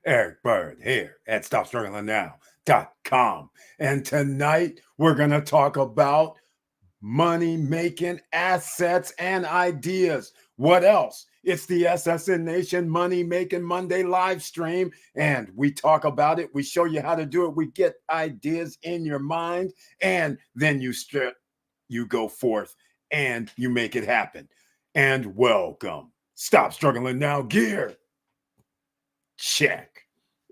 Eric Bird here at StopStrugglingNow.com. And tonight we're going to talk about money making assets and ideas. What else? It's the SSN Nation Money Making Monday live stream, and we talk about it. We show you how to do it. We get ideas in your mind, and then you go forth and you make it happen. And welcome. Stop Struggling Now gear. Check.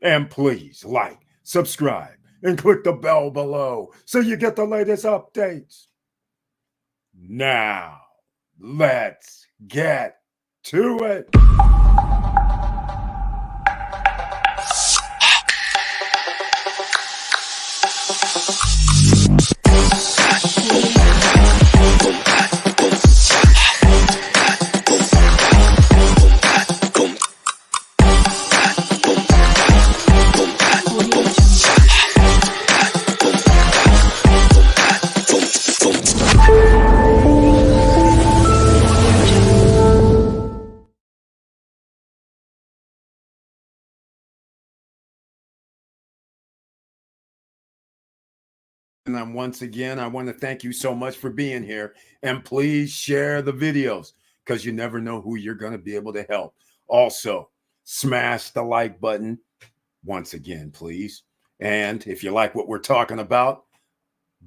And please like, subscribe, and click the bell below so you get the latest updates. Now, let's get to it. And once again, I want to thank you so much for being here. And please share the videos because you never know who you're going to be able to help. Also, smash the like button once again, please. And if you like what we're talking about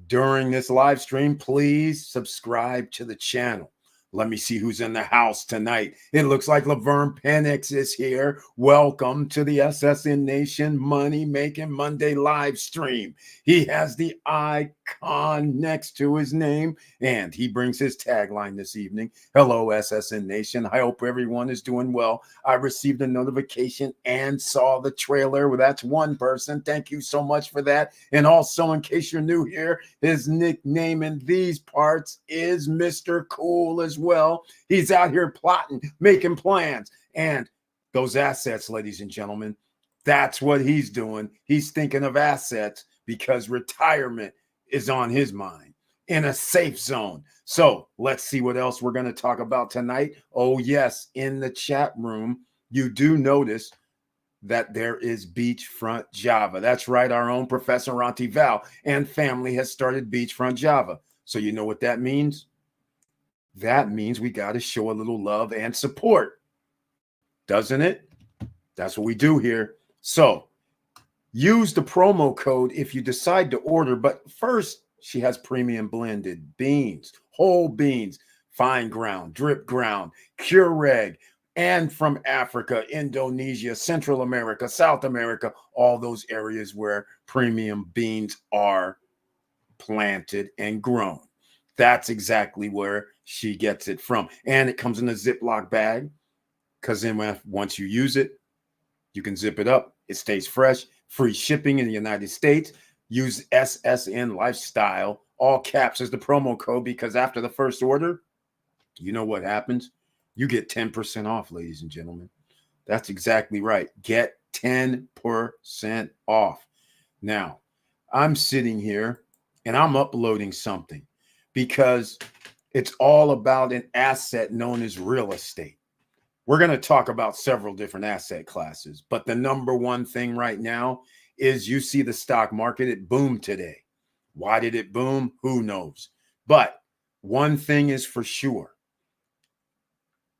during this live stream, please subscribe to the channel. Let me see who's in the house tonight. It looks like Laverne Penix is here. Welcome to the SSN Nation Money Making Monday live stream. He has the icon next to his name, and he brings his tagline this evening. Hello, SSN Nation. I hope everyone is doing well. I received a notification and saw the trailer. Well, that's one person. Thank you so much for that. And also, in case you're new here, his nickname in these parts is Mr. Cool as well. He's out here plotting, making plans, and those assets, ladies and gentlemen, that's what he's doing. He's thinking of assets because retirement is on his mind in a safe zone. So let's see what else we're going to talk about tonight. Oh, yes, in the chat room, you do notice that there is Beachfront Java. That's right. Our own Professor Ranti Val and family has started Beachfront Java. So you know what that means? That means we got to show a little love and support, doesn't it? That's what we do here. So use the promo code if you decide to order. But first, she has premium blended beans, whole beans, fine ground, drip ground, Keurig, and from Africa, Indonesia, Central America, South America, all those areas where premium beans are planted and grown. That's exactly where she gets it from. And it comes in a Ziploc bag because then once you use it, you can zip it up. It stays fresh, free shipping in the United States. Use SSN Lifestyle, all caps as the promo code, because after the first order, you know what happens? You get 10% off, ladies and gentlemen. That's exactly right. Get 10% off. Now, I'm sitting here and I'm uploading something because it's all about an asset known as real estate. We're going to talk about several different asset classes, but the number one thing right now is you see the stock market, it boomed today. Why did it boom? Who knows? But one thing is for sure.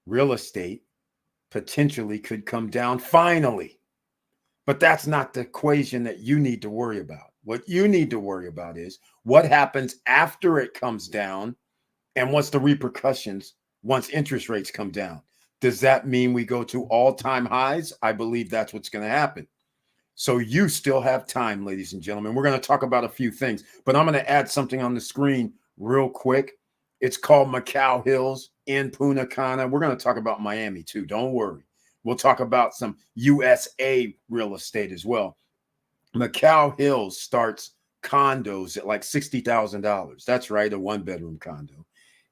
Real estate potentially could come down finally. But that's not the equation that you need to worry about. What you need to worry about is what happens after it comes down and what's the repercussions once interest rates come down. Does that mean we go to all-time highs? I believe that's what's going to happen. So you still have time, ladies and gentlemen. We're going to talk about a few things, but I'm going to add something on the screen real quick. It's called Macau Hills in Punta Cana. We're going to talk about Miami too. Don't worry. We'll talk about some USA real estate as well. Macau Hills starts condos at like $60,000. That's right, a one-bedroom condo.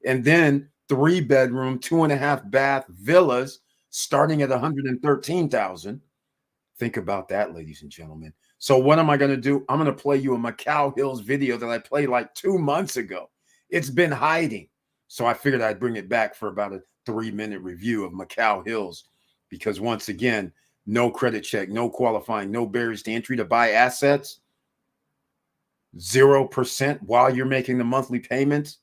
And then 3-bedroom, 2.5-bath villas starting at $113,000. Think about that, ladies and gentlemen. So what am I going to do? I'm going to play you a Macau Hills video that I played like 2 months ago. It's been hiding. So I figured I'd bring it back for about a 3-minute review of Macau Hills because once again, no credit check, no qualifying, no barriers to entry to buy assets, 0% while you're making the monthly payments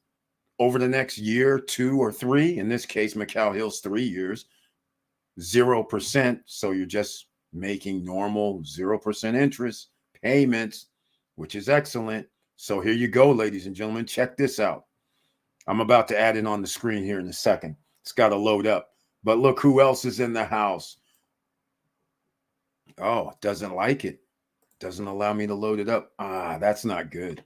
over the next year, 2 or 3. In this case, Macau Hill's 3 years, 0%. So you're just making normal 0% interest payments, which is excellent. So here you go, ladies and gentlemen. Check this out. I'm about to add it on the screen here in a second. It's got to load up. But look who else is in the house. Oh, it doesn't like it. Doesn't allow me to load it up. Ah, that's not good.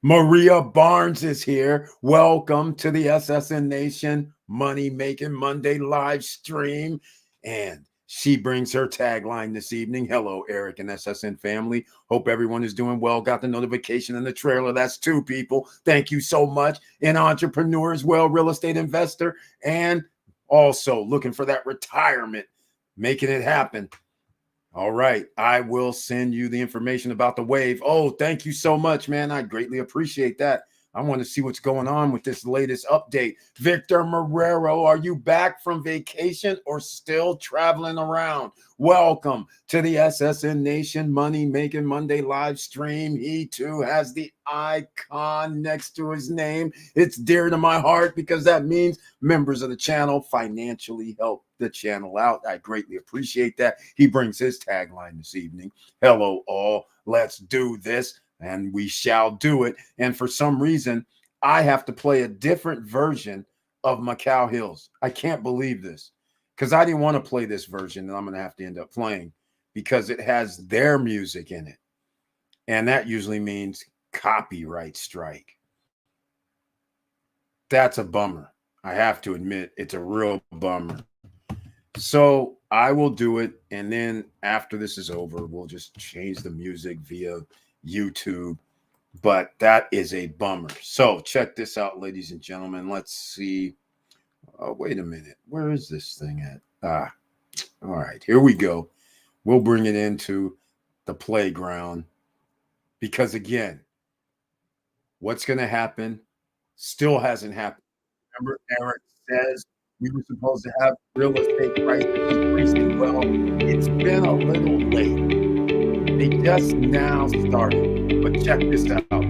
Maria Barnes is here. Welcome to the SSN Nation Money Making Monday live stream. And she brings her tagline this evening. Hello, Eric and SSN family. Hope everyone is doing well. Got the notification in the trailer. That's 2 people. Thank you so much. An entrepreneur as well, real estate investor, and also looking for that retirement, making it happen. All right. I will send you the information about the wave. Oh, thank you so much, man. I greatly appreciate that. I want to see what's going on with this latest update. Victor Marrero, are you back from vacation or still traveling around? Welcome to the SSN Nation Money Making Monday live stream. He too has the icon next to his name. It's dear to my heart because that means members of the channel financially help the channel out. I greatly appreciate that. He brings his tagline this evening. Hello, all. Let's do this. And we shall do it. And for some reason, I have to play a different version of Macau Hills. I can't believe this because I didn't want to play this version that I'm going to have to end up playing because it has their music in it. And that usually means copyright strike. That's a bummer. I have to admit, it's a real bummer. So I will do it. And then after this is over, we'll just change the music via YouTube, but that is a bummer. So check this out, ladies and gentlemen. Let's see. Oh, wait a minute. Where is this thing at? All right, here we go. We'll bring it into the playground because again, what's going to happen still hasn't happened. Remember, Eric says we were supposed to have real estate prices increasing. Well, it's been a little late. They just now started, but check this out.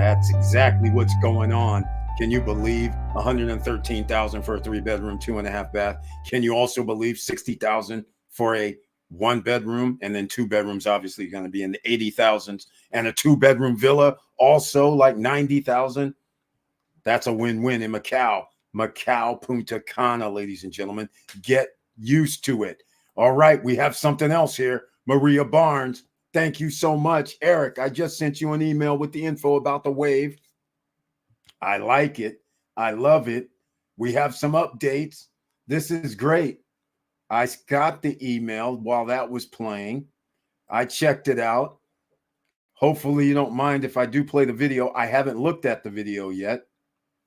That's exactly what's going on. Can you believe 113,000 for a 3-bedroom, 2.5 bath? Can you also believe 60,000 for a 1-bedroom, and then 2 bedrooms obviously going to be in the 80,000s, and a 2-bedroom villa also like 90,000? That's a win-win in Macau, Punta Cana, ladies and gentlemen. Get used to it. All right, we have something else here. Maria Barnes, thank you so much. Eric, I just sent you an email with the info about the wave. I like it. I love it. We have some updates. This is great. I got the email while that was playing. I checked it out. Hopefully you don't mind if I do play the video. I haven't looked at the video yet.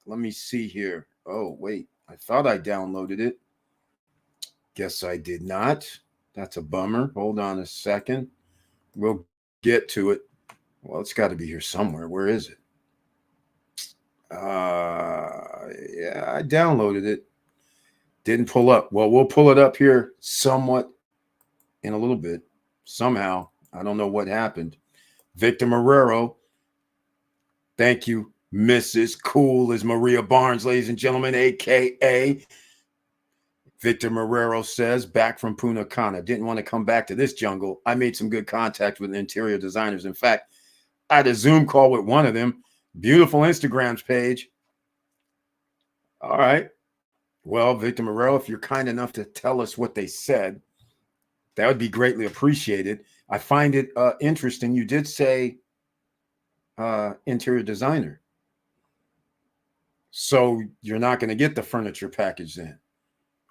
Let me see here. Oh, wait. I thought I downloaded it. Guess I did not. That's a bummer. Hold on a second. We'll get to it. Well, it's got to be here somewhere. Where is it? Yeah, I downloaded it. Didn't pull up. Well, we'll pull it up here somewhat in a little bit. Somehow. I don't know what happened. Victor Marrero. Thank you, Mrs. Cool as Maria Barnes, ladies and gentlemen, a.k.a. Victor Marrero says, back from Punta Cana. Didn't want to come back to this jungle. I made some good contact with interior designers. In fact, I had a Zoom call with one of them. Beautiful Instagram's page. All right. Well, Victor Marrero, if you're kind enough to tell us what they said, that would be greatly appreciated. I find it interesting. You did say interior designer. So you're not going to get the furniture package then,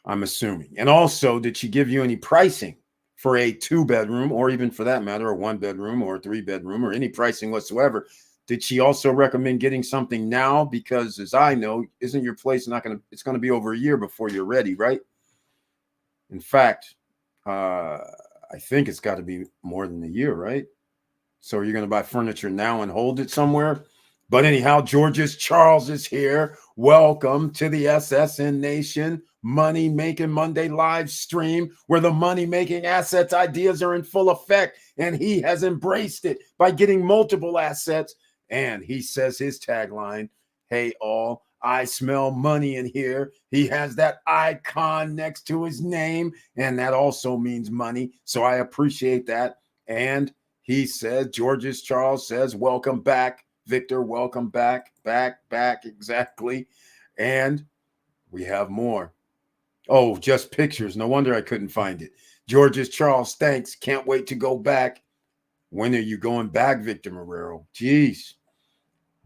I'm assuming. And also, did she give you any pricing for a 2-bedroom, or even for that matter, a 1-bedroom or a 3-bedroom, or any pricing whatsoever? Did she also recommend getting something now? Because as I know, isn't your place it's going to be over a year before you're ready, right? In fact, I think it's got to be more than a year, right? So you're going to buy furniture now and hold it somewhere? But anyhow, George's Charles is here. Welcome to the SSN Nation Money Making Monday live stream, where the money making assets ideas are in full effect. And he has embraced it by getting multiple assets. And he says his tagline, hey, all, I smell money in here. He has that icon next to his name, and that also means money. So I appreciate that. And he says, George's Charles says, welcome back. Victor, welcome back, exactly. And we have more. Oh, just pictures. No wonder I couldn't find it. George's Charles, thanks. Can't wait to go back. When are you going back, Victor Marrero? Jeez.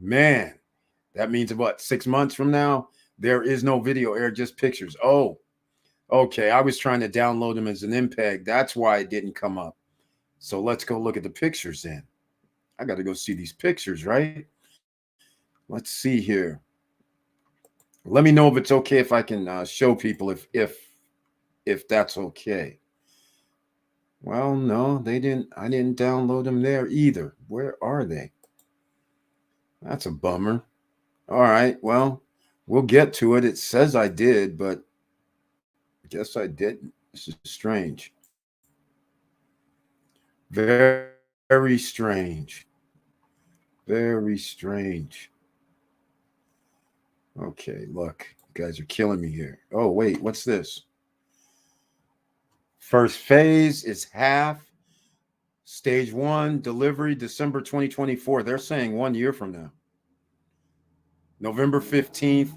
Man, that means what, 6 months from now? There is no video, Air, just pictures. Oh, okay. I was trying to download them as an MPEG. That's why it didn't come up. So let's go look at the pictures then. I got to go see these pictures, right? Let's see here. Let me know if it's okay if I can show people if that's okay. Well, no, they didn't. I didn't download them there either. Where are they? That's a bummer. All right. Well, we'll get to it. It says I did, but I guess I didn't. This is strange. Very, very strange. Very strange. Okay, look, you guys are killing me here. Oh, wait, what's this? First phase is half. Stage 1, delivery December 2024. They're saying 1 year from now. November 15th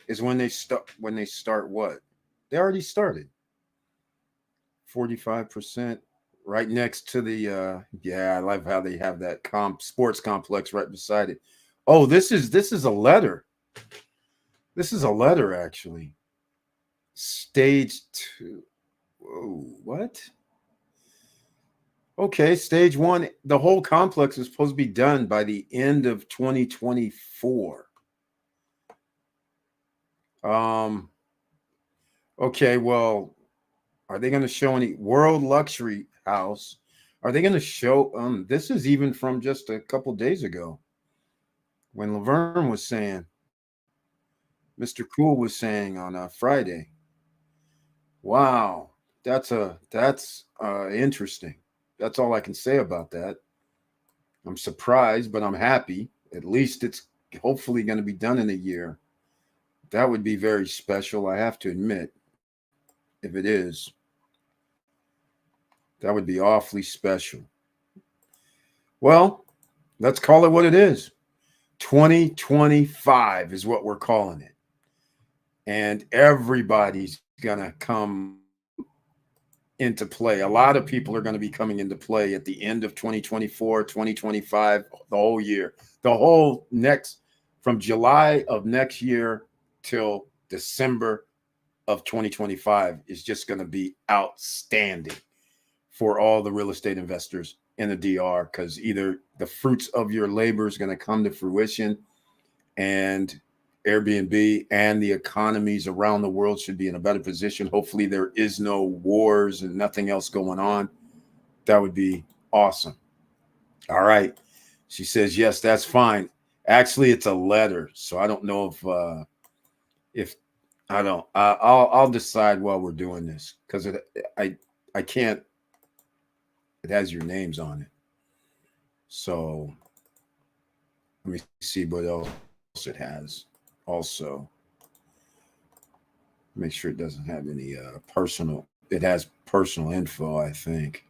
is when they start what? They already started. 45%. Right next to the yeah, I love how they have that sports complex right beside it. Oh, this is a letter. This is a letter, actually. Stage 2. Whoa, what? Okay, stage 1. The whole complex is supposed to be done by the end of 2024. Okay, well, are they going to show any World Luxury House? Are they going to show this is even from just a couple days ago when Laverne was saying, Mr. Cool was saying on Friday. Wow, that's interesting. That's all I can say about that. I'm surprised, but I'm happy. At least it's hopefully going to be done in a year. That would be very special, I have to admit. If it is, that would be awfully special. Well, let's call it what it is. 2025 is what we're calling it. And everybody's going to come into play. A lot of people are going to be coming into play at the end of 2024, 2025, the whole year. The whole next, from July of next year till December of 2025 is just going to be outstanding for all the real estate investors in the DR, because either the fruits of your labor is going to come to fruition, and Airbnb and the economies around the world should be in a better position. Hopefully there is no wars and nothing else going on. That would be awesome. All right. She says, yes, that's fine. Actually, it's a letter. So I don't know if I don't, I'll decide while we're doing this, because I can't, it has your names on it. So let me see what else it has. Also, make sure it doesn't have any personal. It has personal info, I think.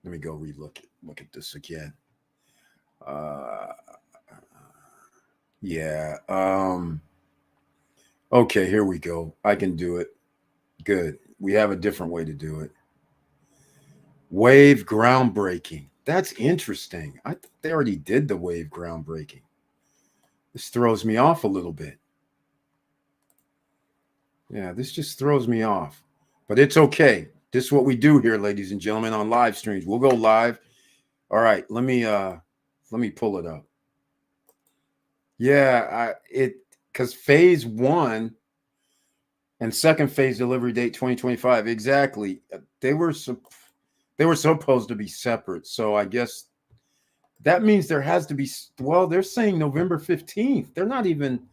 Let me go look at this again. Uh, yeah. Okay, here we go. I can do it. Good. We have a different way to do it. Wave groundbreaking. That's interesting. I thought they already did the wave groundbreaking. This throws me off a little bit. Yeah, this just throws me off. But it's okay. This is what we do here, ladies and gentlemen, on live streams. We'll go live. All right, let me pull it up. Yeah, it because phase one and second phase delivery date 2025 exactly. They were supposed to be separate, so I guess that means there has to be. Well, they're saying November 15th. They're not even.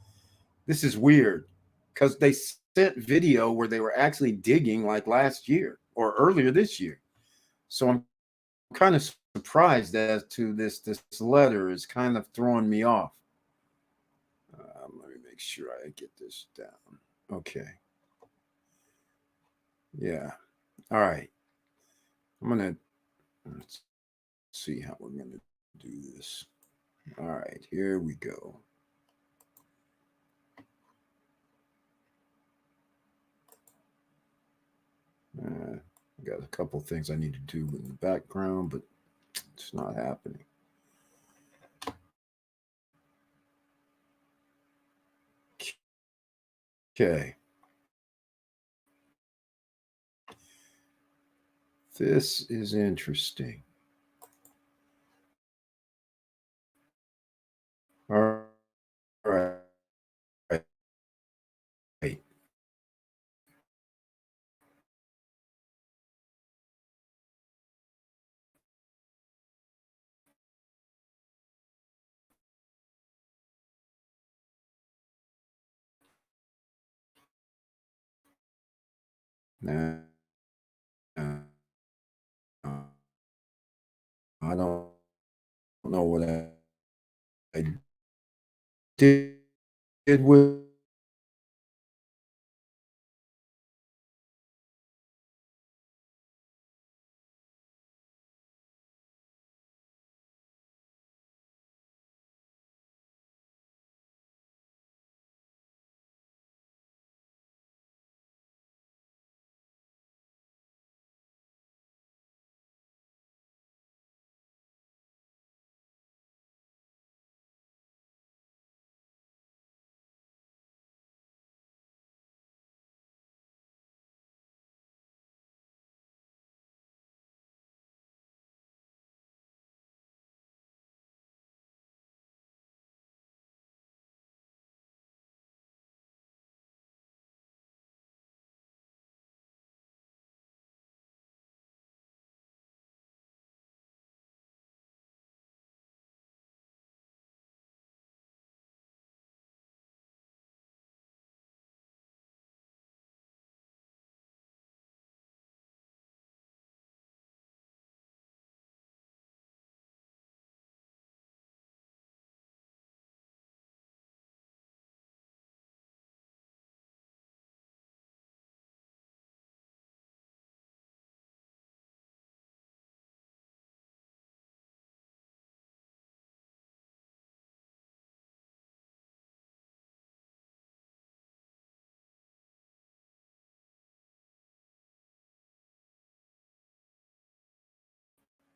This is weird because they sent video where they were actually digging like last year or earlier this year. So I'm kind of surprised as to this letter is kind of throwing me off. Let me make sure I get this down. Okay. Yeah. All right. I'm gonna let's see how we're gonna do this. All right, here we go. I got a couple things I need to do in the background, but it's not happening. Okay. This is interesting. All right. Now, I don't know what I did with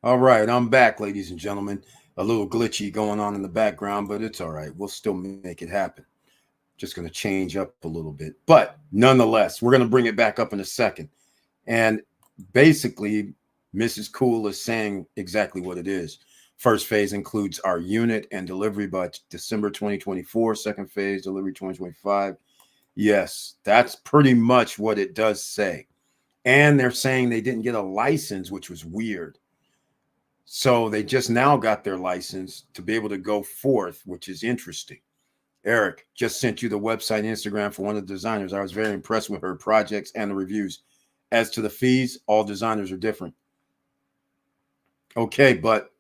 All right, I'm back, ladies and gentlemen. A little glitchy going on in the background, but it's all right. We'll still make it happen. Just going to change up a little bit. But nonetheless, we're going to bring it back up in a second. And basically, Mrs. Cool is saying exactly what it is. First phase includes our unit and delivery by December 2024. Second phase, delivery 2025. Yes, that's pretty much what it does say. And they're saying they didn't get a license, which was weird. So they just now got their license to be able to go forth, which is interesting. Eric just sent you the website and Instagram for one of the designers. I was very impressed with her projects and the reviews. As to the fees, all designers are different. Okay, but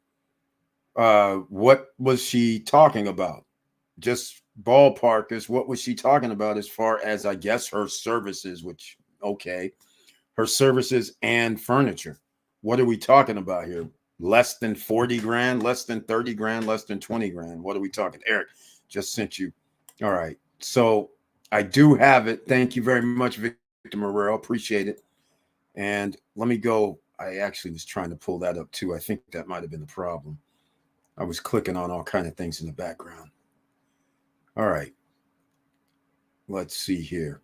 what was she talking about? Just ballpark is what was she talking about as far as, I guess, her services, which, okay, her services and furniture. What are we talking about here? Less than 40 grand, less than 30 grand, less than 20 grand. What are we talking? Eric just sent you. All right. So I do have it. Thank you very much, Victor Morero. Appreciate it. And let me go. I actually was trying to pull that up too. I think that might have been the problem. I was clicking on all kind of things in the background. All right. Let's see here.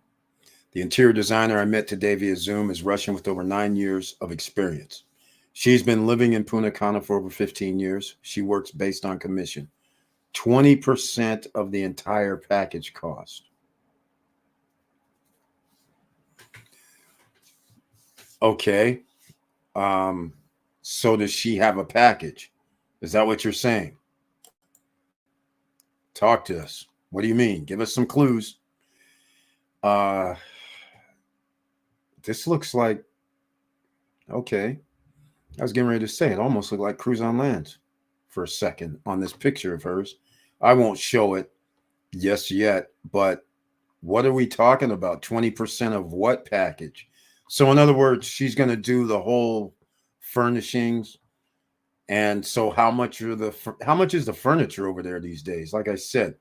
The interior designer I met today via Zoom is Russian with over 9 years of experience. She's been living in Punta Cana for over 15 years. She works based on commission. 20% of the entire package cost. Okay. So does she have a package? Is that what you're saying? Talk to us. What do you mean? Give us some clues. Uh, this looks like, okay. I was getting ready to say it almost looked like Cruise on Lands for a second on this picture of hers. I won't show it yet, but what are we talking about? 20% of what package? So in other words, she's going to do the whole furnishings. And so how much is the furniture over there these days? Like I said,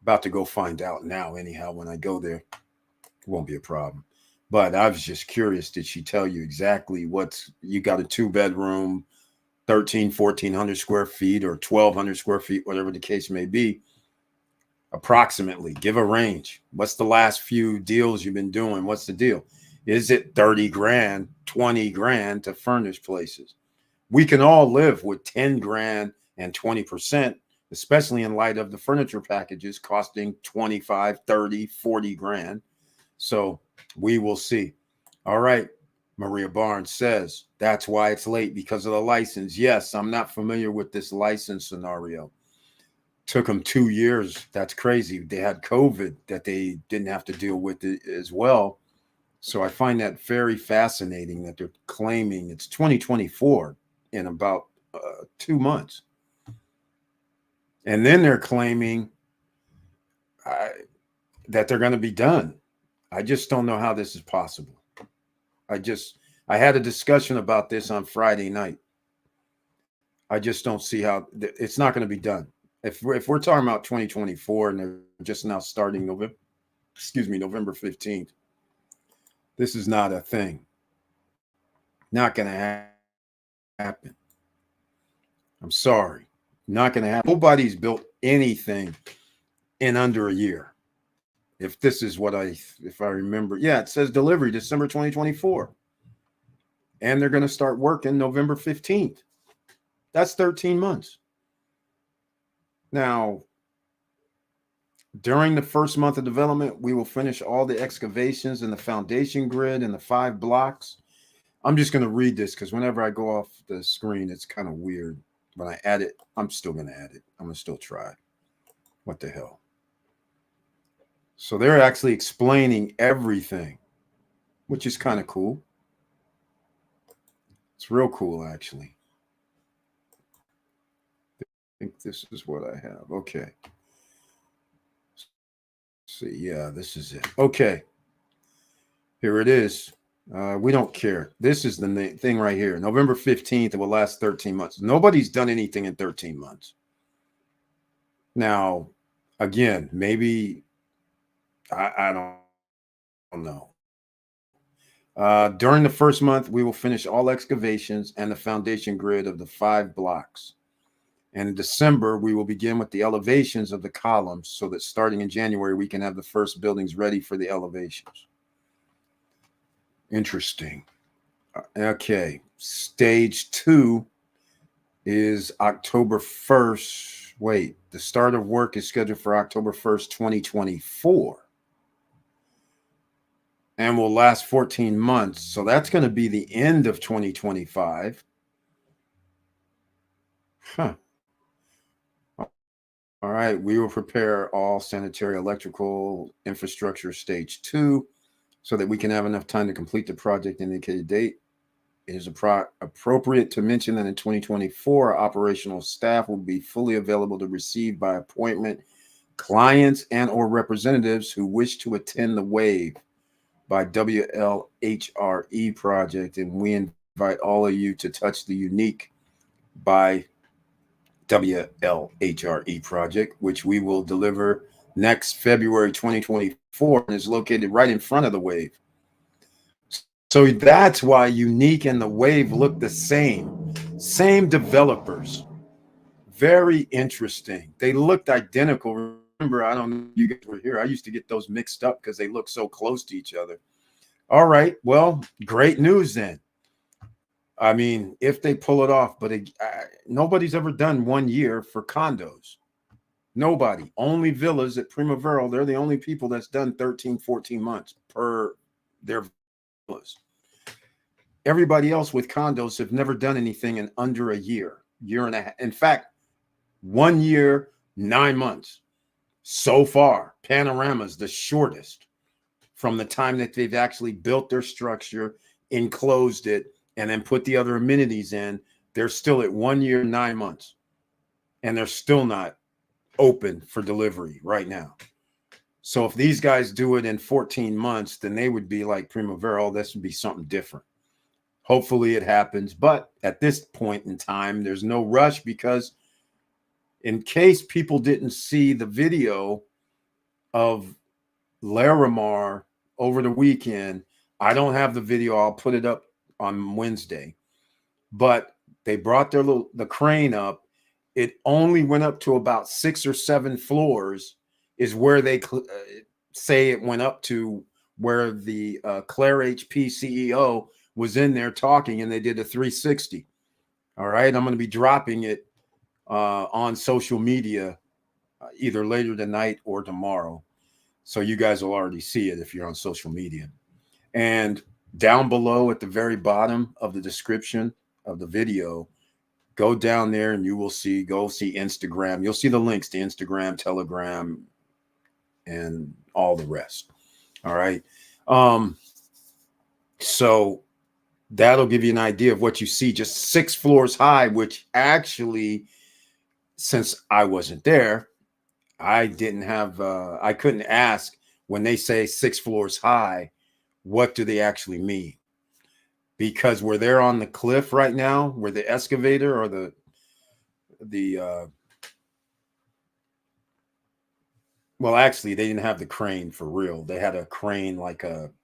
about to go find out now anyhow when I go there. It won't be a problem. But I was just curious, did she tell you exactly what's you got a 2-bedroom, 1,400 square feet or 1,200 square feet, whatever the case may be? Approximately, give a range. What's the last few deals you've been doing? What's the deal? Is it 30 grand, 20 grand to furnish places? We can all live with 10 grand and 20%, especially in light of the furniture packages costing 25, 30, 40 grand. So we will see. All right. Maria Barnes says that's why it's late because of the license. Yes, I'm not familiar with this license scenario. Took them 2 years. That's crazy. They had COVID that they didn't have to deal with it as well. So I find that very fascinating that they're claiming it's 2024 in about 2 months. And then they're claiming that they're going to be done. I just don't know how this is possible. I had a discussion about this on Friday night. I just don't see how it's not going to be done. If we're talking about 2024 and they're just now starting November 15th, this is not a thing. Not going to happen. I'm sorry. Not going to happen. Nobody's built anything in under a year. If this is if I remember, yeah, it says delivery December 2024. And they're going to start working November 15th. That's 13 months. Now, during the first month of development, we will finish all the excavations and the foundation grid and the 5 blocks. I'm just going to read this because whenever I go off the screen, it's kind of weird. When I add it, I'm still going to add it. I'm going to still try. What the hell? So they're actually explaining everything, which is kind of cool. It's real cool, actually. I think this is what I have. Okay. See, yeah, this is it. Okay. Here it is. We don't care. This is the thing right here. November 15th, it will last 13 months. Nobody's done anything in 13 months. Now, again, maybe I don't know. During the first month, we will finish all excavations and the foundation grid of the 5 blocks. And in December, we will begin with the elevations of the columns so that starting in January, we can have the first buildings ready for the elevations. Interesting. Okay. Stage 2 is October 1st. Wait, the start of work is scheduled for October 1st, 2024. And will last 14 months. So that's going to be the end of 2025. Huh. All right. We will prepare all sanitary electrical infrastructure stage 2 so that we can have enough time to complete the project indicated date. It is appropriate to mention that in 2024, our operational staff will be fully available to receive by appointment clients and or representatives who wish to attend the WAVE by WLHRE project, and we invite all of you to touch the unique by WLHRE project, which we will deliver next February 2024 and is located right in front of the WAVE. So that's why Unique and the WAVE look the same developers. Very interesting. They looked identical. Remember, I don't know if you guys were here. I used to get those mixed up because they look so close to each other. All right. Well, great news then. I mean, if they pull it off, but nobody's ever done 1 year for condos. Nobody. Only villas at Primaveral. They're the only people that's done 13, 14 months per their villas. Everybody else with condos have never done anything in under a year and a half. In fact, 1 year, 9 months. So far, Panorama's the shortest from the time that they've actually built their structure, enclosed it, and then put the other amenities in. They're still at 1 year, 9 months. And they're still not open for delivery right now. So if these guys do it in 14 months, then they would be like Primaveral. This would be something different. Hopefully it happens. But at this point in time, there's no rush because in case people didn't see the video of Larimar over the weekend, I don't have the video. I'll put it up on Wednesday. But they brought the crane up. It only went up to about 6 or 7 floors is where they say it went up to, where the Claire HP CEO was in there talking, and they did a 360. All right. I'm going to be dropping it on social media either later tonight or tomorrow. So you guys will already see it if you're on social media. And down below at the very bottom of the description of the video, go down there and you will see, go see Instagram. You'll see the links to Instagram, Telegram, and all the rest. All right. So that'll give you an idea of what you see, just 6 floors high, which actually, since I wasn't there, I didn't have, I couldn't ask when they say 6 floors high, what do they actually mean? Because we're there on the cliff right now, where the excavator or well, actually, they didn't have the crane for real. They had a crane like on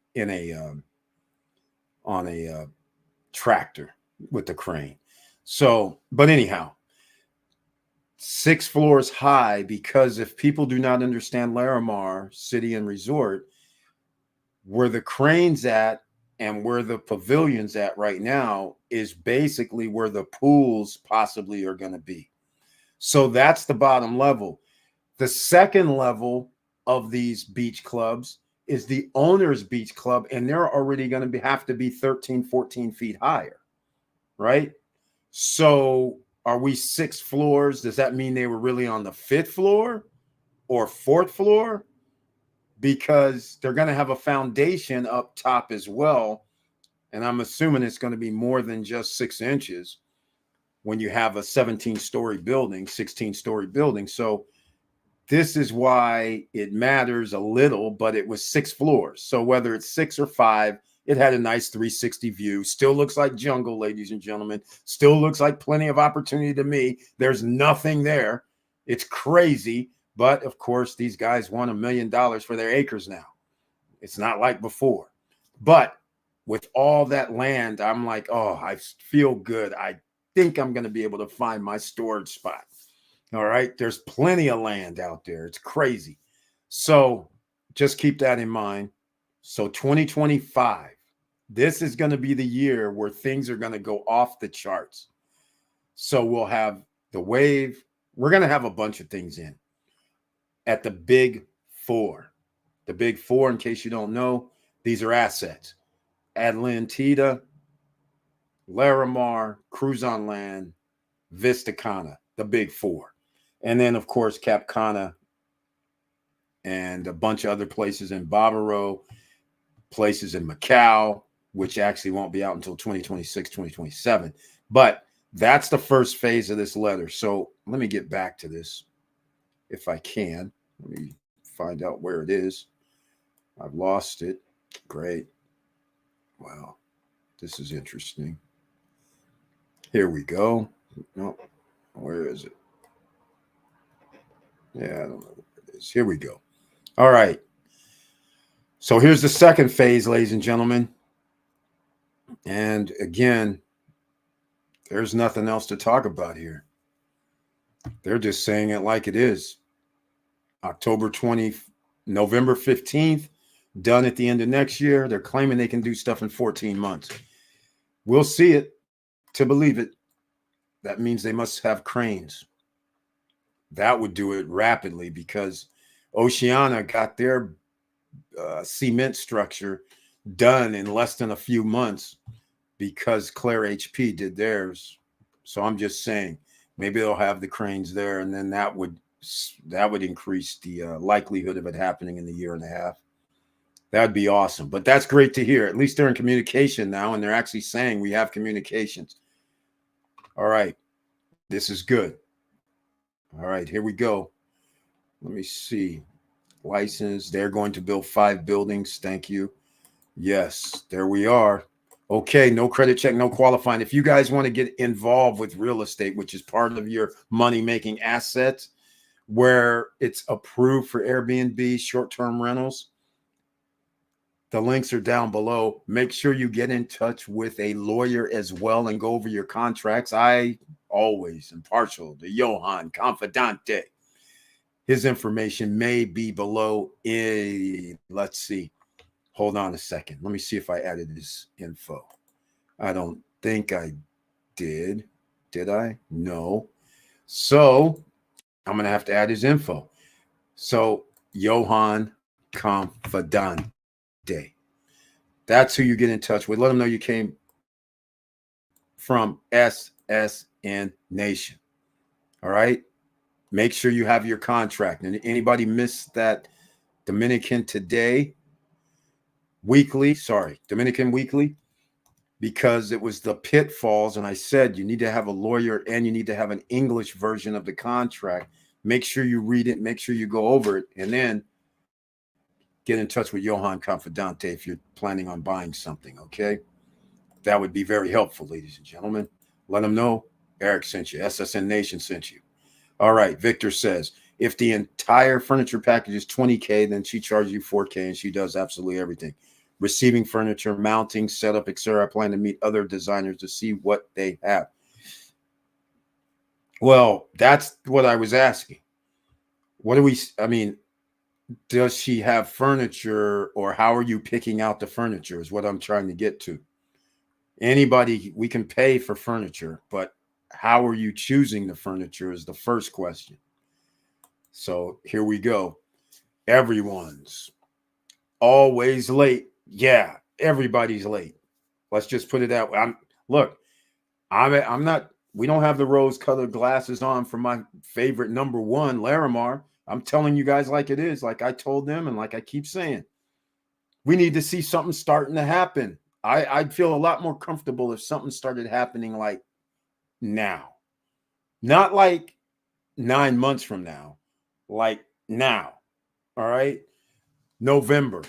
a tractor with the crane. So, but anyhow, 6 floors high, because if people do not understand Larimar City and Resort, where the crane's at and where the pavilion's at right now is basically where the pools possibly are going to be. So that's the bottom level. The second level of these beach clubs is the owner's beach club, and they're already going to have to be 13, 14 feet higher, right? So are we 6 floors? Does that mean they were really on the 5th floor or 4th floor? Because they're going to have a foundation up top as well. And I'm assuming it's going to be more than just 6 inches when you have a 17-story building, 16-story building. So this is why it matters a little, but it was 6 floors. So whether it's 6 or 5, it had a nice 360 view. Still looks like jungle, ladies and gentlemen. Still looks like plenty of opportunity to me. There's nothing there. It's crazy. But of course, these guys want $1 million for their acres now. It's not like before. But with all that land, I'm like, oh, I feel good. I think I'm going to be able to find my storage spot. All right. There's plenty of land out there. It's crazy. So just keep that in mind. So 2025, this is going to be the year where things are going to go off the charts. So we'll have the wave. We're going to have a bunch of things in at the big four. The big four, in case you don't know, these are assets. Atlantida, Larimar, Cruise on Land, Vista Cana, the big four. And then, of course, Cap Cana and a bunch of other places in Barbaro, places in Macau, which actually won't be out until 2026, 2027. But that's the first phase of this letter. So let me get back to this if I can. Let me find out where it is. I've lost it. Great. Wow. This is interesting. Here we go. No, where is it? Yeah, I don't know where it is. Here we go. All right. So here's the second phase, ladies and gentlemen. And again, there's nothing else to talk about here. They're just saying it like it is. October 20th, November 15th, done at the end of next year. They're claiming they can do stuff in 14 months. We'll see it to believe it. That means they must have cranes. That would do it rapidly because Oceana got their cement structure done in less than a few months because Claire HP did theirs. So I'm just saying, maybe they'll have the cranes there, and then that would increase the likelihood of it happening in a year and a half. That'd be awesome. But that's great to hear. At least they're in communication now, and they're actually saying we have communications. All right. This is good. All right, here we go. Let me see. License. They're going to build 5 buildings. Thank you. Yes, there we are. Okay, no credit check, no qualifying. If you guys want to get involved with real estate, which is part of your money-making assets, where it's approved for Airbnb, short-term rentals, the links are down below. Make sure you get in touch with a lawyer as well and go over your contracts. I always impartial to Johan Confidante. His information may be below. Let's see. Hold on a second. Let me see if I added his info. I don't think I did. Did I? No. So I'm going to have to add his info. So Johan Confidante. That's who you get in touch with. Let them know you came from SSN Nation. All right. Make sure you have your contract. And anybody missed that Dominican Weekly, because it was the pitfalls. And I said, you need to have a lawyer and you need to have an English version of the contract. Make sure you read it. Make sure you go over it. And then get in touch with Johan Confidante if you're planning on buying something. Okay. That would be very helpful, ladies and gentlemen. Let them know Eric sent you. SSN Nation sent you. All right. Victor says, if the entire furniture package is $20K, then she charges you $4K and she does absolutely everything. Receiving furniture, mounting, setup, etc. I plan to meet other designers to see what they have. Well, that's what I was asking. Does she have furniture, or how are you picking out the furniture is what I'm trying to get to. Anybody, we can pay for furniture, but how are you choosing the furniture is the first question. So here we go. Everyone's always late. Yeah, everybody's late. Let's just put it that way. I'm not, we don't have the rose-colored glasses on for my favorite number one, Larimar. I'm telling you guys like it is, like I told them and like I keep saying. We need to see something starting to happen. I'd feel a lot more comfortable if something started happening like now. Not like 9 months from now, like now. All right. November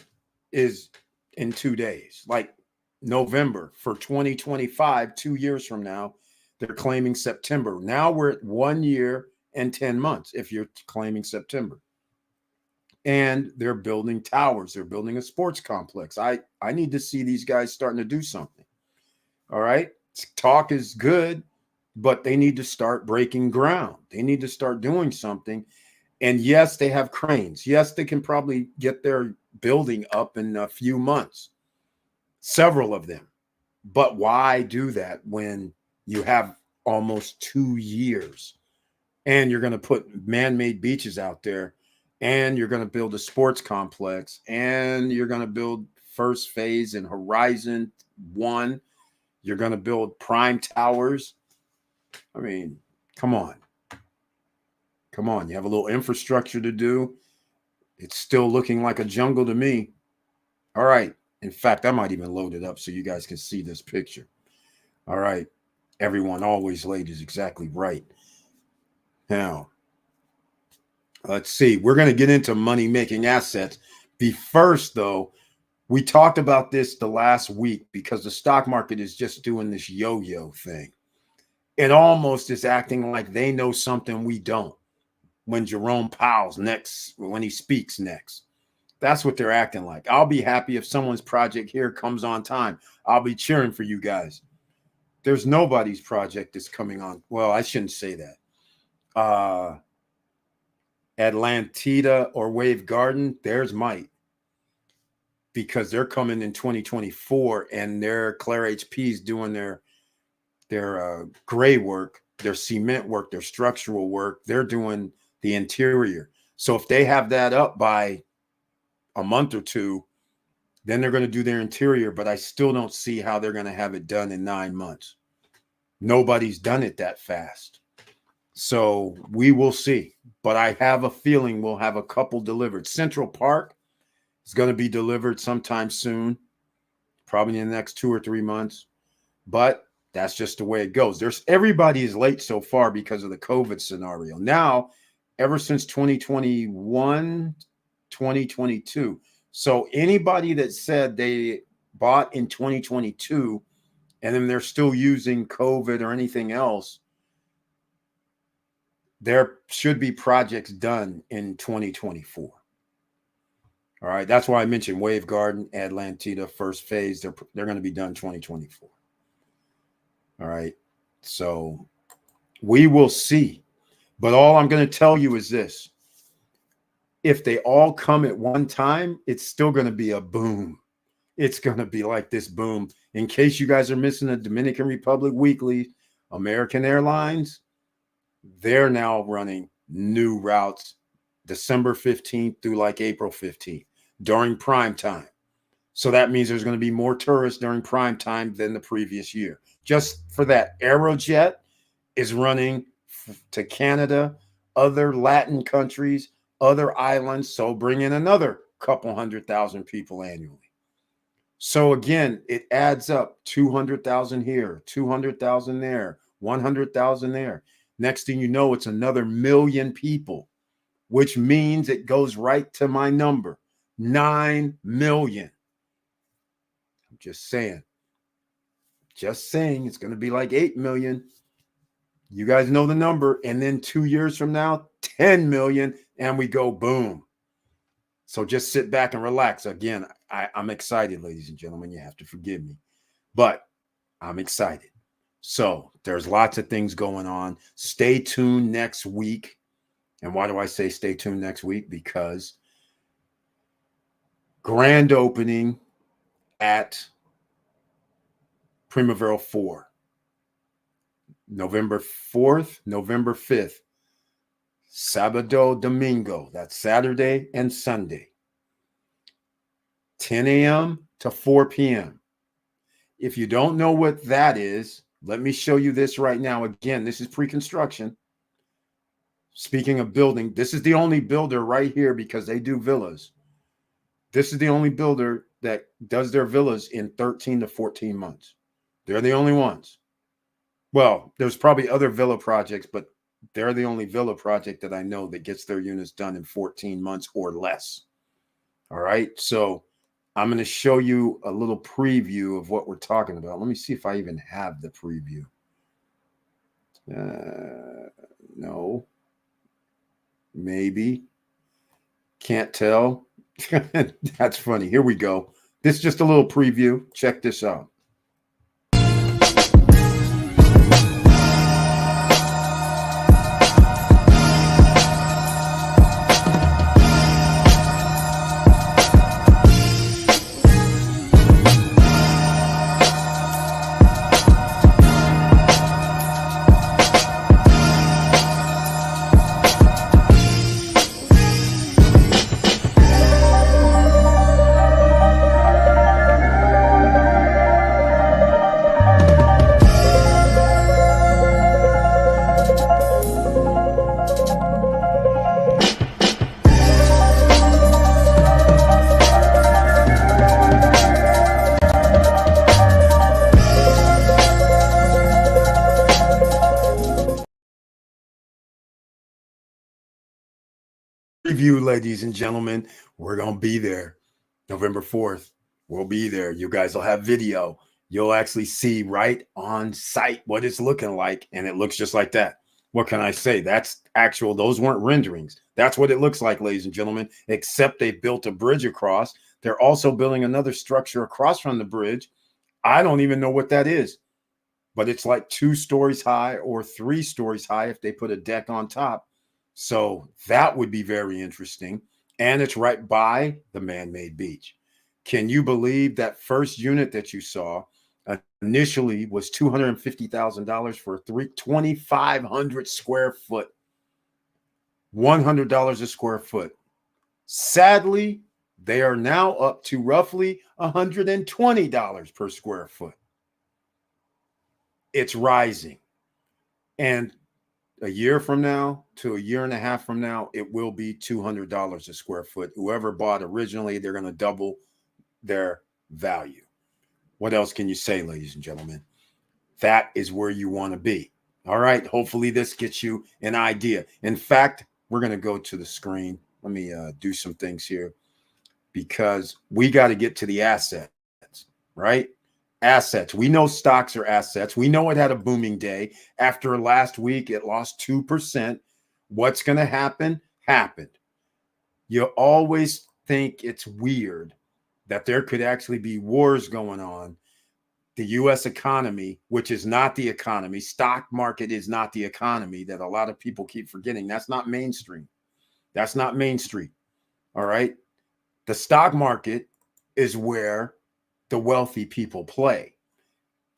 is in 2 days. Like November for 2025, 2 years from now, they're claiming September. Now we're at 1 year and 10 months if you're claiming September. and they're building towers. They're building a sports complex. I need to see these guys starting to do something. All right. Talk is good, but they need to start breaking ground. They need to start doing something. And yes, they have cranes. Yes, they can probably get their building up in a few months, several of them. But why do that when you have almost 2 years and you're going to put man-made beaches out there and you're going to build a sports complex and you're going to build first phase and Horizon 1. You're going to build prime towers. I mean, come on. Come on. You have a little infrastructure to do. It's still looking like a jungle to me. All right. In fact, I might even load it up so you guys can see this picture. All right. Everyone always late is exactly right. Now, let's see. We're going to get into money-making assets. First, though, we talked about this the last week because the stock market is just doing this yo-yo thing. It almost is acting like they know something we don't when Jerome Powell's next, when he speaks next. That's what they're acting like. I'll be happy if someone's project here comes on time. I'll be cheering for you guys. There's nobody's project that's coming on. Well, I shouldn't say that. Atlantida or Wave Garden, there's might, because they're coming in 2024 and their Claire HP's doing their gray work, their cement work, their structural work. They're doing the interior. So if they have that up by a month or two, then they're going to do their interior. But I still don't see how they're going to have it done in 9 months. Nobody's done it that fast. So we will see. But I have a feeling we'll have a couple delivered. Central Park is going to be delivered sometime soon, probably in the next 2 or 3 months. But that's just the way it goes. Everybody is late so far because of the COVID scenario. Now, ever since 2021, 2022. So anybody that said they bought in 2022 and then they're still using COVID or anything else, there should be projects done in 2024. All right. That's why I mentioned Wave Garden, Atlantida, first phase. They're going to be done 2024. All right. So we will see. But all I'm going to tell you is this. If they all come at one time, it's still going to be a boom. It's going to be like this boom. In case you guys are missing the Dominican Republic Weekly, American Airlines, they're now running new routes December 15th through like April 15th during prime time. So that means there's going to be more tourists during prime time than the previous year. Just for that, Aerojet is running to Canada, other Latin countries, other islands. So bring in another couple 100,000 people annually. So again, it adds up 200,000 here, 200,000 there, 100,000 there. Next thing you know, it's another million people, which means it goes right to my number, 9 million. I'm just saying it's going to be like 8 million. You guys know the number. And then 2 years from now, 10 million, and we go boom. So just sit back and relax. Again, I'm excited, ladies and gentlemen. You have to forgive me, but I'm excited. So there's lots of things going on. Stay tuned next week. And why do I say stay tuned next week? Because grand opening at Primaveral 4. November 4th, November 5th, Sábado Domingo. That's Saturday and Sunday. 10 a.m. to 4 p.m. If you don't know what that is, let me show you this right now. Again, this is pre-construction. Speaking of building, this is the only builder right here because they do villas. This is the only builder that does their villas in 13 to 14 months. They're the only ones. Well, there's probably other villa projects, but they're the only villa project that I know that gets their units done in 14 months or less. All right. So I'm going to show you a little preview of what we're talking about. Let me see if I even have the preview. No. Maybe. Can't tell. That's funny. Here we go. This is just a little preview. Check this out. Preview, ladies and gentlemen. We're going to be there November 4th. We'll be there. You guys will have video. You'll actually see right on site what it's looking like, and it looks just like that. What can I say? That's actual. Those weren't renderings. That's what it looks like, ladies and gentlemen, except they built a bridge across. They're also building another structure across from the bridge. I don't even know what that is, but it's like 2 stories high or 3 stories high if they put a deck on top. So that would be very interesting. And it's right by the man-made beach. Can you believe that first unit that you saw initially was $250,000 for 2,500 square foot, $100 a square foot. Sadly, they are now up to roughly $120 per square foot. It's rising. And a year from now to a year and a half from now, it will be $200 a square foot. Whoever bought originally, they're going to double their value. What else can you say, ladies and gentlemen? That is where you want to be. All right. Hopefully this gets you an idea. In fact, we're going to go to the screen. Let me do some things here because we got to get to the assets, right? Assets. We know stocks are assets. We know it had a booming day. After last week, it lost 2%. What's going to happen? Happened. You always think it's weird that there could actually be wars going on. The U.S. economy, which is not the economy, stock market is not the economy that a lot of people keep forgetting. That's not mainstream. That's not Main Street. All right. The stock market is where the wealthy people play.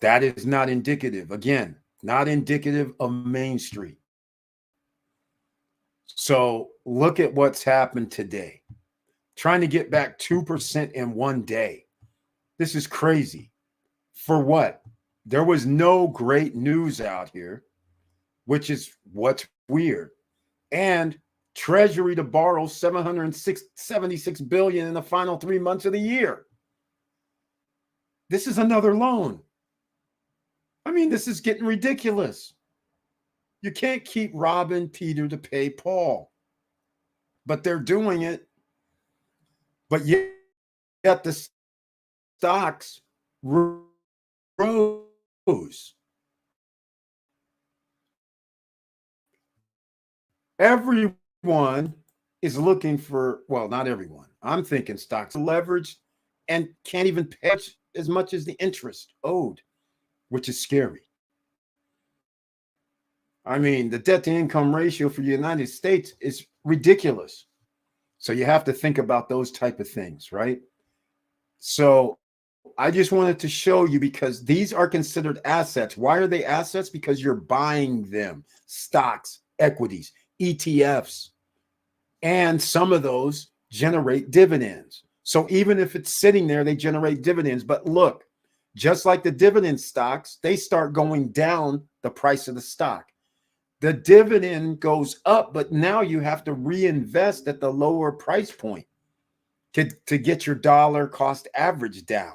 That is not indicative. Again, not indicative of Main Street. So look at what's happened today. Trying to get back 2% in one day. This is crazy. For what? There was no great news out here, which is what's weird. And Treasury to borrow $776 billion in the final 3 months of the year. This is another loan. I mean, this is getting ridiculous. You can't keep robbing Peter to pay Paul. But they're doing it. But yet the stocks rose. Everyone is looking for, well, not everyone. I'm thinking stocks are leveraged and can't even pay as much as the interest owed, which is scary. I mean, the debt to income ratio for the United States is ridiculous. So you have to think about those type of things, right? So I just wanted to show you because these are considered assets. Why are they assets? Because you're buying them, stocks, equities, ETFs, and some of those generate dividends. So even if it's sitting there, they generate dividends. But look, just like the dividend stocks, they start going down the price of the stock. The dividend goes up, but now you have to reinvest at the lower price point to get your dollar cost average down.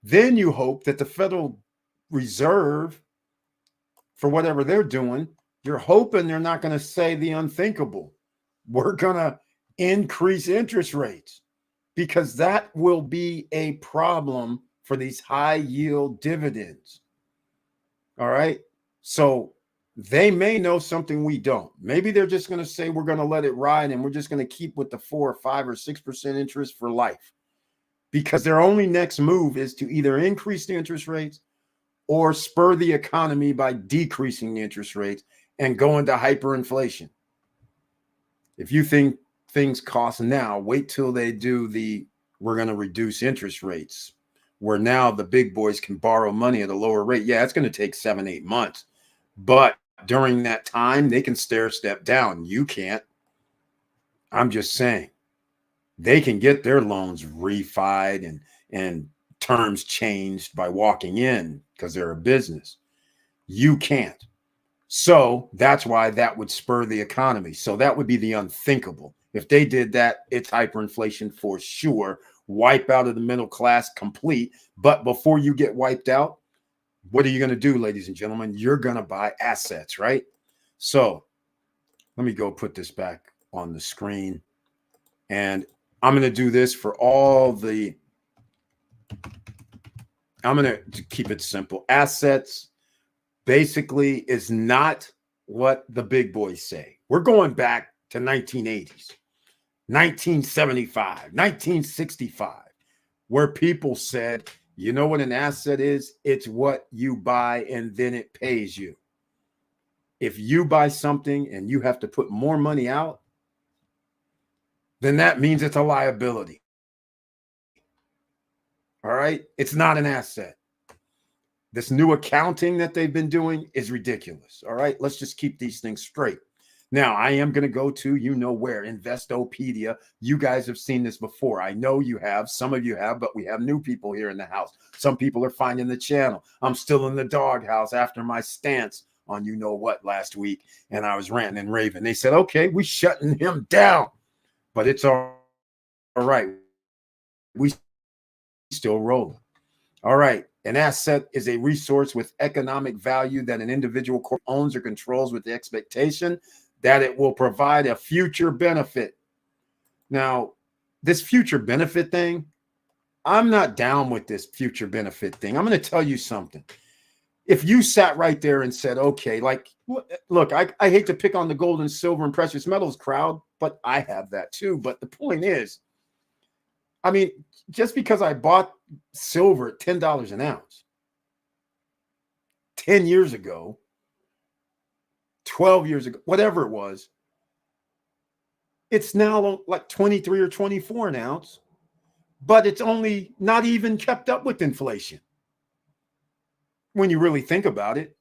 Then you hope that the Federal Reserve, for whatever they're doing, you're hoping they're not going to say the unthinkable. We're going to increase interest rates because that will be a problem for these high yield dividends. All right. So They may know something we don't. Maybe they're just going to say we're going to let it ride and we're just going to keep with the 4 or 5 or 6% interest for life, because their only next move is to either increase the interest rates or spur the economy by decreasing the interest rates and go into hyperinflation. If you think things cost now, wait till they do the we're going to reduce interest rates, where now the big boys can borrow money at a lower rate. Yeah, it's going to take 7, 8 months. But during that time, they can stair step down. You can't. I'm just saying they can get their loans refied and terms changed by walking in because they're a business. You can't. So that's why that would spur the economy. So that would be the unthinkable. If they did that, it's hyperinflation for sure. Wipe out of the middle class complete. But before you get wiped out, what are you going to do, ladies and gentlemen? You're going to buy assets, right? So let me go put this back on the screen. And I'm going to do this for all the, I'm going to keep it simple. Assets basically is not what the big boys say. We're going back to 1980s, 1975, 1965, where people said, you know what an asset is? It's what you buy and then it pays you. If you buy something and you have to put more money out, then that means it's a liability. All right? It's not an asset. This new accounting that they've been doing is ridiculous. All right? Let's just keep these things straight. Now, I am going to go to, you know where, Investopedia. You guys have seen this before. I know you have. Some of you have, but we have new people here in the house. Some people are finding the channel. I'm still in the doghouse after my stance on you know what last week, and I was ranting and raving. They said, okay, we shutting him down, but it's all right. We still rolling. All right. An asset is a resource with economic value that an individual owns or controls with the expectation that it will provide a future benefit. Now, this future benefit thing, I'm not down with this future benefit thing. I'm going to tell you something. If you sat right there and said, okay, like, look, I hate to pick on the gold and silver and precious metals crowd, but I have that too. But the point is, I mean, just because I bought silver at $10 an ounce 10 years ago, 12 years ago, whatever it was, it's now like 23 or 24 an ounce, but it's only not even kept up with inflation when you really think about it,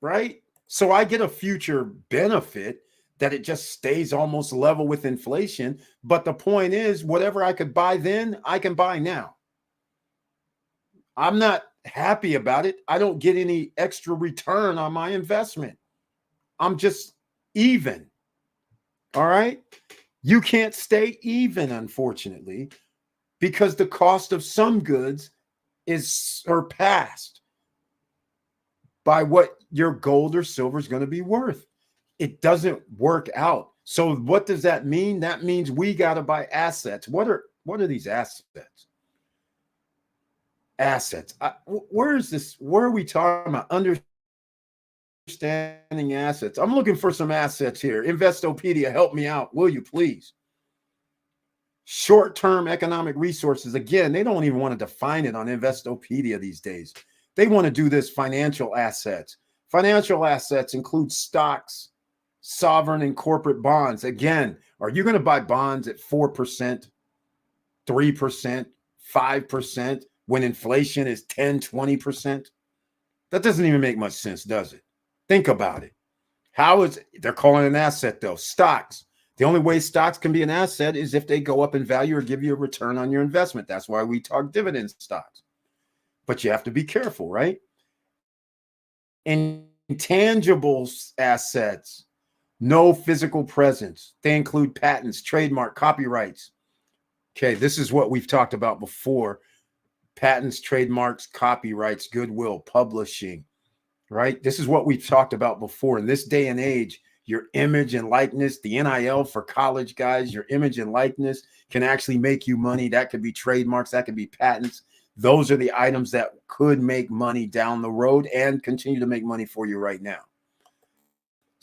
right? So I get a future benefit that it just stays almost level with inflation. But the point is, whatever I could buy then, I can buy now. I'm not happy about it. I don't get any extra return on my investment. I'm just even. All right. You can't stay even, unfortunately, because the cost of some goods is surpassed by what your gold or silver is going to be worth. It doesn't work out. So what does that mean? That means we got to buy assets. What are these assets? Assets. Where is this? Where are we talking about? Understanding assets. I'm looking for some assets here. Investopedia, help me out, will you please? Short-term economic resources. Again, they don't even want to define it on Investopedia these days. They want to do this financial assets. Financial assets include stocks, sovereign and corporate bonds. Again, are you going to buy bonds at 4%, 3%, 5% when inflation is 10, 20%? That doesn't even make much sense, does it? Think about it. How is it? They're calling it an asset, though. Stocks. The only way stocks can be an asset is if they go up in value or give you a return on your investment. That's why we talk dividend stocks. But you have to be careful, right? Intangible assets, no physical presence. They include patents, trademark, copyrights. Okay, this is what we've talked about before. Patents, trademarks, copyrights, goodwill, publishing, right? This is what we've talked about before. In this day and age, your image and likeness, the NIL for college guys, your image and likeness can actually make you money. That could be trademarks, that could be patents. Those are the items that could make money down the road and continue to make money for you right now.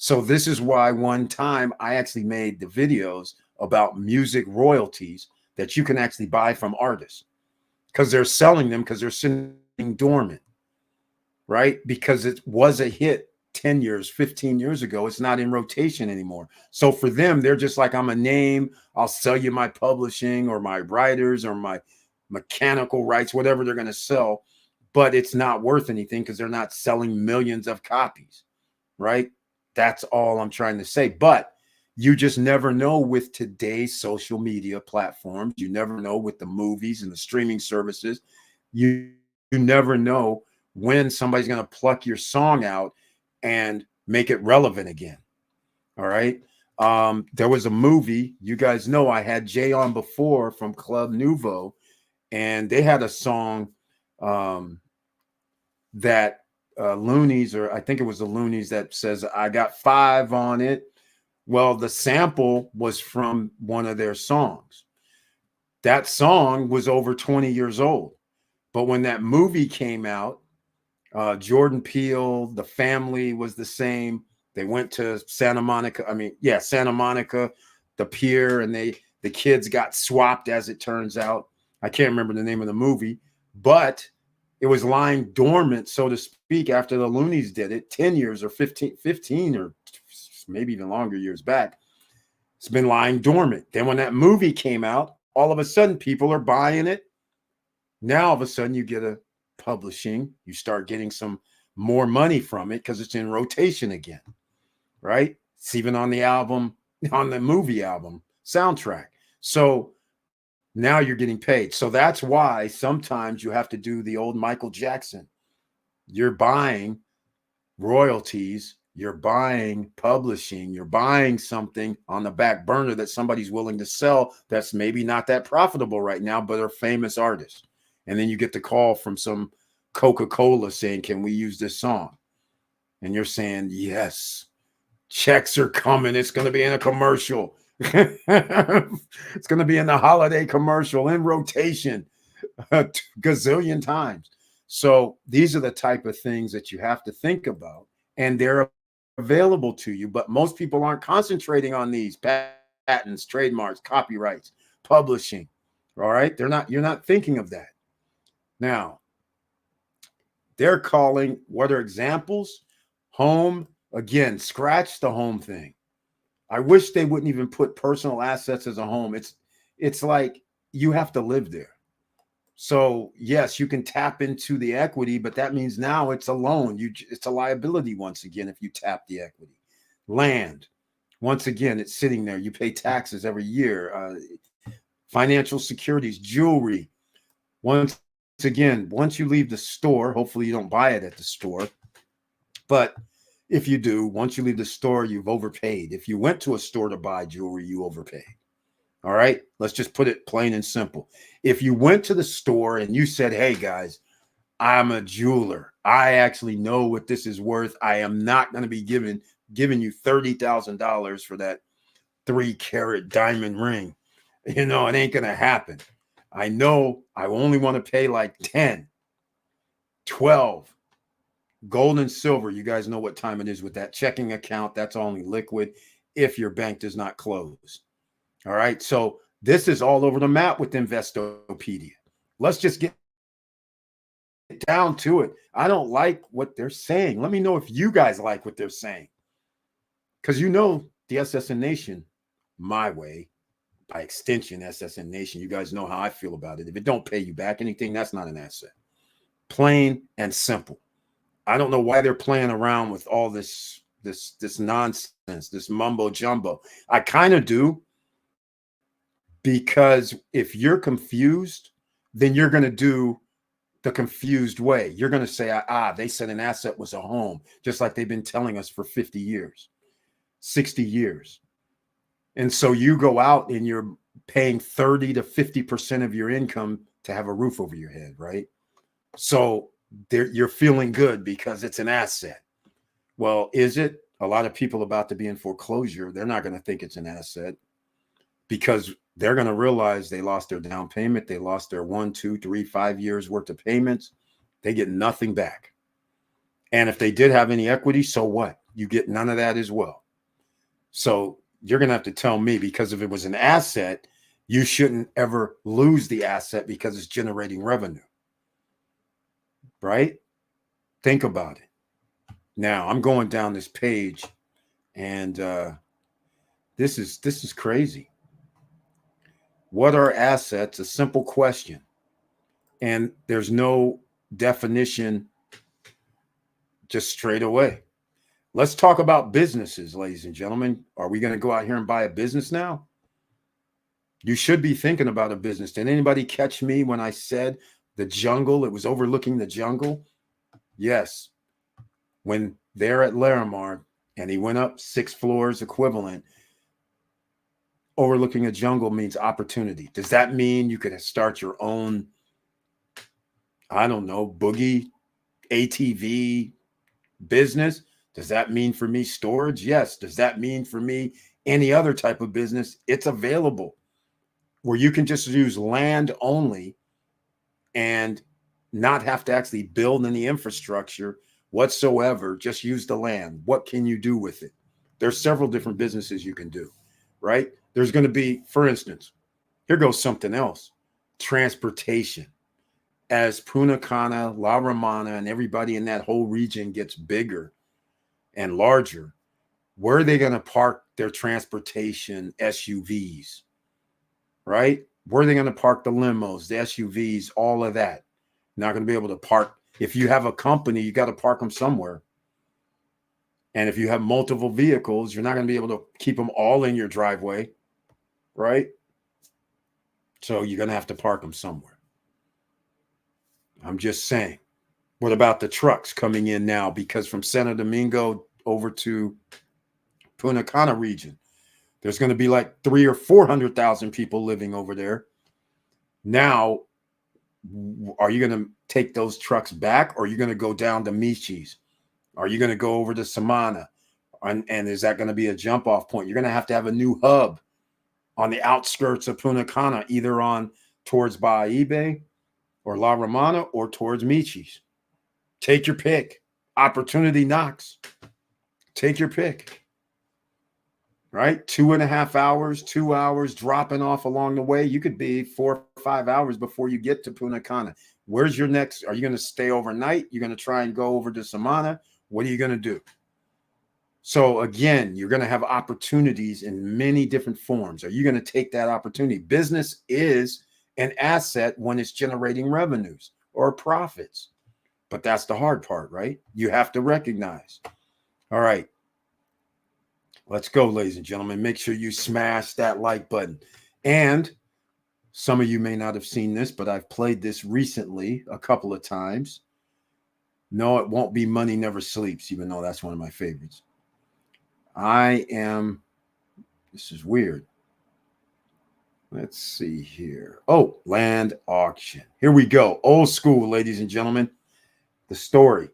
So this is why one time I actually made the videos about music royalties that you can actually buy from artists because they're selling them because they're sitting dormant, right? Because it was a hit 10 years, 15 years ago. It's not in rotation anymore. So for them, they're just like, I'm a name. I'll sell you my publishing or my writers or my mechanical rights, whatever they're going to sell. But it's not worth anything because they're not selling millions of copies, right? That's all I'm trying to say. But you just never know with today's social media platforms. You never know with the movies and the streaming services. You never know when somebody's going to pluck your song out and make it relevant again. All right. There was a movie, you guys know I had Jay on before from Club Nouveau, and they had a song that Loonies, or I think it was the Loonies, that says, I got 5 on it. Well, the sample was from one of their songs. That song was over 20 years old. But when that movie came out, Jordan Peele, the family was the same. They went to Santa Monica. Santa Monica, the pier, and the kids got swapped, as it turns out. I can't remember the name of the movie, but it was lying dormant, so to speak, after the Loonies did it 10 years or 15 or maybe even longer years back. It's been lying dormant. Then when that movie came out, all of a sudden people are buying it. Now all of a sudden you get a publishing, you start getting some more money from it because it's in rotation again, right? It's even on the album, on the movie album soundtrack. So now you're getting paid. So that's why sometimes you have to do the old Michael Jackson. You're buying royalties, you're buying publishing, you're buying something on the back burner that somebody's willing to sell that's maybe not that profitable right now, but are famous artists. And then you get the call from some Coca-Cola saying, can we use this song? And you're saying, yes, checks are coming. It's going to be in a commercial. It's going to be in the holiday commercial in rotation a gazillion times. So these are the type of things that you have to think about, and they're available to you. But most people aren't concentrating on these patents, trademarks, copyrights, publishing. All right. You're not thinking of that. Now, they're calling, what are examples? Home, again, scratch the home thing. I wish they wouldn't even put personal assets as a home. It's like you have to live there. So yes, you can tap into the equity, but that means now it's a loan. It's a liability once again if you tap the equity. Land, once again, it's sitting there. You pay taxes every year. Financial securities, jewelry. Once again, once you leave the store, hopefully you don't buy it at the store, but if you do, once you leave the store, you've overpaid. If you went to a store to buy jewelry, you overpaid. All right, let's just put it plain and simple. If you went to the store and you said, hey guys, I'm a jeweler, I actually know what this is worth, I am not going to be giving you $30,000 for that 3-carat diamond ring. It ain't going to happen. I know I only want to pay like 10, 12. Gold and silver, you guys know what time it is with that checking account. That's only liquid if your bank does not close. All right. So this is all over the map with Investopedia. Let's just get down to it. I don't like what they're saying. Let me know if you guys like what they're saying. Because the SSN Nation, my way, by extension, SSN Nation, you guys know how I feel about it. If it don't pay you back anything, that's not an asset. Plain and simple. I don't know why they're playing around with all this nonsense, this mumbo jumbo. I kind of do, because if you're confused, then you're going to do the confused way. You're going to say, they said an asset was a home, just like they've been telling us for 50 years, 60 years. And so you go out and you're paying 30 to 50% of your income to have a roof over your head, right? So you're feeling good because it's an asset. Well, is it? A lot of people about to be in foreclosure, they're not going to think it's an asset because they're going to realize they lost their down payment. They lost their 1, 2, 3, 5 years worth of payments. They get nothing back. And if they did have any equity, so what? you get none of that as well. So you're going to have to tell me, because if it was an asset, you shouldn't ever lose the asset because it's generating revenue. Right? Think about it. Now I'm going down this page, and this is crazy. What are assets? A simple question. And there's no definition just straight away. Let's talk about businesses, ladies and gentlemen. Are we going to go out here and buy a business now? You should be thinking about a business. Did anybody catch me when I said the jungle? It was overlooking the jungle. Yes. When they're at Larimar and he went up 6 floors equivalent, overlooking a jungle means opportunity. Does that mean you could start your own, I don't know, boogie ATV business? Does that mean for me storage? Yes. Does that mean for me any other type of business? It's available where you can just use land only and not have to actually build any infrastructure whatsoever. Just use the land. What can you do with it? There's several different businesses you can do, right? There's going to be, for instance, here goes something else. Transportation. As Punta Cana, La Romana, and everybody in that whole region gets bigger and larger, where are they going to park their transportation SUVs, right? Where are they going to park the limos, the SUVs, all of that? Not going to be able to park. If you have a company, you got to park them somewhere. And if you have multiple vehicles, you're not going to be able to keep them all in your driveway, right? So you're going to have to park them somewhere. I'm just saying. What about the trucks coming in now? Because from Santo Domingo over to Punta Cana region, there's going to be like 300,000 or 400,000 people living over there. Now, are you going to take those trucks back, or are you going to go down to Michi's? Are you going to go over to Samana? And is that going to be a jump off point? You're going to have a new hub on the outskirts of Punta Cana, either on towards Ba'ibe or La Romana or towards Michi's. Take your pick. Opportunity knocks. Take your pick. Right? 2.5 hours, 2 hours dropping off along the way. You could be 4 or 5 hours before you get to Punta Cana. Where's your next? Are you going to stay overnight? You're going to try and go over to Samana? What are you going to do? So again, you're going to have opportunities in many different forms. Are you going to take that opportunity? Business is an asset when it's generating revenues or profits. But that's the hard part, right? You have to recognize. All right. Let's go, ladies and gentlemen. Make sure you smash that like button. And some of you may not have seen this, but I've played this recently a couple of times. No, it won't be Money Never Sleeps, even though that's one of my favorites. This is weird. Let's see here. Oh, land auction. Here we go. Old school, ladies and gentlemen. The story.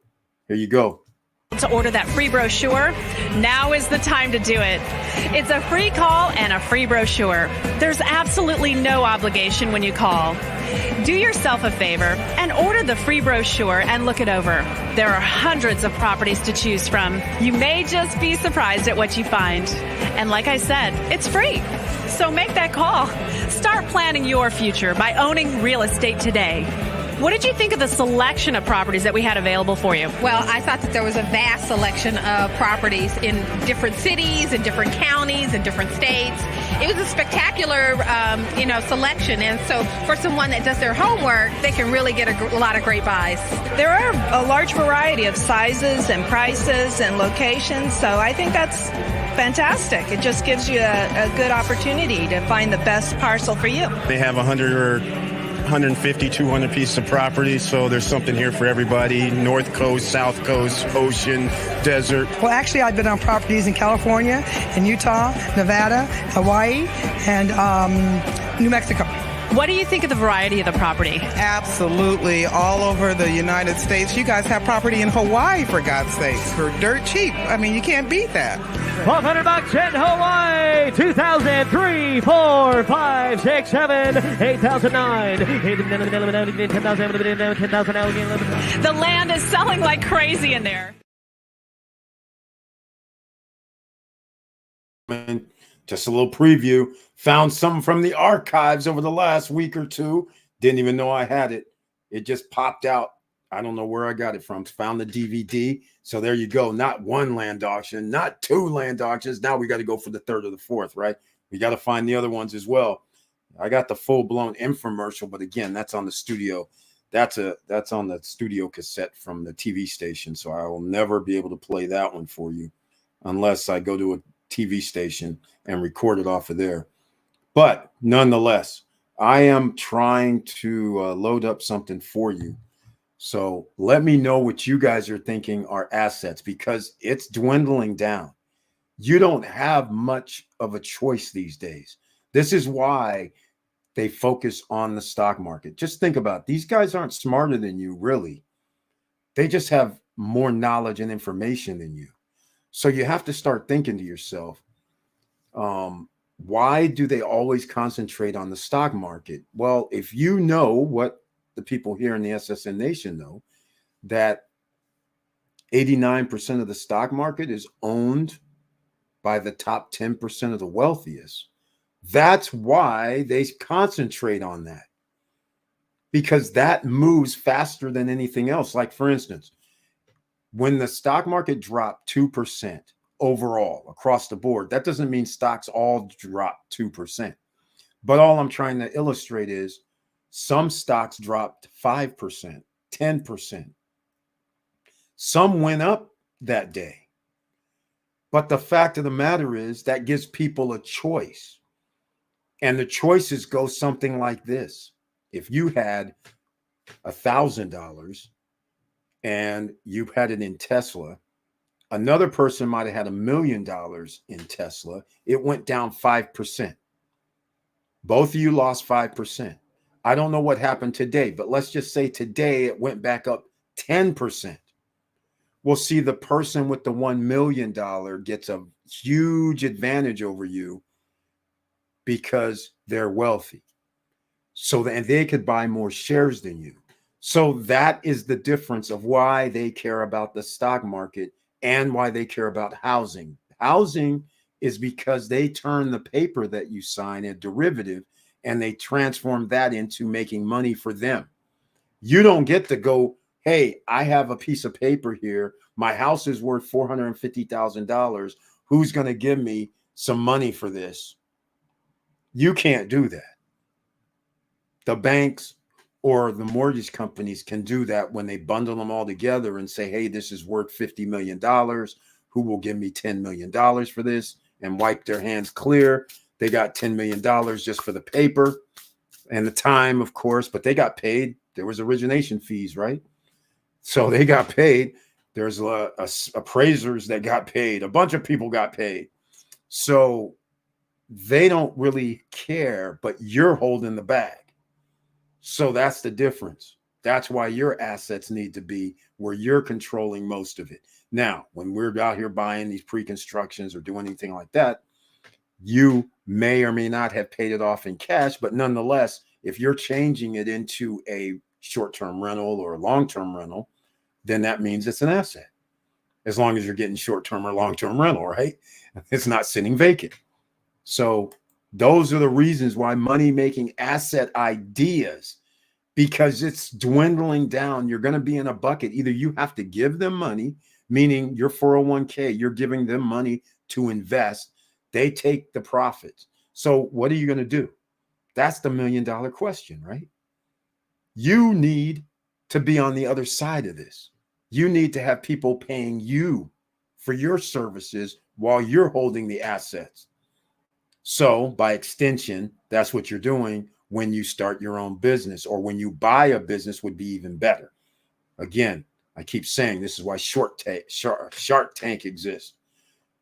Here you go. To order that free brochure, now is the time to do it. It's a free call and a free brochure. There's absolutely no obligation when you call. Do yourself a favor and order the free brochure and look it over. There are hundreds of properties to choose from. You may just be surprised at what you find. And like I said, it's free. So make that call. Start planning your future by owning real estate today. What did you think of the selection of properties that we had available for you? Well, I thought that there was a vast selection of properties in different cities, in different counties, in different states. It was a spectacular, selection. And so for someone that does their homework, they can really get a lot of great buys. There are a large variety of sizes and prices and locations, so I think that's fantastic. It just gives you a good opportunity to find the best parcel for you. They have 150, 200 pieces of property, so there's something here for everybody. North Coast, South Coast, ocean, desert. Well, actually, I've been on properties in California, in Utah, Nevada, Hawaii, and New Mexico. What do you think of the variety of the property? Absolutely. All over the United States. You guys have property in Hawaii, for God's sakes, for dirt cheap. I mean, you can't beat that. $1,200 in Hawaii. 2003, 4, 5, 6, 7, 8,009. The land is selling like crazy in there. Just a little preview. Found something from the archives over the last week or two. Didn't even know I had it. It just popped out. I don't know where I got it from. Found the DVD. So there you go. Not one land auction, not two land auctions. Now we got to go for the third or the fourth, right? We got to find the other ones as well. I got the full-blown infomercial, but again, that's on the studio. That's on the studio cassette from the TV station. So I will never be able to play that one for you unless I go to a TV station and record it off of there. But nonetheless, I am trying to load up something for you. So let me know what you guys are thinking are assets, because it's dwindling down. You don't have much of a choice these days. This is why they focus on the stock market. Just think about it. These guys aren't smarter than you, really. They just have more knowledge and information than you. So you have to start thinking to yourself, why do they always concentrate on the stock market? Well, if you know what the people here in the SSN Nation know, that 89% of the stock market is owned by the top 10% of the wealthiest. That's why they concentrate on that, because that moves faster than anything else. Like, for instance, when the stock market dropped 2% overall across the board, that doesn't mean stocks all dropped 2%. But all I'm trying to illustrate is some stocks dropped 5%, 10%. Some went up that day. But the fact of the matter is that gives people a choice. And the choices go something like this. If you had $1,000 and you had it in Tesla, another person might have had $1 million in Tesla. It went down 5%. Both of you lost 5%. I don't know what happened today, but let's just say today it went back up 10%. We'll see the person with the $1 million gets a huge advantage over you because they're wealthy. So and they could buy more shares than you. So that is the difference of why they care about the stock market and why they care about housing. Housing is because they turn the paper that you sign a derivative and they transform that into making money for them. You don't get to go, hey, I have a piece of paper here. My house is worth $450,000. Who's going to give me some money for this? You can't do that. The banks or the mortgage companies can do that when they bundle them all together and say, hey, this is worth $50 million. Who will give me $10 million for this? And wipe their hands clear. They got $10 million just for the paper and the time, of course, but they got paid. There was origination fees, right? So they got paid. There's appraisers that got paid. A bunch of people got paid. So they don't really care, but you're holding the bag. So that's the difference. That's why your assets need to be where you're controlling most of it. Now, when we're out here buying these pre-constructions or doing anything like that, you may or may not have paid it off in cash, but nonetheless, if you're changing it into a short-term rental or a long-term rental, then that means it's an asset. As long as you're getting short-term or long-term rental, right? It's not sitting vacant. So those are the reasons why money-making asset ideas, because it's dwindling down. You're going to be in a bucket. Either you have to give them money, meaning your 401k, you're giving them money to invest. They take the profits. So what are you going to do? That's the $1 million question, right? You need to be on the other side of this. You need to have people paying you for your services while you're holding the assets. So by extension, that's what you're doing when you start your own business, or when you buy a business would be even better. Again, I keep saying this is why Shark Tank exists.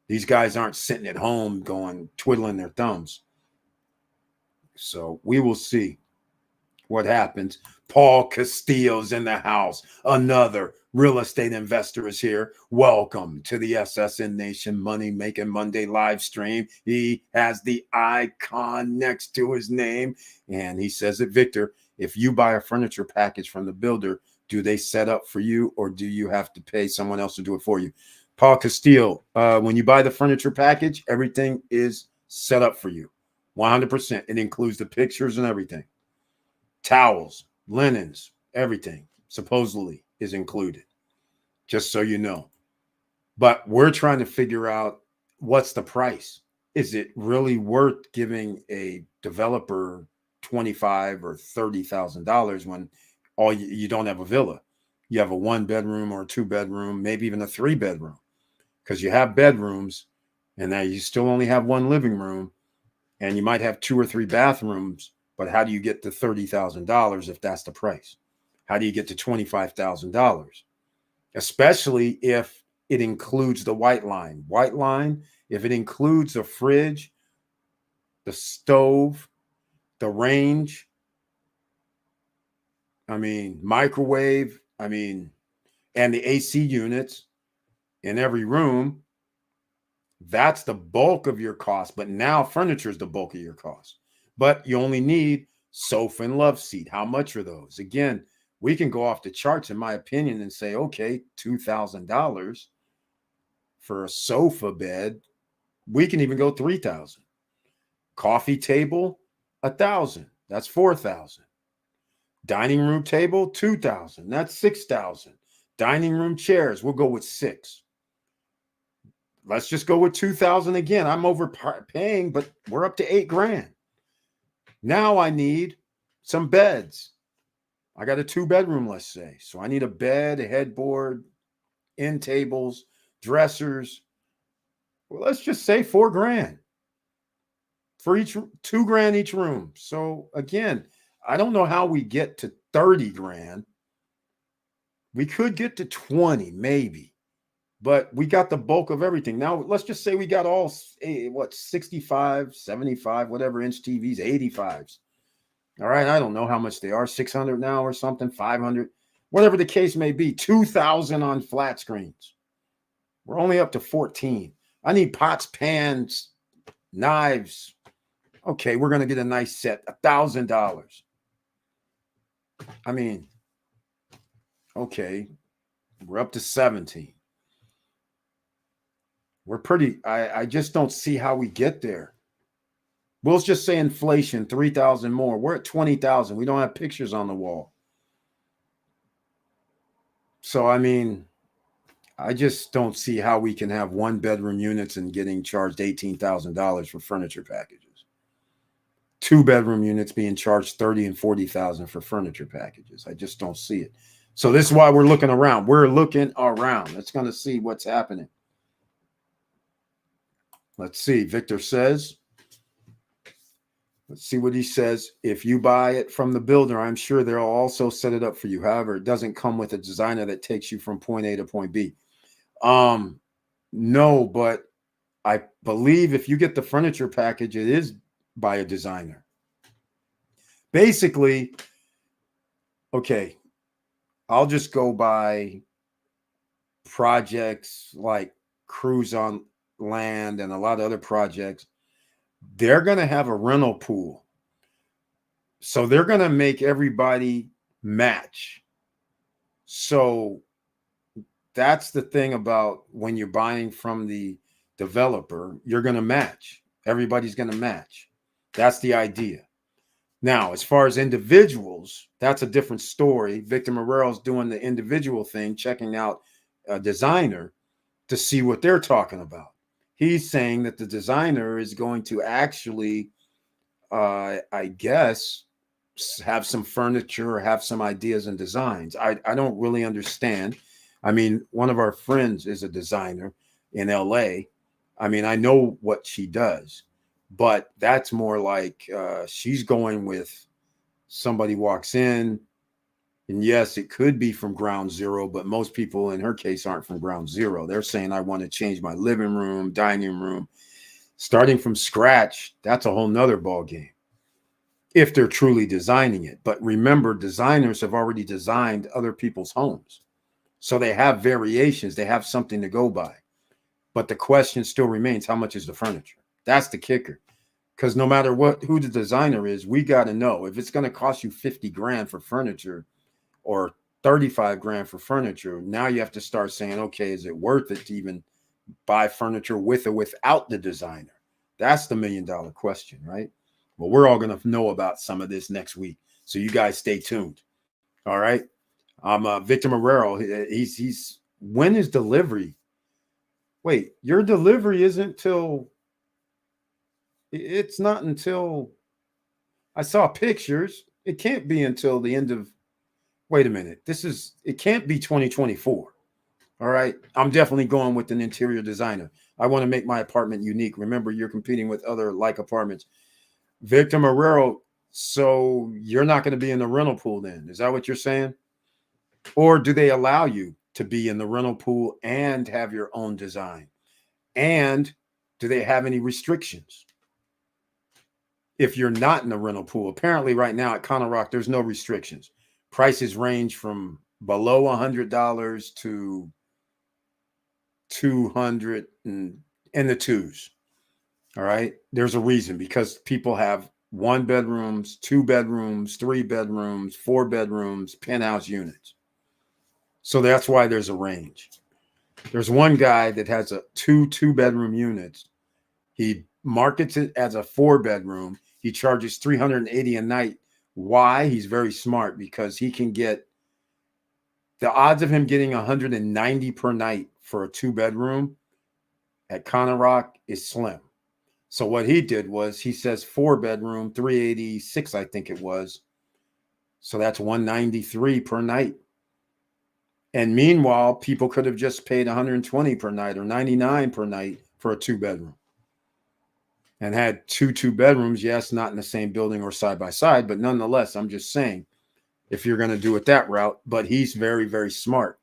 These guys aren't sitting at home going, twiddling their thumbs. So we will see what happens. Paul Castillo's in the house. Another real estate investor is here. Welcome to the SSN Nation Money Making Monday live stream. He has the icon next to his name. And he says it, Victor, if you buy a furniture package from the builder, do they set up for you, or do you have to pay someone else to do it for you? Paul Castillo, when you buy the furniture package, everything is set up for you. 100%. It includes the pictures and everything. Towels, linens, everything supposedly is included, just so you know. But we're trying to figure out what's the price. Is it really worth giving a developer $25,000 or $30,000 when you don't have a villa? You have a 1-bedroom or a 2-bedroom, maybe even a 3-bedroom, because you have bedrooms, and now you still only have 1 living room, and you might have 2 or 3 bathrooms. But how do you get to $30,000 if that's the price? How do you get to $25,000? Especially if it includes the white line. White line, if it includes the fridge, the stove, the range, microwave, and the AC units in every room, that's the bulk of your cost. But now furniture is the bulk of your cost. But you only need sofa and love seat. How much are those? Again, we can go off the charts, in my opinion, and say, okay, $2,000 for a sofa bed. We can even go $3,000. Coffee table, $1,000. That's $4,000. Dining room table, $2,000. That's $6,000. Dining room chairs, we'll go with $6,000. Let's just go with $2,000 again. I'm overpaying, but we're up to $8,000. Now I need some beds. I got a 2-bedroom, let's say. So I need a bed, a headboard, end tables, dressers. Well, let's just say $4,000 for each, $2,000 each room. So again, I don't know how we get to $30,000. We could get to 20, maybe, but we got the bulk of everything. Now, let's just say we got all 65, 75, whatever inch TVs, 85s. All right. I don't know how much they are, 600 now or something, 500, whatever the case may be, 2,000 on flat screens. We're only up to 14. I need pots, pans, knives. Okay. We're going to get a nice set, $1,000. Okay. We're up to 17. We're pretty, I just don't see how we get there. We'll just say inflation, 3,000 more. We're at 20,000. We don't have pictures on the wall. So, I just don't see how we can have 1-bedroom units and getting charged $18,000 for furniture packages. 2-bedroom units being charged $30,000 and $40,000 for furniture packages. I just don't see it. So this is why we're looking around. We're looking around. Let's going to see what's happening. Let's see. Victor says, let's see what he says. If you buy it from the builder, I'm sure they'll also set it up for you. However, it doesn't come with a designer that takes you from point A to point B. No, but I believe if you get the furniture package, it is by a designer. Basically, okay, I'll just go by projects like Cruise on Land and a lot of other projects. They're going to have a rental pool. So they're going to make everybody match. So that's the thing about when you're buying from the developer, you're going to match. Everybody's going to match. That's the idea. Now, as far as individuals, that's a different story. Victor Morel's doing the individual thing, checking out a designer to see what they're talking about. He's saying that the designer is going to actually, I guess, have some furniture or have some ideas and designs. I don't really understand. One of our friends is a designer in LA. I know what she does, but that's more like she's going with somebody walks in, and yes, it could be from ground zero, but most people in her case aren't from ground zero. They're saying, I want to change my living room, dining room, starting from scratch. That's a whole nother ball game if they're truly designing it. But remember, designers have already designed other people's homes. So they have variations. They have something to go by. But the question still remains, how much is the furniture? That's the kicker. Because no matter who the designer is, we got to know if it's going to cost you $50,000 for furniture or $35,000 for furniture. Now you have to start saying, okay, is it worth it to even buy furniture with or without the designer? That's the $1 million question, right? Well, we're all going to know about some of this next week. So you guys stay tuned. All right. Victor Marrero. He's when is delivery? Wait, your delivery isn't till, it's not until, I saw pictures. It can't be until the end of, wait a minute. It can't be 2024. All right. I'm definitely going with an interior designer. I want to make my apartment unique. Remember, you're competing with other like apartments. Victor Marrero, so you're not going to be in the rental pool then? Is that what you're saying? Or do they allow you to be in the rental pool and have your own design? And do they have any restrictions? If you're not in the rental pool, apparently right now at Cana Rock, there's no restrictions. Prices range from below $100 to 200 and in the twos. All right. There's a reason, because people have 1 bedrooms, 2 bedrooms, 3 bedrooms, 4 bedrooms, penthouse units. So that's why there's a range. There's one guy that has two 2-bedroom units. He markets it as a 4-bedroom. He charges $380 a night. Why? He's very smart, because he can get the odds of him getting $190 per night for a 2-bedroom at Cana Rock is slim. So what he did was, he says 4-bedroom, 386, I think it was. So that's $193 per night. And meanwhile, people could have just paid $120 per night or $99 per night for a 2-bedroom and had 2-bedrooms. Yes, not in the same building or side by side, but nonetheless, I'm just saying, if you're going to do it that route. But he's very, very smart.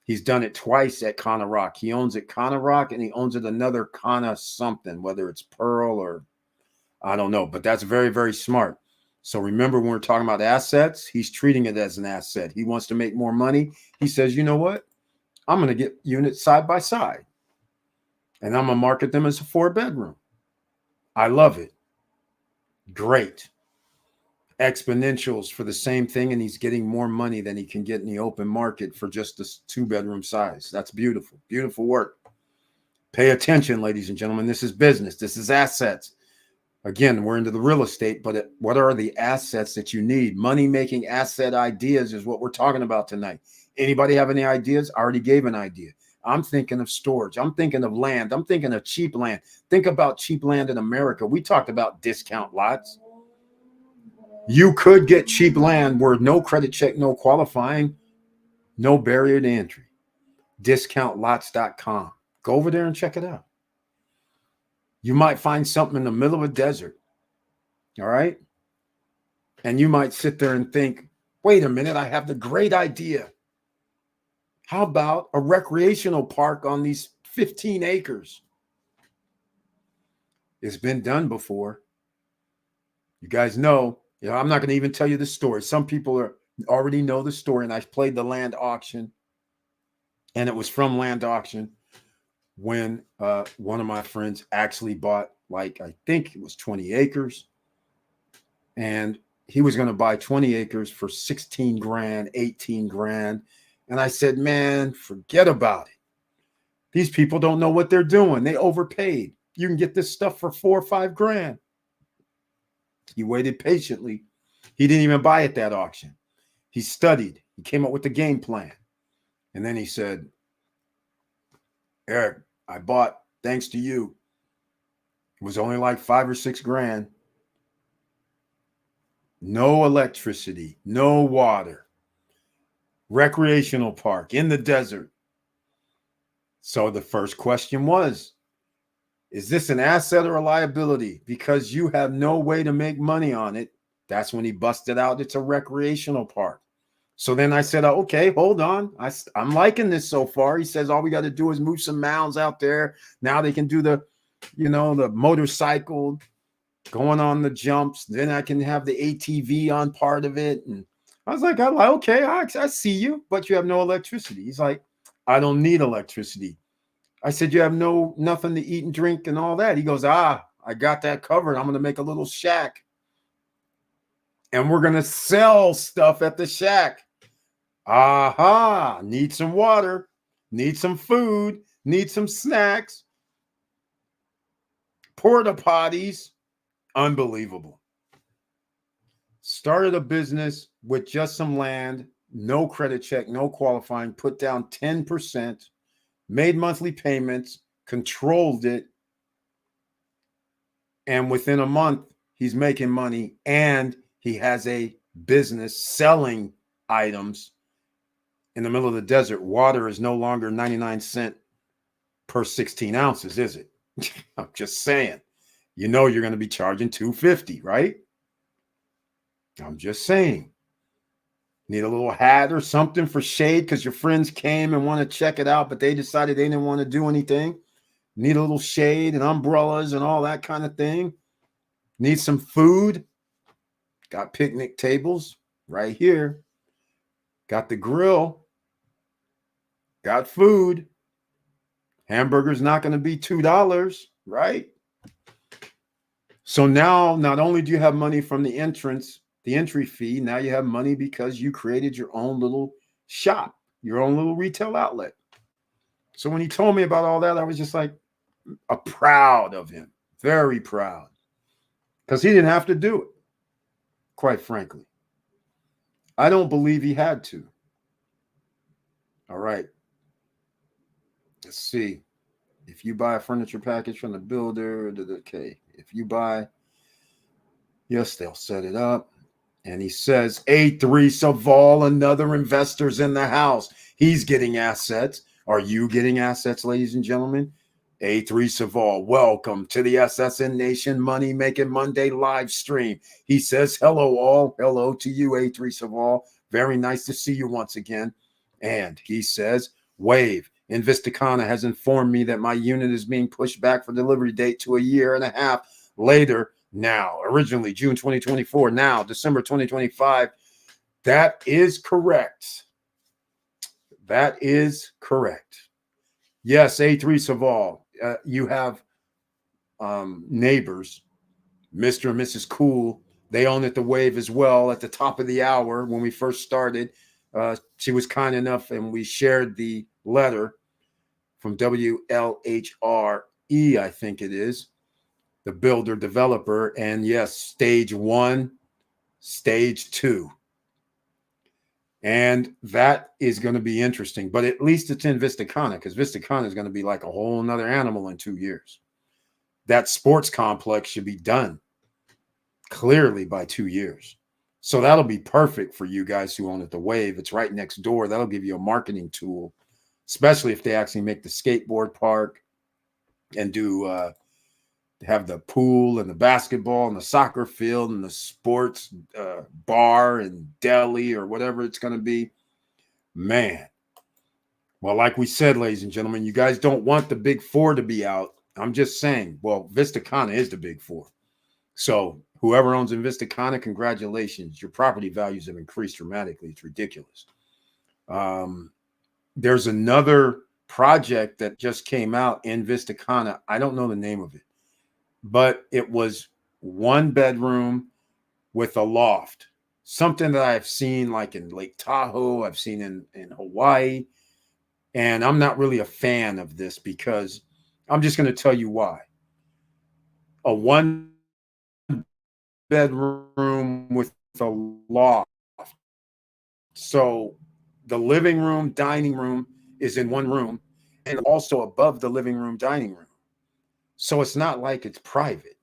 He's done it twice at Cana Rock. He owns it Cana Rock, and he owns it another Cana something, whether it's Pearl or I don't know. But that's very, very smart. So remember, when we're talking about assets, he's treating it as an asset. He wants to make more money. He says, you know what? I'm going to get units side by side, and I'm going to market them as a 4-bedroom. I love it. Great. Exponentials for the same thing, and he's getting more money than he can get in the open market for just this 2-bedroom size. That's beautiful. Beautiful work. Pay attention, ladies and gentlemen. This is business. This is assets. Again, we're into the real estate, but what are the assets that you need? Money-making asset ideas is what we're talking about tonight. Anybody have any ideas? I already gave an idea. I'm thinking of storage. I'm thinking of land. I'm thinking of cheap land. Think about cheap land in America. We talked about discount lots. You could get cheap land where no credit check, no qualifying, no barrier to entry. Discountlots.com. Go over there and check it out. You might find something in the middle of a desert. All right. And you might sit there and think, wait a minute, I have the great idea. How about a recreational park on these 15 acres? It's been done before. You guys know. I'm not going to even tell you the story. Some people already know the story, and I played the land auction, and it was from land auction when one of my friends actually bought, like, I think it was 20 acres, and he was going to buy 20 acres for 16 grand, 18 grand. And I said, man, forget about it. These people don't know what they're doing. They overpaid. You can get this stuff for 4 or 5 grand. He waited patiently. He didn't even buy at that auction. He studied. He came up with the game plan. And then he said, Eric, I bought, thanks to you. It was only like 5 or 6 grand. No electricity, no water. Recreational park in the desert. So the first question was, is this an asset or a liability? Because you have no way to make money on it. That's when he busted out, it's a recreational park. So then I said, oh, okay, hold on. I'm liking this so far. He says, all we got to do is move some mounds out there. Now they can do the motorcycle going on the jumps. Then I can have the ATV on part of it. And I was like, okay, I see you, but you have no electricity. He's like, I don't need electricity. I said, you have nothing to eat and drink and all that. He goes, I got that covered. I'm going to make a little shack. And we're going to sell stuff at the shack. Aha, need some water, need some food, need some snacks, porta potties. Unbelievable. Started a business with just some land, no credit check, no qualifying, put down 10%, made monthly payments, controlled it. And within a month, he's making money, and he has a business selling items in the middle of the desert. Water is no longer 99 cents per 16 ounces, is it? I'm just saying. You know you're going to be charging $2.50, right? I'm just saying. Need a little hat or something for shade because your friends came and want to check it out, but they decided they didn't want to do anything. Need a little shade and umbrellas and all that kind of thing. Need some food. Got picnic tables right here. Got the grill. Got food. Hamburger's not going to be $2, right? So now not only do you have money from the entry fee, now you have money because you created your own little shop, your own little retail outlet. So when he told me about all that, I was just like, proud of him, very proud, because he didn't have to do it, quite frankly. I don't believe he had to. All right. Let's see. If you buy a furniture package from the builder, okay. If you buy, yes, they'll set it up. And he says, A3 Saval, another investor's in the house. He's getting assets. Are you getting assets, ladies and gentlemen? A3 Saval, welcome to the SSN Nation Money Making Monday live stream. He says, hello all. Hello to you, A3 Saval. Very nice to see you once again. And he says, Wave, Cana has informed me that my unit is being pushed back for delivery date to a year and a half later. Now, originally June 2024, now December 2025. That is correct. That is correct. Yes, A3 Saval, you have neighbors, Mr. and Mrs. Cool. They own it the Wave as well. At the top of the hour when we first started, she was kind enough and we shared the letter from WLHRE, I think it is, the builder developer. And yes, stage 1, stage 2. And that is going to be interesting. But at least it's in Cana, because Cana is going to be like a whole nother animal in 2 years. That sports complex should be done clearly by 2 years. So that'll be perfect for you guys who own it the Wave. It's right next door. That'll give you a marketing tool, especially if they actually make the skateboard park and do have the pool and the basketball and the soccer field and the sports bar and deli or whatever it's going to be. Man. Well, like we said, ladies and gentlemen, you guys don't want the big four to be out. I'm just saying, well, Cana is the big four. So whoever owns in Cana, congratulations. Your property values have increased dramatically. It's ridiculous. There's another project that just came out in Cana. I don't know the name of it, but it was 1 bedroom with a loft, something that I've seen like in Lake Tahoe, I've seen in Hawaii. And I'm not really a fan of this because I'm just going to tell you why. A 1 bedroom with a loft. So the living room, dining room is in one room and also above the living room, dining room. So it's not like it's private.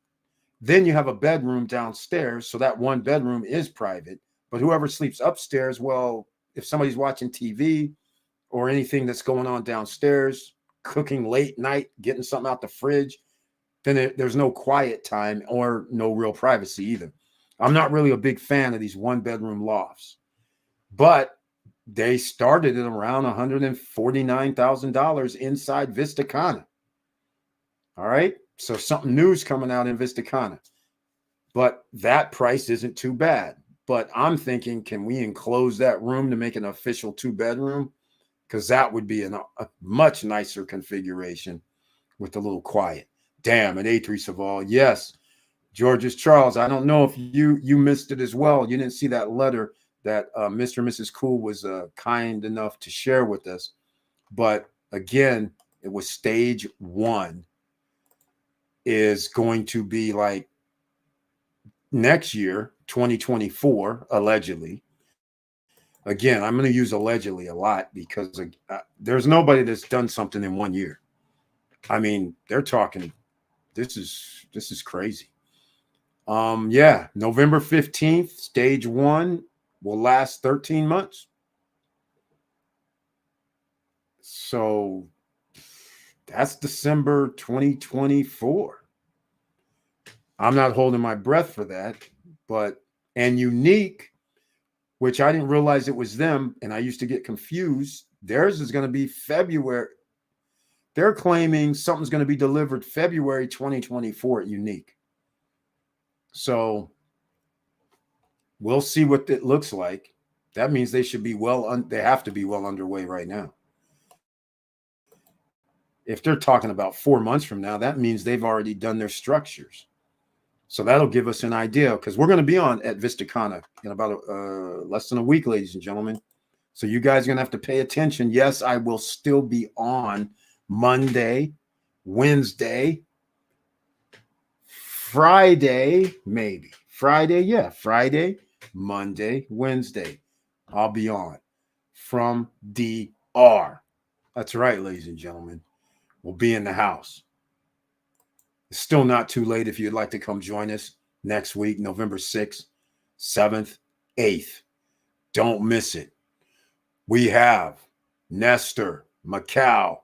Then you have a bedroom downstairs. So that 1 bedroom is private, but whoever sleeps upstairs, well, if somebody's watching TV or anything that's going on downstairs, cooking late night, getting something out the fridge, then there's no quiet time or no real privacy either. I'm not really a big fan of these 1 bedroom lofts, but they started at around $149,000 inside Cana. All right. So something new's coming out in Cana, but that price isn't too bad. But I'm thinking, can we enclose that room to make an official 2 bedroom? Because that would be a much nicer configuration with a little quiet. Damn, at A3 Saval. Yes, George's Charles. I don't know if you missed it as well. You didn't see that letter that Mr. and Mrs. Cool was kind enough to share with us. But again, It was stage 1 is going to be like next year, 2024, allegedly. Again, I'm going to use allegedly a lot because there's nobody that's done something in 1 year. I mean, they're talking, this is crazy. Yeah, November 15th, stage 1 will last 13 months. So that's December 2024. I'm not holding my breath for that, and Unique, which I didn't realize it was them, and I used to get confused. Theirs is going to be February. They're claiming something's going to be delivered February 2024 at Unique. So we'll see what it looks like. That means they should be they have to be well underway right now. If they're talking about 4 months from now, that means they've already done their structures. So that'll give us an idea, because we're going to be on at Vista Cana in about less than a week, ladies and gentlemen. So you guys are going to have to pay attention. Yes, I will still be on Monday, Wednesday, Friday, maybe. Friday, Monday, Wednesday. I'll be on from DR. That's right, ladies and gentlemen. We'll be in the house. It's still not too late if you'd like to come join us next week, November 6th, 7th, 8th. Don't miss it. We have Nestor Macau.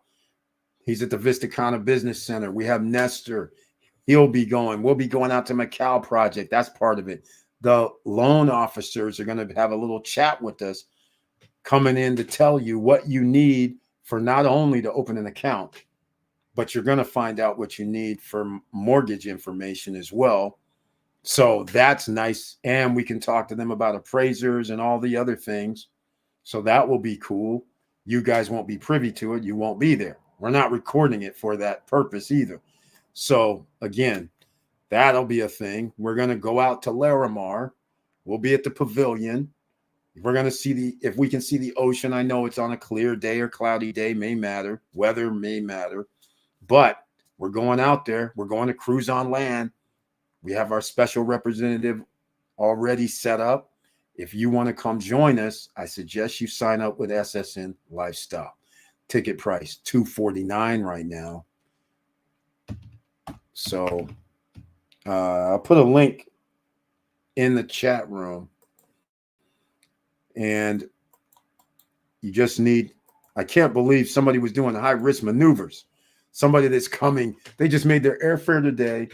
He's at the Vista Cana Business Center. We have Nestor. We'll be going out to Macau project. That's part of it. The loan officers are going to have a little chat with us, coming in to tell you what you need for not only to open an account, but you're going to find out what you need for mortgage information as well. So that's nice. And we can talk to them about appraisers and all the other things. So that will be cool. You guys won't be privy to it. You won't be there. We're not recording it for that purpose either. So again, that'll be a thing. We're going to go out to Larimar. We'll be at the pavilion. We're going to see if we can see the ocean. I know it's on a clear day or cloudy day, may matter. Weather may matter. But we're going out there. We're going to cruise on land. We have our special representative already set up. If you want to come join us, I suggest you sign up with SSN Lifestyle. Ticket price $249 right now. So I'll put a link in the chat room. And you just need, I can't believe somebody was doing high risk maneuvers. Somebody that's coming, they just made their airfare today,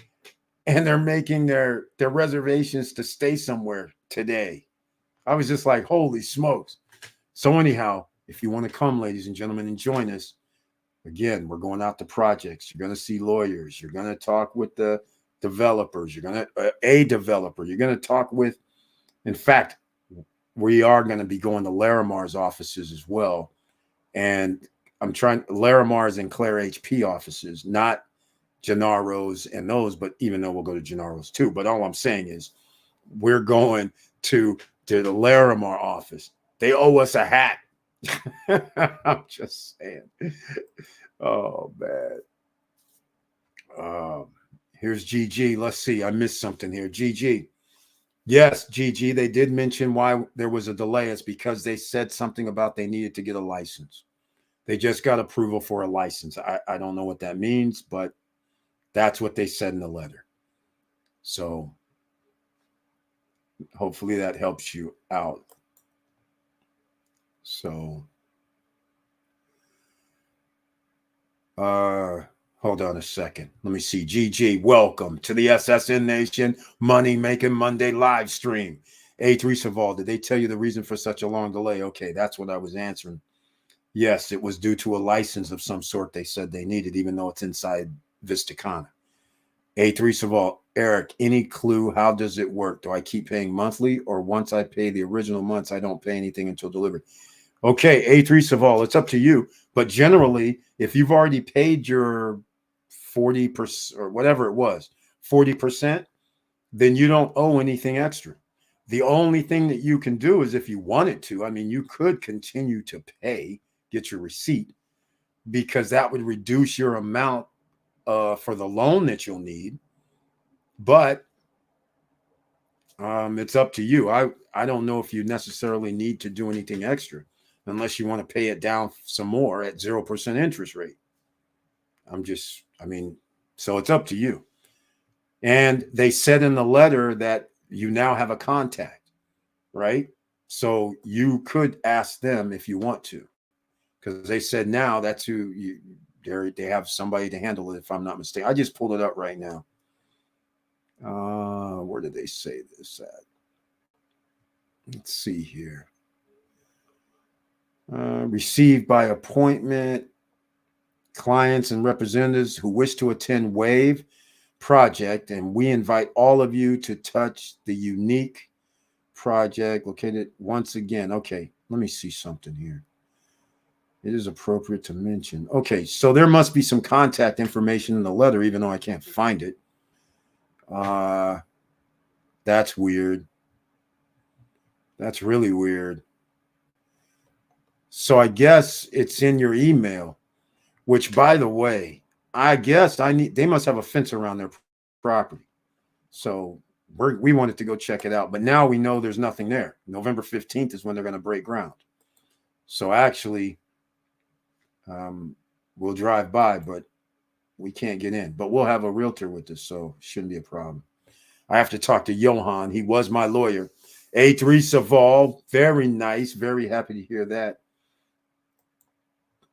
and they're making their reservations to stay somewhere today. I was just like, holy smokes. So anyhow, if you want to come, ladies and gentlemen, and join us, again, we're going out to projects. You're going to see lawyers. You're going to talk with the developers. You're going to a developer. You're going to talk with, in fact, we are going to be going to Larimar's offices as well. And I'm trying Larimar's and Claire HP offices, not Gennaro's and those, but even though we'll go to Gennaro's too. But all I'm saying is we're going to the Larimar office. They owe us a hat. I'm just saying. Oh, man. Here's GG. Let's see. I missed something here. GG. Yes, GG. They did mention why there was a delay. It's because they said something about they needed to get a license. They just got approval for a license. I don't know what that means, but that's what they said in the letter. So hopefully that helps you out. So hold on a second. Let me see. GG, welcome to the SSN Nation Money Making Monday live stream. A3 Saval, did they tell you the reason for such a long delay? Okay, that's what I was answering. Yes, it was due to a license of some sort they said they needed, even though it's inside Vista Cana. A3 Saval, Eric, any clue how does it work? Do I keep paying monthly, or once I pay the original months, I don't pay anything until delivery? Okay, A3 Saval, it's up to you. But generally, if you've already paid your 40% or whatever it was, 40%, then you don't owe anything extra. The only thing that you can do is if you wanted to, I mean, you could continue to pay, get your receipt, because that would reduce your amount for the loan that you'll need. But it's up to you. I don't know if you necessarily need to do anything extra unless you want to pay it down some more at 0% interest rate. So it's up to you. And they said in the letter that you now have a contact, right? So you could ask them if you want to, because they said now that's who they have somebody to handle it, if I'm not mistaken. I just pulled it up right now. Where did they say this at? Let's see here. Received by appointment, clients and representatives who wish to attend WAVE project, and we invite all of you to touch the unique project located once again. Okay, let me see something here. It is appropriate to mention. Okay, so there must be some contact information in the letter, even though I can't find it. That's weird. That's really weird. So I guess it's in your email, which, by the way, I guess they must have a fence around their property. So we wanted to go check it out, but now we know there's nothing there. November 15th is when they're going to break ground. So actually, we'll drive by, but we can't get in. But we'll have a realtor with us, so it shouldn't be a problem. I have to talk to Johan. He was my lawyer. A3 Saval, very nice. Very happy to hear that.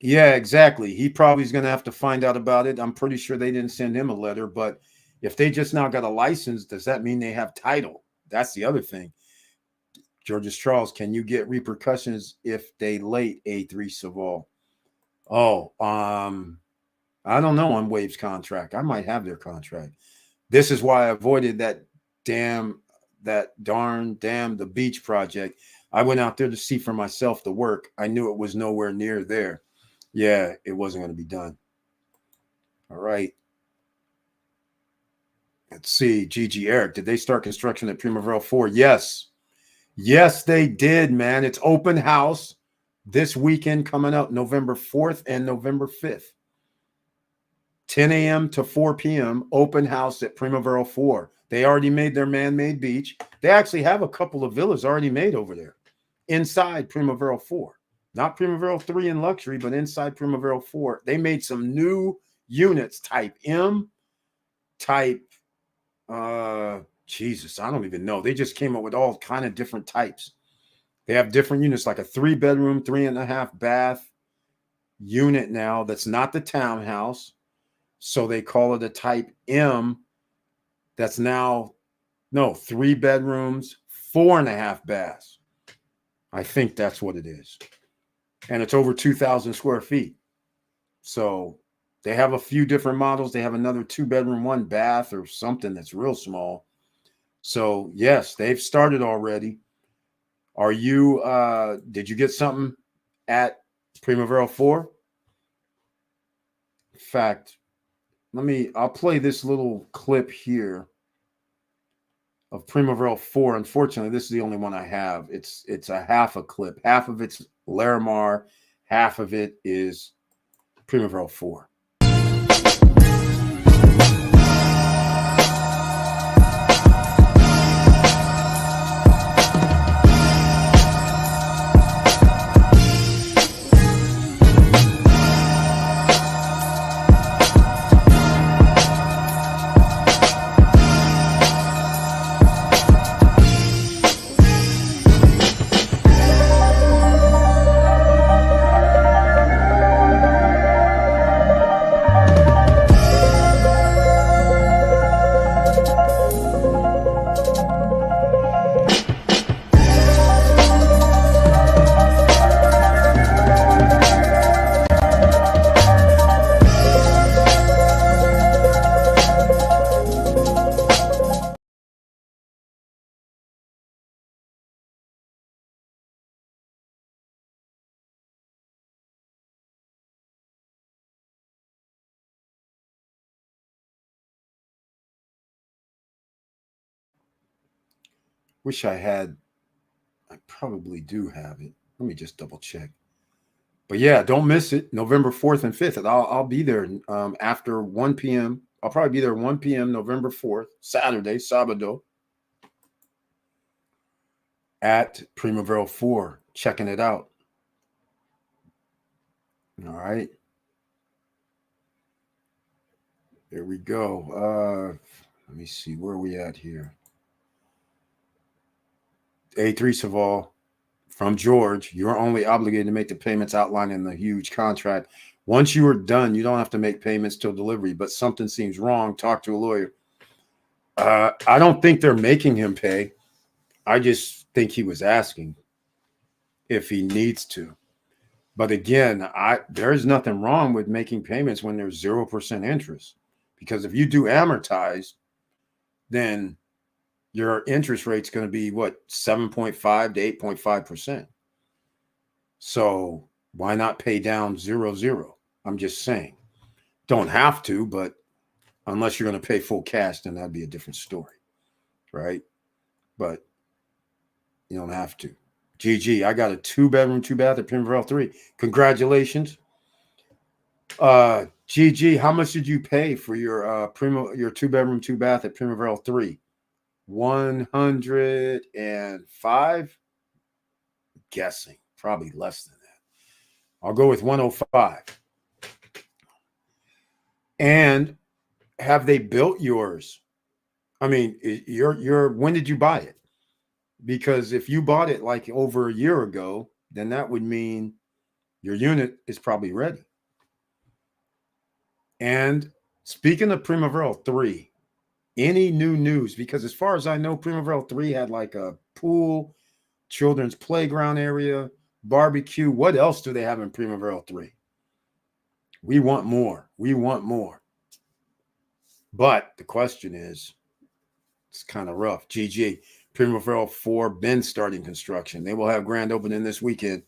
Yeah, exactly. He probably is going to have to find out about it. I'm pretty sure they didn't send him a letter, but if they just now got a license, does that mean they have title? That's the other thing. Georgia Charles, can you get repercussions if they late A3 Saval? Oh, I don't know on Wave's contract. I might have their contract. This is why I avoided that darn the beach project. I went out there to see for myself the work. I knew it was nowhere near there. Yeah, it wasn't going to be done. All right. Let's see. Gigi Eric, did they start construction at Primaveral 4? Yes. Yes, they did, man. It's open house this weekend coming up, November 4th and November 5th. 10 a.m. to 4 p.m. open house at Primaveral 4. They already made their man-made beach. They actually have a couple of villas already made over there inside Primaveral 4. Not Primaveral 3 in luxury, but inside Primaveral 4. They made some new units, type M, type, Jesus, I don't even know. They just came up with all kind of different types. They have different units, like a 3-bedroom, 3.5 bath unit now that's not the townhouse. So they call it a type M. That's now, 3 bedrooms, 4.5 baths. I think that's what it is. And it's over 2,000 square feet. So they have a few different models. They have another 2-bedroom, 1 bath or something that's real small. So yes, they've started already. Are you, did you get something at Primaveral 4? In fact, I'll play this little clip here of Primaveral 4. Unfortunately, this is the only one I have. It's a half a clip. Half of it's Larimar, half of it is Primaveral 4. I probably do have it. Let me just double check. But yeah, don't miss it. November 4th and 5th. And I'll be there after 1 p.m. I'll probably be there 1 p.m. November 4th, Saturday, Sabado, at Primaveral 4, checking it out. All right. There we go. Let me see. Where are we at here? A3 Saval from George. You're only obligated to make the payments outlined in the huge contract. Once you are done, you don't have to make payments till delivery, but something seems wrong. Talk to a lawyer. I don't think they're making him pay. I just think he was asking if he needs to. But again, there's nothing wrong with making payments when there's 0% interest. Because if you do amortize, then your interest rate's going to be what, 7.5 to 8.5%. So why not pay down 0-0? I'm just saying. Don't have to, but unless you're going to pay full cash, then that'd be a different story, right? But you don't have to. GG, I got a 2-bedroom, 2-bath at Primaveral 3. Congratulations. GG, how much did you pay for your 2-bedroom, 2-bath at Primaveral 3? 105? Guessing. Probably less than that. I'll go with 105. And have they built yours? I mean, when did you buy it? Because if you bought it like over a year ago, then that would mean your unit is probably ready. And speaking of Primaveral 3, any new news? Because as far as I know, Primaveral 3 had like a pool, children's playground area, barbecue. What else do they have in Primaveral 3? We want more. We want more. But the question is, it's kind of rough. GG. Primaveral 4 been starting construction. They will have grand opening this weekend.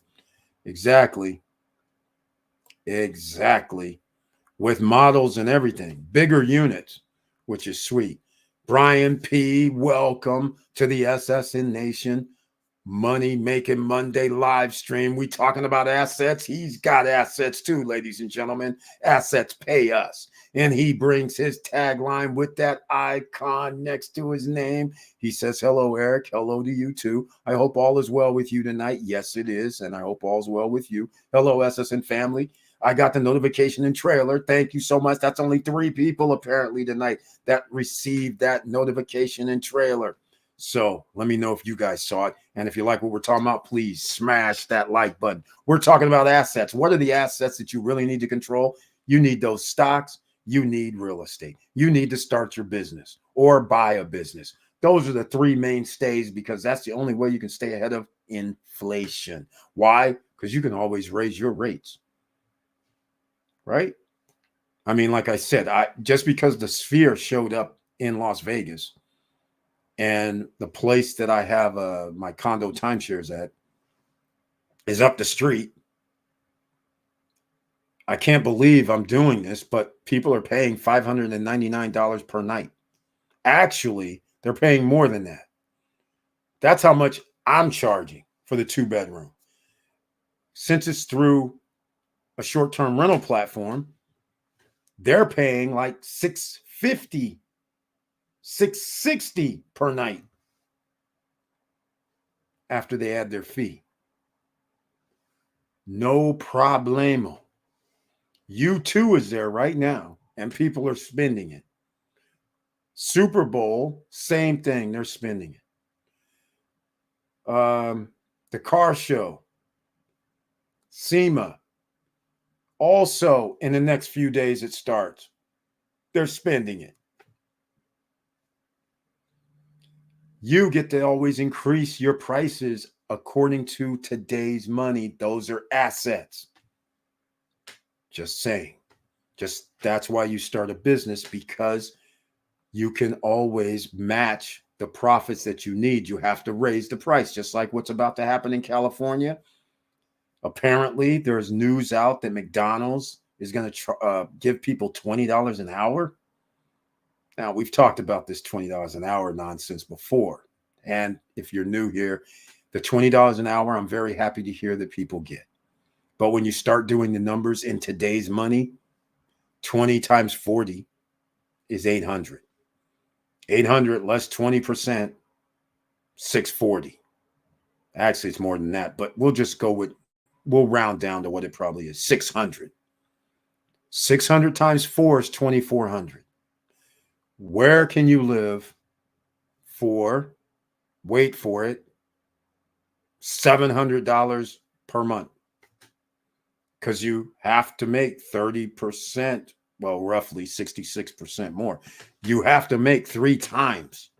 Exactly. With models and everything. Bigger units, which is sweet. Brian P., welcome to the SSN Nation Money Making Monday live stream. We talking about assets. He's got assets too, ladies and gentlemen. Assets pay us. And he brings his tagline with that icon next to his name. He says, hello, Eric. Hello to you too. I hope all is well with you tonight. Yes, it is. And I hope all's well with you. Hello, SSN family. I got the notification and trailer. Thank you so much. That's only 3 people apparently tonight that received that notification and trailer. So let me know if you guys saw it. And if you like what we're talking about, please smash that like button. We're talking about assets. What are the assets that you really need to control? You need those stocks. You need real estate. You need to start your business or buy a business. Those are the 3 mainstays because that's the only way you can stay ahead of inflation. Why? Because you can always raise your rates. Right? I mean, like I said, just because the Sphere showed up in Las Vegas and the place that I have my condo timeshares at is up the street. I can't believe I'm doing this, but people are paying $599 per night. Actually, they're paying more than that. That's how much I'm charging for the 2-bedroom. Since it's through a short-term rental platform, they're paying like $650, $660 per night after they add their fee. No problemo. U2 is there right now, and people are spending it. Super Bowl, same thing. They're spending it. The car show, SEMA, also in the next few days it starts. They're spending it. You get to always increase your prices according to today's money. Those are assets. Just saying. That's why you start a business, because you can always match the profits that you need. You have to raise the price, just like what's about to happen in California. Apparently, there's news out that McDonald's is going to give people $20 an hour. Now, we've talked about this $20 an hour nonsense before. And if you're new here, the $20 an hour, I'm very happy to hear that people get. But when you start doing the numbers in today's money, 20 times 40 is 800. 800 less 20%, 640. Actually, it's more than that, but we'll round down to what it probably is, 600. 600 times 4 is 2,400. Where can you live for, wait for it, $700 per month? Because you have to make 30%, well, roughly 66% more. You have to make 3 times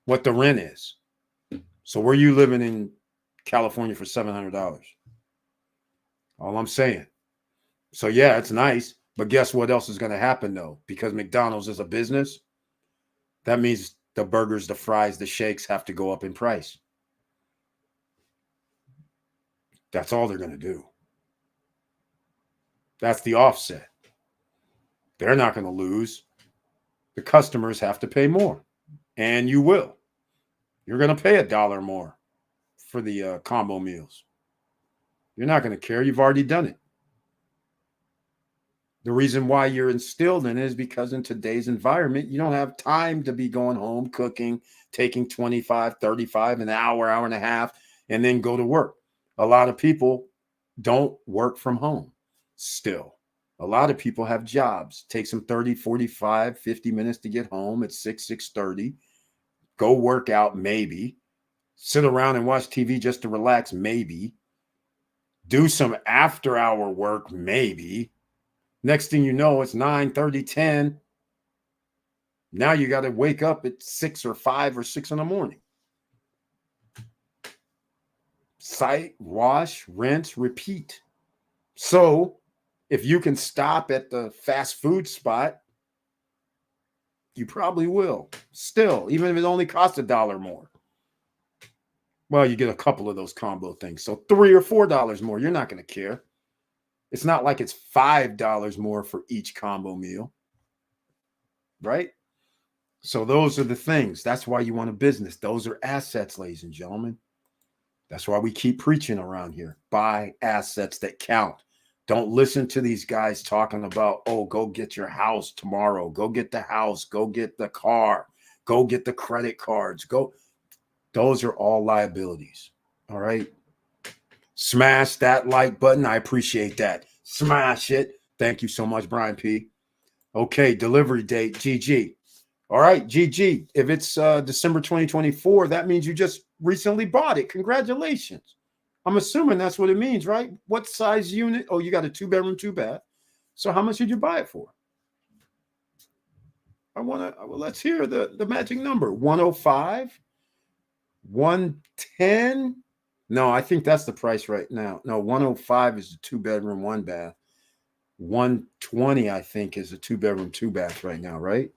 what the rent is. So where are you living in California for $700? All I'm saying. So yeah, it's nice, but guess what else is going to happen though? Because McDonald's is a business, that means the burgers, the fries, the shakes have to go up in price. That's all they're going to do. That's the offset. They're not going to lose. The customers have to pay more, and you will. You're going to pay $1 more for the combo meals. You're not going to care. You've already done it. The reason why you're instilled in it is because in today's environment, you don't have time to be going home, cooking, taking 25, 35, an hour, hour and a half, and then go to work. A lot of people don't work from home still. A lot of people have jobs. Takes them 30, 45, 50 minutes to get home at 6:30. Go work out, maybe. Sit around and watch TV just to relax, maybe. Do some after-hour work, maybe. Next thing you know, it's 9:30, 10. Now you got to wake up at 6 or 5 or 6 in the morning. Sight, wash, rinse, repeat. So if you can stop at the fast food spot, you probably will. Still, even if it only costs $1 more. Well, you get a couple of those combo things. So $3 or $4 more. You're not going to care. It's not like it's $5 more for each combo meal. Right? So those are the things. That's why you want a business. Those are assets, ladies and gentlemen. That's why we keep preaching around here. Buy assets that count. Don't listen to these guys talking about, oh, go get your house tomorrow. Go get the house. Go get the car. Go get the credit cards. Go. Those are all liabilities. All right. Smash that like button. I appreciate that. Smash it. Thank you so much, Brian P. Okay. Delivery date, GG. All right, GG. If it's December 2024, that means you just recently bought it. Congratulations. I'm assuming that's what it means, right? What size unit? Oh, you got a 2-bedroom, 2-bath. So how much did you buy it for? Let's hear the magic number. 105? 110? No, I think that's the price right now. No, 105 is a 2-bedroom, 1-bath. 120, I think, is a 2-bedroom, 2-bath right now, right?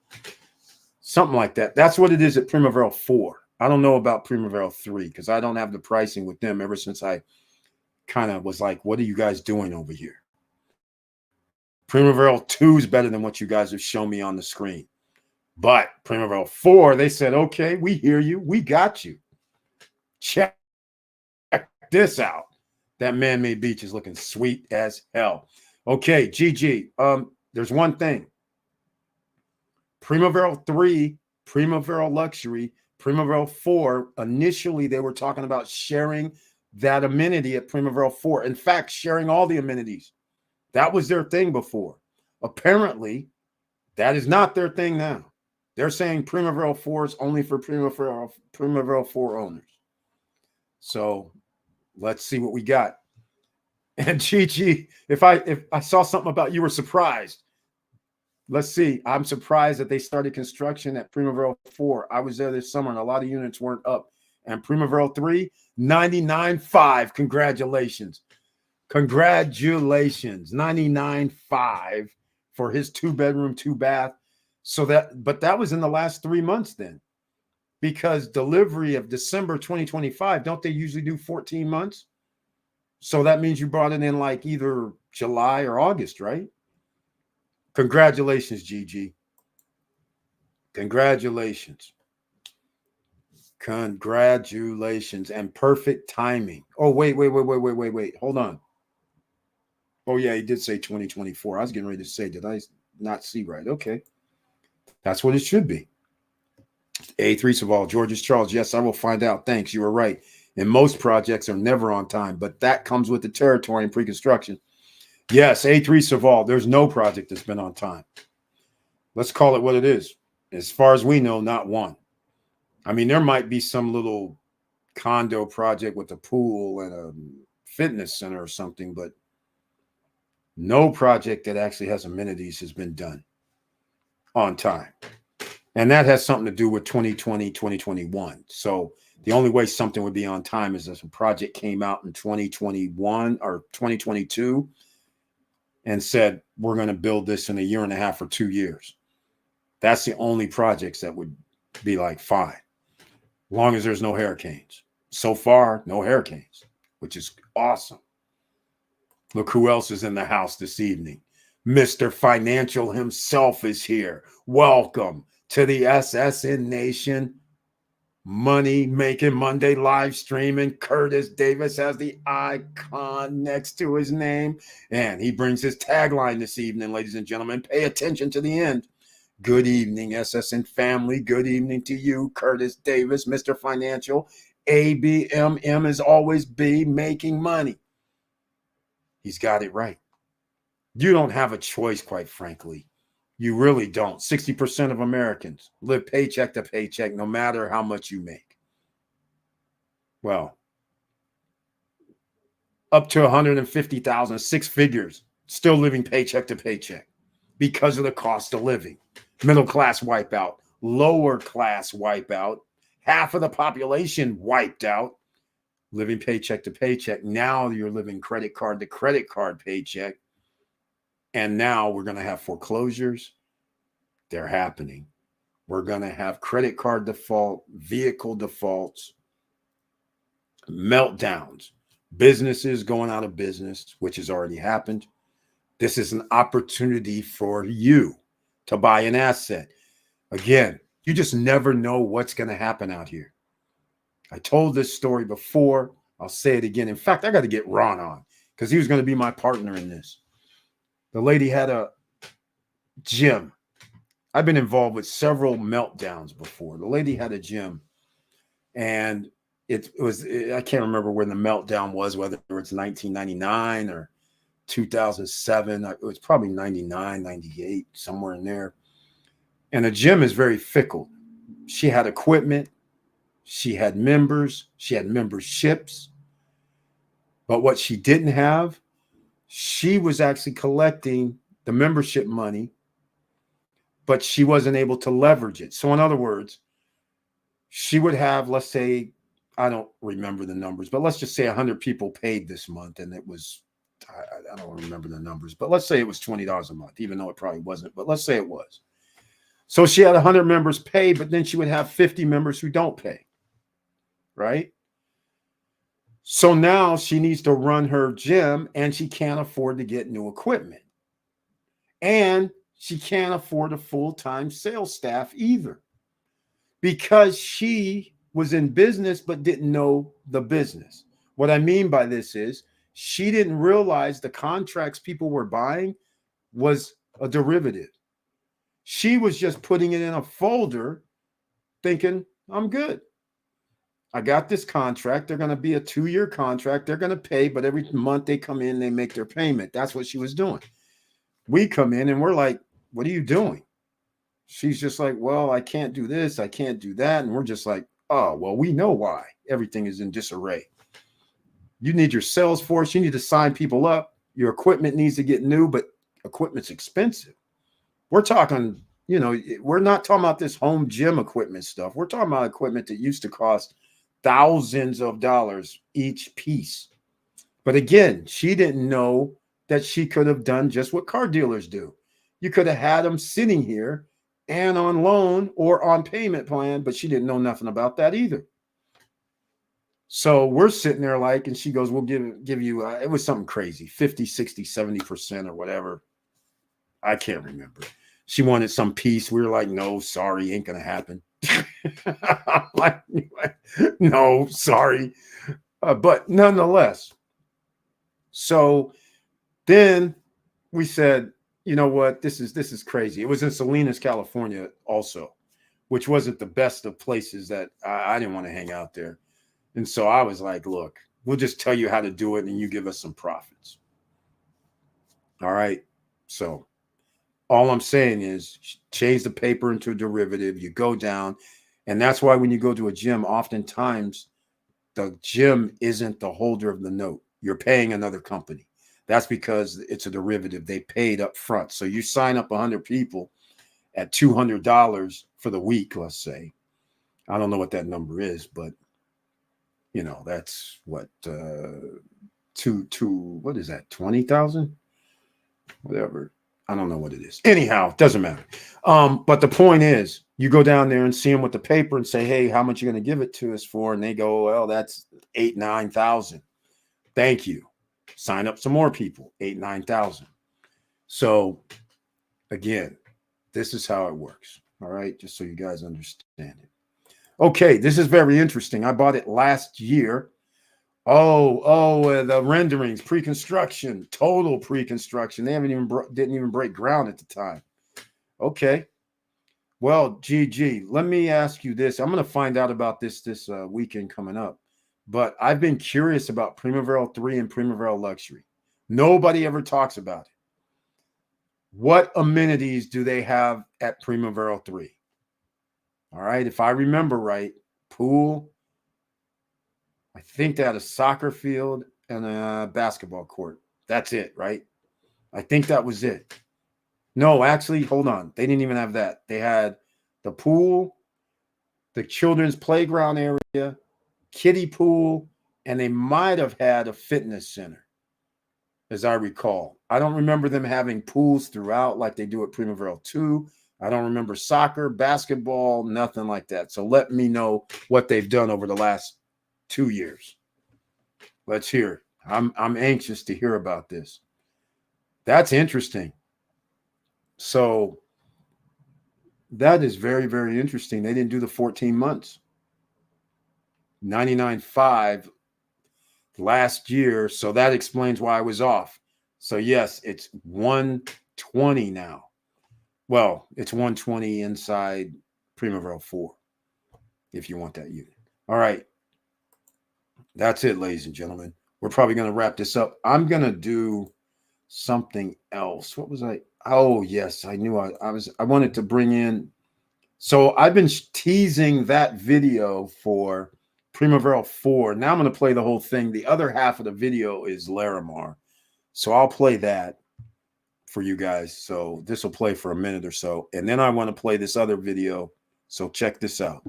Something like that. That's what it is at Primaveral 4. I don't know about Primaveral 3 because I don't have the pricing with them ever since I kind of was like, what are you guys doing over here? Primaveral 2 is better than what you guys have shown me on the screen. But Primaveral 4, they said, okay, we hear you. We got you. Check this out. That man-made beach is looking sweet as hell. Okay, GG. There's one thing. Primaveral 3, Primaveral Luxury, Primaveral 4, initially they were talking about sharing that amenity at Primaveral 4. In fact, sharing all the amenities. That was their thing before. Apparently, that is not their thing now. They're saying Primaveral 4 is only for Primaveral 4 owners. So let's see what we got. And GG, if I saw something about you were surprised. Let's see. I'm surprised that they started construction at Primaveral 4. I was there this summer and a lot of units weren't up. And Primaveral 3, 99.5. Congratulations. Congratulations. 99.5 for his 2-bedroom, 2-bath. But that was in the last 3 months then. Because delivery of December 2025, don't they usually do 14 months? So that means you brought it in like either July or August, right? Congratulations, GG. Congratulations. Congratulations and perfect timing. Oh, wait. Hold on. Oh, yeah, he did say 2024. I was getting ready to say, did I not see right? Okay. That's what it should be. A3 Saval, George's Charles. Yes, I will find out. Thanks. You were right. And most projects are never on time, but that comes with the territory and pre-construction. Yes, A3 Saval, there's no project that's been on time. Let's call it what it is. As far as we know, not one. I mean, there might be some little condo project with a pool and a fitness center or something, but no project that actually has amenities has been done on time. And that has something to do with 2020, 2021. So the only way something would be on time is if a project came out in 2021 or 2022 and said, we're going to build this in a year and a half or 2 years. That's the only projects that would be like fine, long as there's no hurricanes. So far, no hurricanes, which is awesome. Look who else is in the house this evening. Mr. Financial himself is here. Welcome to the SSN Nation Money Making Monday live streaming. Curtis Davis has the icon next to his name, and he brings his tagline this evening, ladies and gentlemen. Pay attention to the end. Good evening, SSN family. Good evening to you, Curtis Davis, Mr. Financial. ABMM is always be making money. He's got it right. You don't have a choice, quite frankly. You really don't. 60% of Americans live paycheck to paycheck, no matter how much you make. Well, up to 150,000, 6 figures, still living paycheck to paycheck because of the cost of living. Middle class wipeout, lower class wipeout, half of the population wiped out, living paycheck to paycheck. Now you're living credit card to credit card paycheck. And now we're going to have foreclosures. They're happening. We're going to have credit card default, vehicle defaults, meltdowns, businesses going out of business, which has already happened. This is an opportunity for you to buy an asset. Again, you just never know what's going to happen out here. I told this story before. I'll say it again. In fact, I got to get Ron on because he was going to be my partner in this. The lady had a gym. I've been involved with several meltdowns before. The lady had a gym, and it was, I can't remember when the meltdown was, whether it's 1999 or 2007. It was probably 99, 98, somewhere in there. And a gym is very fickle. She had equipment. She had members. She had memberships. But what she didn't have, she was actually collecting the membership money, but she wasn't able to leverage it. So in other words, she would have, let's say, I don't remember the numbers, but let's just say 100 people paid this month. And it was, I don't remember the numbers, but let's say it was $20 a month, even though it probably wasn't, but let's say it was. So she had 100 members pay, but then she would have 50 members who don't pay, right? So now she needs to run her gym, and she can't afford to get new equipment. And she can't afford a full-time sales staff either, because she was in business but didn't know the business. What I mean by this is she didn't realize the contracts people were buying was a derivative. She was just putting it in a folder thinking, I'm good. I got this contract. They're going to be a 2-year contract. They're going to pay, but every month they come in, they make their payment. That's what she was doing. We come in and we're like, what are you doing? She's just like, well, I can't do this. I can't do that. And we're just like, oh, well, we know why. Everything is in disarray. You need your sales force. You need to sign people up. Your equipment needs to get new, but equipment's expensive. We're talking, we're not talking about this home gym equipment stuff. We're talking about equipment that used to cost thousands of dollars each piece. But again, she didn't know that she could have done just what car dealers do. You could have had them sitting here and on loan or on payment plan, but she didn't know nothing about that either. So we're sitting there like, and she goes, we'll give you, it was something crazy, 50, 60, 70% or whatever. I can't remember. She wanted some piece. We were like, no, sorry, ain't going to happen. Like, no, sorry. But nonetheless, so Then we said, you know what, this is crazy. It was in Salinas, California also, which wasn't the best of places that I didn't want to hang out there. And so I was like, look, we'll just tell you how to do it and you give us some profits. All right. So all I'm saying is change the paper into a derivative. You go down. And that's why when you go to a gym, oftentimes the gym isn't the holder of the note. You're paying another company. That's because it's a derivative. They paid up front. So you sign up 100 people at $200 for the week, let's say. I don't know what that number is, but you know, that's what what is that? 20,000? Whatever. I don't know what it is. Anyhow, it doesn't matter. But the point is, you go down there and see them with the paper and say, hey, how much are you going to give it to us for? And they go, well, that's 8,000, 9,000. Thank you. Sign up some more people, 8,000, 9,000. So again, this is how it works. All right. Just so you guys understand it. Okay. This is very interesting. I bought it last year. The renderings, pre-construction, total pre-construction. They didn't even break ground at the time. Okay. Well, GG, let me ask you this. I'm going to find out about this weekend coming up. But I've been curious about Primaveral 3 and Primaveral Luxury. Nobody ever talks about it. What amenities do they have at Primaveral 3? All right. If I remember right, pool. I think they had a soccer field and a basketball court. That's it, right? I think that was it. No, actually, hold on. They didn't even have that. They had the pool, the children's playground area, kiddie pool, and they might have had a fitness center, as I recall. I don't remember them having pools throughout like they do at Primaveral 2. I don't remember soccer, basketball, nothing like that. So let me know what they've done over the last 2 years. Let's hear it. I'm anxious to hear about this. That's interesting. So that is very, very interesting. They didn't do the 14 months. 99.5 last year. So that explains why I was off. So yes, it's 120 now. Well, it's 120 inside Primaveral 4 if you want that unit. All right. That's it, ladies and gentlemen. We're probably going to wrap this up. I'm going to do something else. What was I? Oh, yes. I knew I wanted to bring in. So I've been teasing that video for Primaveral 4. Now I'm going to play the whole thing. The other half of the video is Larimar. So I'll play that for you guys. So this will play for a minute or so. And then I want to play this other video. So check this out.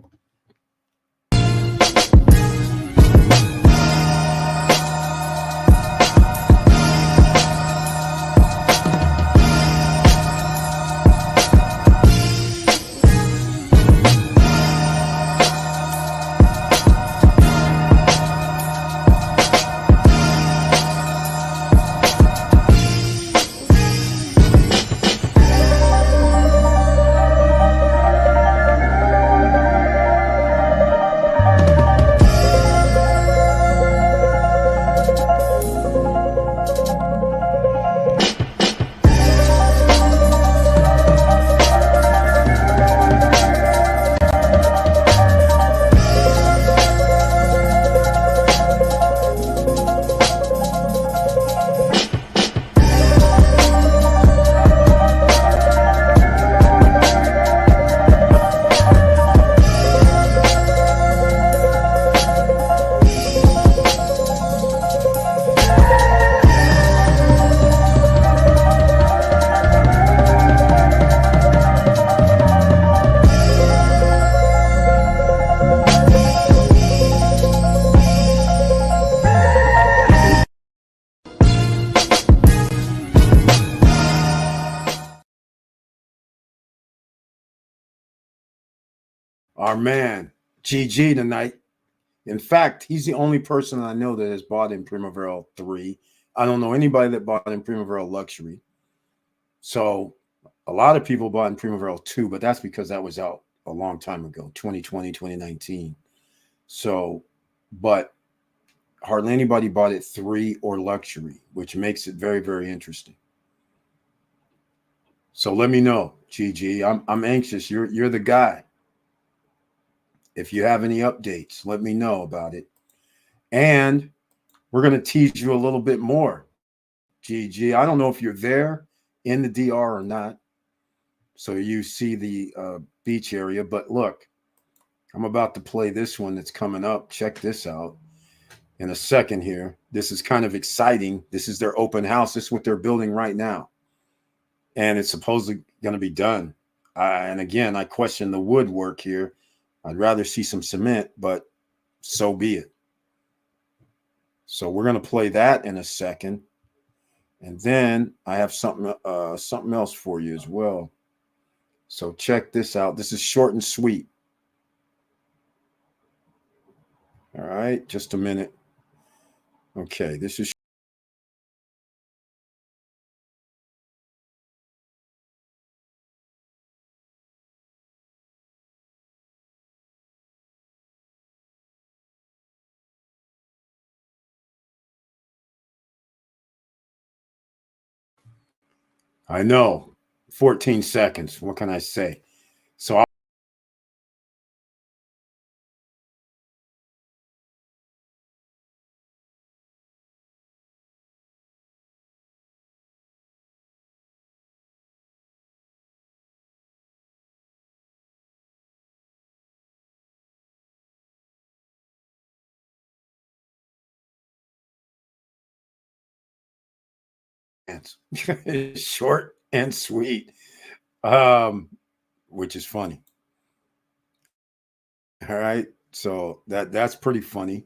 Our man, GG tonight. In fact, he's the only person I know that has bought in Primaveral 3. I don't know anybody that bought in Primaveral Luxury. So a lot of people bought in Primaveral 2, but that's because that was out a long time ago, 2020, 2019. So, but hardly anybody bought it 3 or luxury, which makes it very, very interesting. So let me know, GG. I'm anxious. You're the guy. If you have any updates, let me know about it. And we're going to tease you a little bit more, GG. I don't know if you're there in the DR or not, so you see the beach area. But look, I'm about to play this one that's coming up. Check this out in a second here. This is kind of exciting. This is their open house. This is what they're building right now. And it's supposedly going to be done. And again, I question the woodwork here. I'd rather see some cement, but so be it. So we're going to play that in a second. And then I have something else for you as well. So check this out. This is short and sweet. All right, just a minute. Okay, this is I know, 14 seconds. What can I say? So short and sweet, which is funny. All right, so that's pretty funny.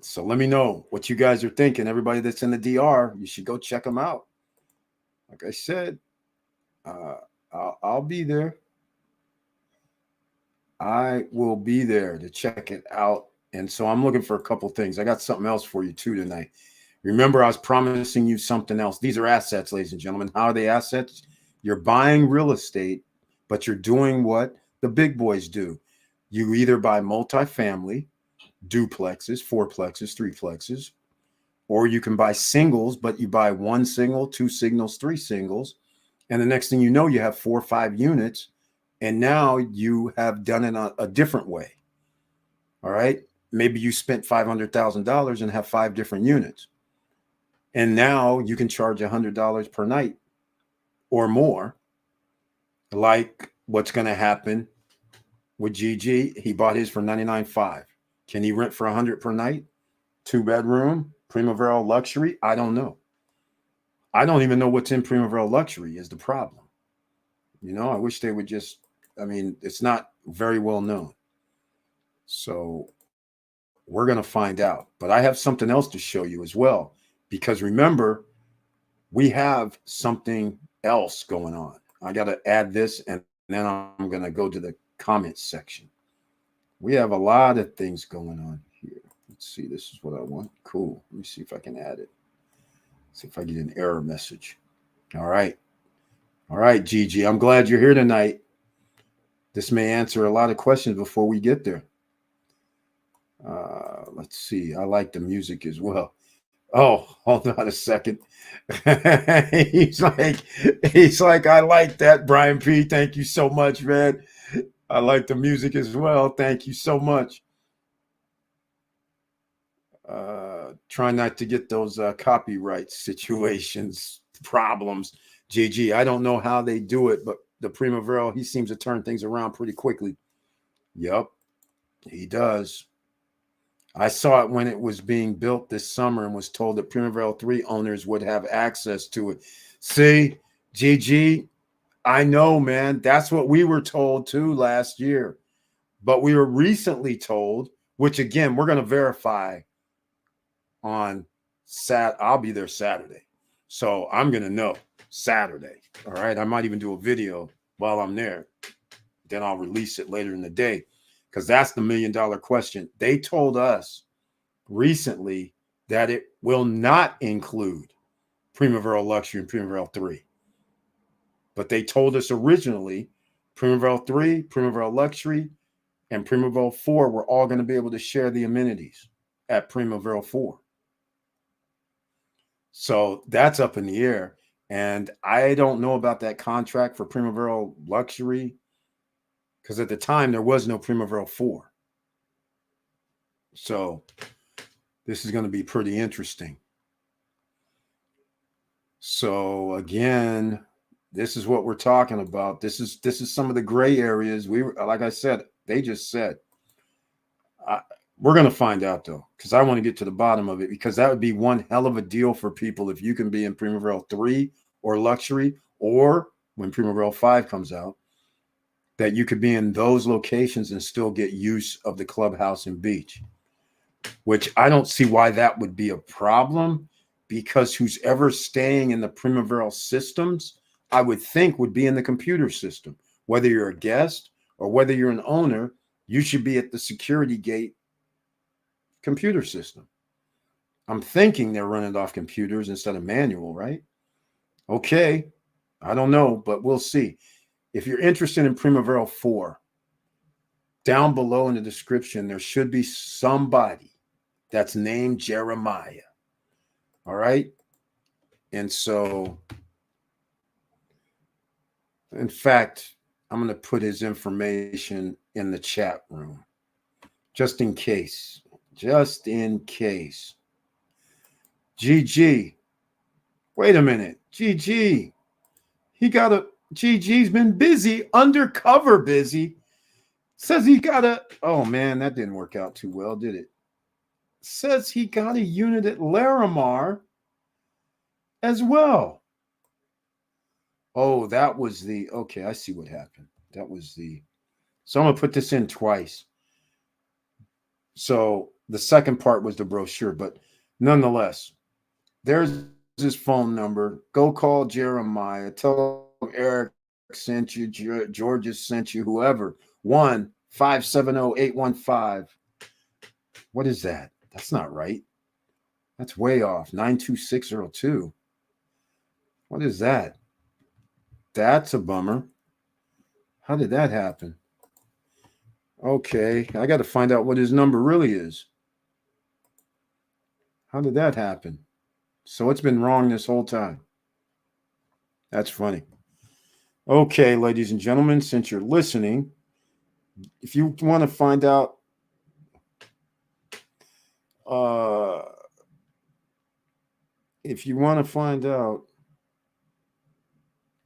So let me know what you guys are thinking. Everybody that's in the DR, you should go check them out. Like I said, I'll be there. I will be there to check it out. And so I'm looking for a couple things. I got something else for you too tonight. Remember, I was promising you something else. These are assets, ladies and gentlemen. How are they assets? You're buying real estate, but you're doing what the big boys do. You either buy multifamily, duplexes, fourplexes, threeplexes, or you can buy singles, but you buy 1 single, 2 singles, 3 singles. And the next thing you know, you have 4 or 5 units. And now you have done it a different way. All right. Maybe you spent $500,000 and have 5 different units. And now you can charge $100 per night or more. Like what's going to happen with GG. He bought his for $99.5. Can he rent for $100 per night? 2-bedroom, Primaveral luxury? I don't know. I don't even know what's in Primaveral luxury is the problem. You know, I wish they would just, it's not very well known. So we're going to find out. But I have something else to show you as well. Because remember, we have something else going on. I got to add this, and then I'm going to go to the comments section. We have a lot of things going on here. Let's see. This is what I want. Cool. Let me see if I can add it. See if I get an error message. All right. All right, GG. I'm glad you're here tonight. This may answer a lot of questions before we get there. Let's see. I like the music as well. Oh, hold on a second. he's like, I like that, Brian P. Thank you so much, man. I like the music as well. Thank you so much. Try not to get those copyright situations, problems. GG. I don't know how they do it, but the Primaveral, he seems to turn things around pretty quickly. Yep, he does. I saw it when it was being built this summer and was told that Primaveral 3 owners would have access to it. See, GG, I know, man. That's what we were told too last year. But we were recently told, which again, we're going to verify on I'll be there Saturday. So I'm going to know Saturday. All right. I might even do a video while I'm there. Then I'll release it later in the day because that's the $1 million question. They told us recently that it will not include Primaveral Luxury and Primaveral 3. But they told us originally Primaveral 3, Primaveral Luxury, and Primaveral 4 were all going to be able to share the amenities. at Primaveral 4. So that's up in the air. And I don't know about that contract for Primaveral Luxury, because at the time there was no Primaveral 4. So this is going to be pretty interesting. So again, this is what we're talking about. This is some of the gray areas. Like I said, they just said, we're going to find out though, because I want to get to the bottom of it, because that would be one hell of a deal for people if you can be in Primaveral 3 or Luxury, or when Primaveral 5 comes out, that you could be in those locations and still get use of the clubhouse and beach, which I don't see why that would be a problem, because who's ever staying in the Primaveral systems, I would think would be in the computer system. Whether you're a guest or whether you're an owner, you should be at the security gate computer system. I'm thinking they're running off computers instead of manual, right? Okay, I don't know, but we'll see. If you're interested in Primaveral 4, down below in the description, there should be somebody that's named Jeremiah. All right? And so, in fact, I'm going to put his information in the chat room, just in case. Just in case. GG. Wait a minute. GG. GG's been busy, undercover busy. Says he got oh man, that didn't work out too well, did it? Says he got a unit at Larimar as well. Oh, that was okay, I see what happened. That was so I'm going to put this in twice. So the second part was the brochure, but nonetheless, there's his phone number. Go call Jeremiah. Tell him Eric sent you, Georgia sent you, whoever. 1-570-815. What is that? That's not right. That's way off. 92602. What is that? That's a bummer. How did that happen? Okay, I got to find out what his number really is. How did that happen? So it's been wrong this whole time. That's funny. Okay, ladies and gentlemen, since you're listening, if you want to find out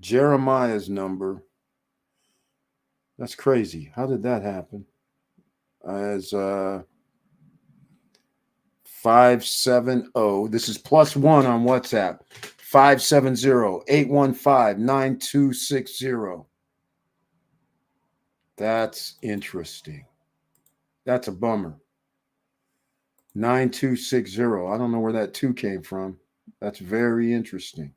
Jeremiah's number, that's crazy. How did that happen? As 570. This is +1 on WhatsApp. 570-815-9260. That's interesting. That's a bummer. 9260. I don't know where that 2 came from. That's very interesting.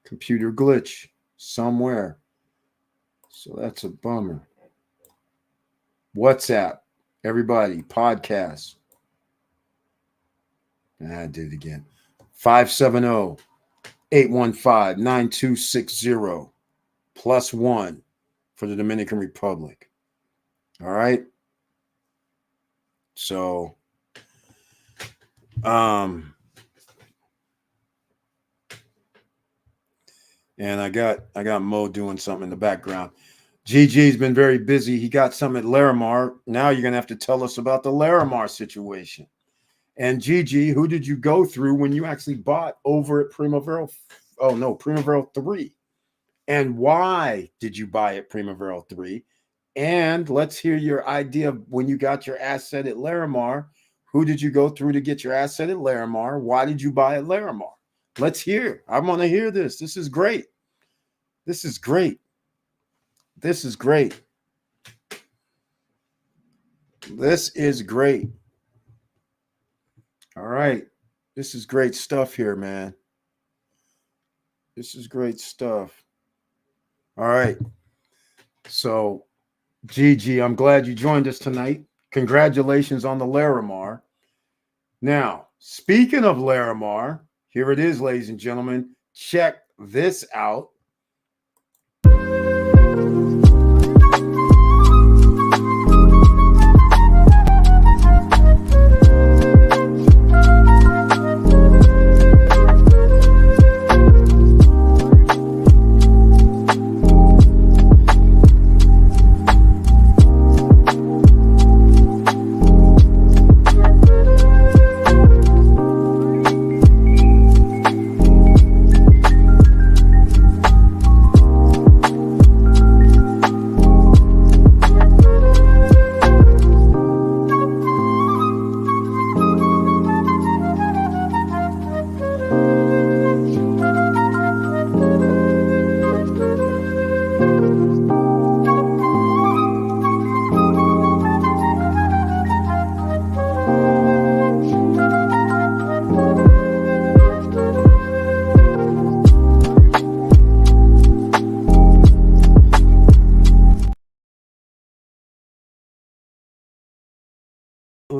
Computer glitch somewhere. So that's a bummer. WhatsApp, everybody, podcast. I did it again. 570-815-9260 +1 for the Dominican Republic. All right. So, and I got Mo doing something in the background. GG's been very busy. He got something at Larimar. Now you're going to have to tell us about the Larimar situation. And GG, who did you go through when you actually bought over at Primaveral? Oh, no, Primaveral 3. And why did you buy at Primaveral 3? And let's hear your idea of when you got your asset at Larimar. Who did you go through to get your asset at Larimar? Why did you buy at Larimar? Let's hear. I want to hear this. This is great. This is great. This is great. This is great. All right. This is great stuff here, man. This is great stuff. All right. So, Gigi, I'm glad you joined us tonight. Congratulations on the Larimar. Now, speaking of Larimar, here it is, ladies and gentlemen. Check this out.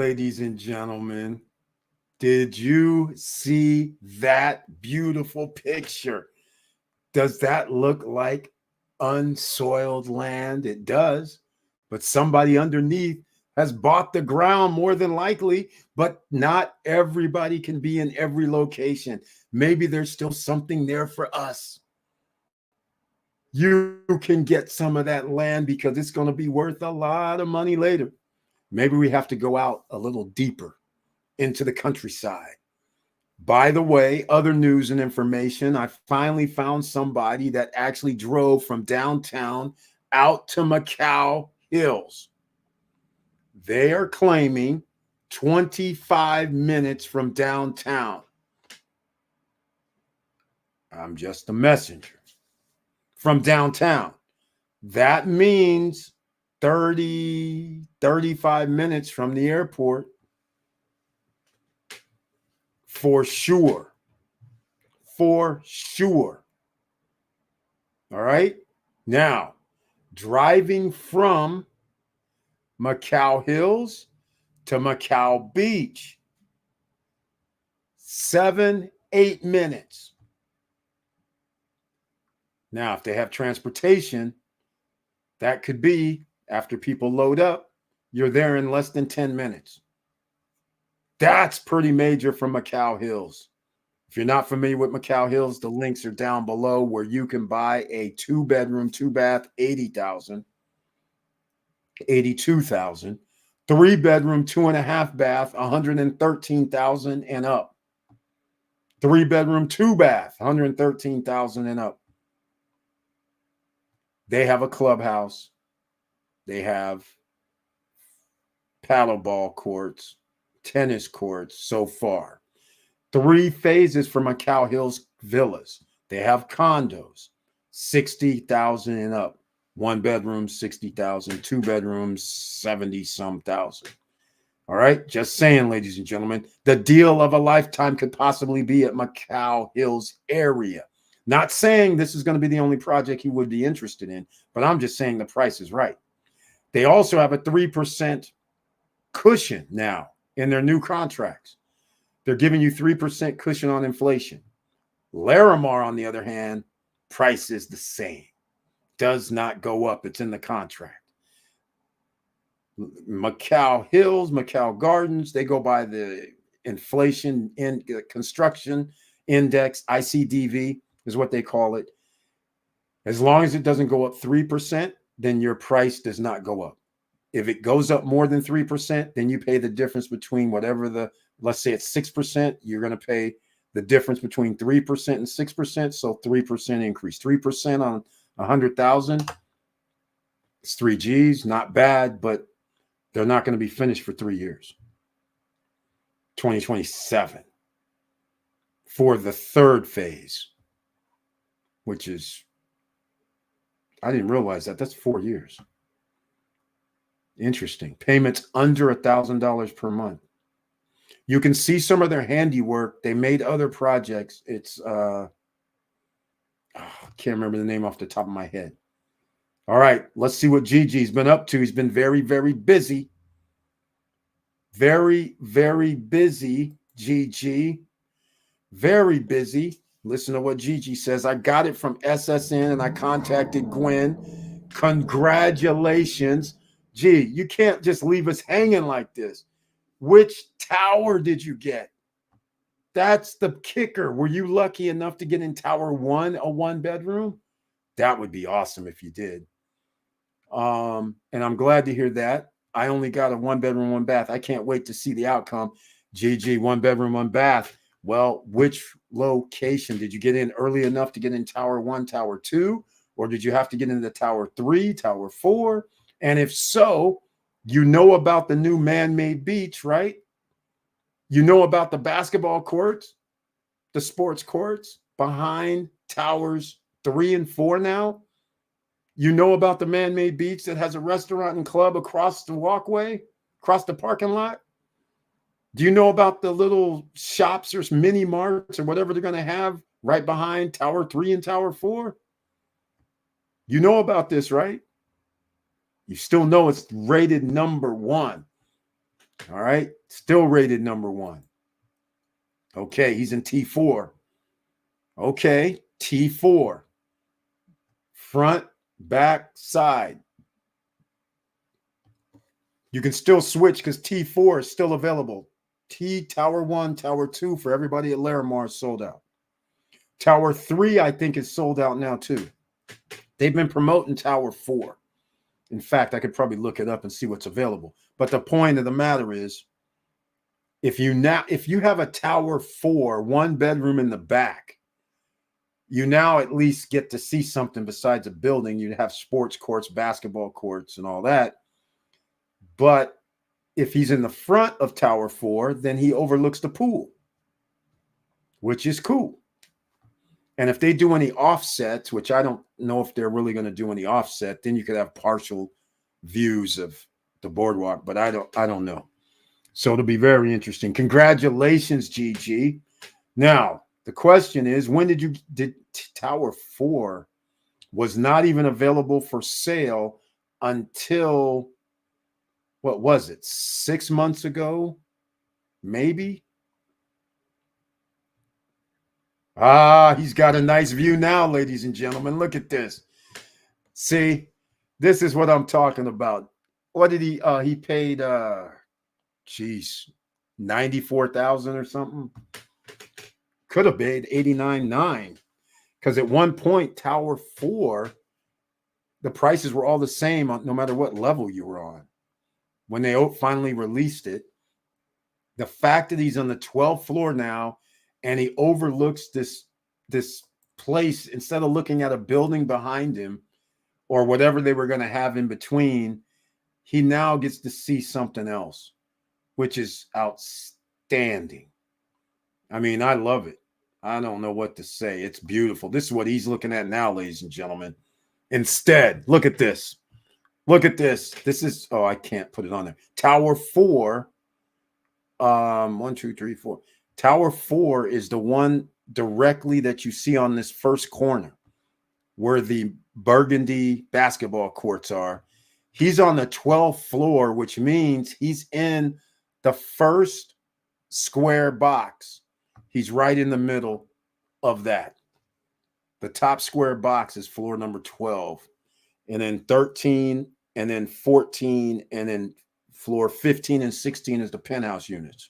ladies and gentlemen, did you see that beautiful picture? Does that look like unsoiled land? It does, but somebody underneath has bought the ground more than likely, but not everybody can be in every location. Maybe there's still something there for us. You can get some of that land because it's going to be worth a lot of money later. Maybe we have to go out a little deeper into the countryside. By the way, other news and information, I finally found somebody that actually drove from downtown out to Macau Hills. They are claiming 25 minutes from downtown. I'm just a messenger. From downtown. That means 30, 35 minutes from the airport. For sure. For sure. All right. Now, driving from Macau Hills to Macau Beach, 7-8 minutes. Now, if they have transportation, that could be, after people load up, you're there in less than 10 minutes. That's pretty major from Macau Hills. If you're not familiar with Macau Hills, the links are down below where you can buy a 2-bedroom, 2-bath, $80,000, $82,000, 3-bedroom, 2.5-bath, $113,000 and up. 3-bedroom, 2-bath, $113,000 and up. They have a clubhouse. They have paddleball courts, tennis courts so far. 3 phases for Macau Hills villas. They have condos, $60,000 and up. 1 bedroom, $60,000. 2 bedrooms, 70-some thousand. All right, just saying, ladies and gentlemen, the deal of a lifetime could possibly be at Macau Hills area. Not saying this is going to be the only project you would be interested in, but I'm just saying the price is right. They also have a 3% cushion now in their new contracts. They're giving you 3% cushion on inflation. Larimar, on the other hand, price is the same. Does not go up. It's in the contract. Macau Hills, Macau Gardens, they go by the inflation in construction index, ICDV is what they call it. As long as it doesn't go up 3%, then your price does not go up. If it goes up more than 3%, then you pay the difference between whatever let's say it's 6%, you're going to pay the difference between 3% and 6%. So 3% increase, 3% on 100,000. It's 3 G's, not bad, but they're not going to be finished for 3 years. 2027 for the 3rd phase, which is, I didn't realize that. That's 4 years. Interesting. Payments under $1,000 per month. You can see some of their handiwork. They made other projects. It's I can't remember the name off the top of my head. All right, let's see what Gigi's been up to. He's been very, very busy. Very, very busy, Gigi. Very busy. Listen to what Gigi says. I got it from SSN and I contacted Gwen. Congratulations. Gee, you can't just leave us hanging like this. Which tower did you get? That's the kicker. Were you lucky enough to get in Tower 1, a 1-bedroom? That would be awesome if you did. And I'm glad to hear that. I only got a 1-bedroom, 1-bath. I can't wait to see the outcome. GG, 1-bedroom, 1-bath. Well, which location? Did you get in early enough to get in Tower 1, Tower 2? Or did you have to get into Tower 3, Tower 4? And if so, you know about the new man-made beach, right? You know about the basketball courts, the sports courts behind Towers 3 and 4 now. You know about the man-made beach that has a restaurant and club across the walkway, across the parking lot. Do you know about the little shops or mini marts or whatever they're going to have right behind Tower 3 and Tower 4? You know about this, right? You still know it's rated number 1. All right. Still rated number 1. Okay. He's in T4. Okay. T4. Front, back, side. You can still switch because T4 is still available. Tower 1, Tower 2 for everybody at Larimar is sold out. Tower 3, I think, is sold out now too. They've been promoting Tower 4. In fact, I could probably look it up and see what's available. But the point of the matter is, if you have a Tower 4, 1 bedroom in the back, you now at least get to see something besides a building. You have sports courts, basketball courts, and all that. But if he's in the front of Tower 4, then he overlooks the pool, which is cool. And if they do any offsets, which I don't know if they're really going to do any offset, then you could have partial views of the boardwalk, but I don't know. So it'll be very interesting. Congratulations, GG. Now, the question is, when did Tower 4 was not even available for sale until, what was it, 6 months ago? Maybe? He's got a nice view now, ladies and gentlemen. Look at this. See, this is what I'm talking about. What did he paid $94,000 or something? Could have paid $89,900, because at one point Tower 4, the prices were all the same no matter what level you were on. When they finally released it, the fact that he's on the 12th floor now and he overlooks this place, instead of looking at a building behind him or whatever they were going to have in between, he now gets to see something else, which is outstanding. I mean, I love it. I don't know what to say. It's beautiful. This is what he's looking at now, ladies and gentlemen. Instead, look at this. Look at this. This is, I can't put it on there. Tower 4. 1, 2, 3, 4. Tower 4 is the one directly that you see on this first corner where the burgundy basketball courts are. He's on the 12th floor, which means he's in the first square box. He's right in the middle of that. The top square box is floor number 12, and then 13, and then 14, and then floor 15 and 16 is the penthouse units.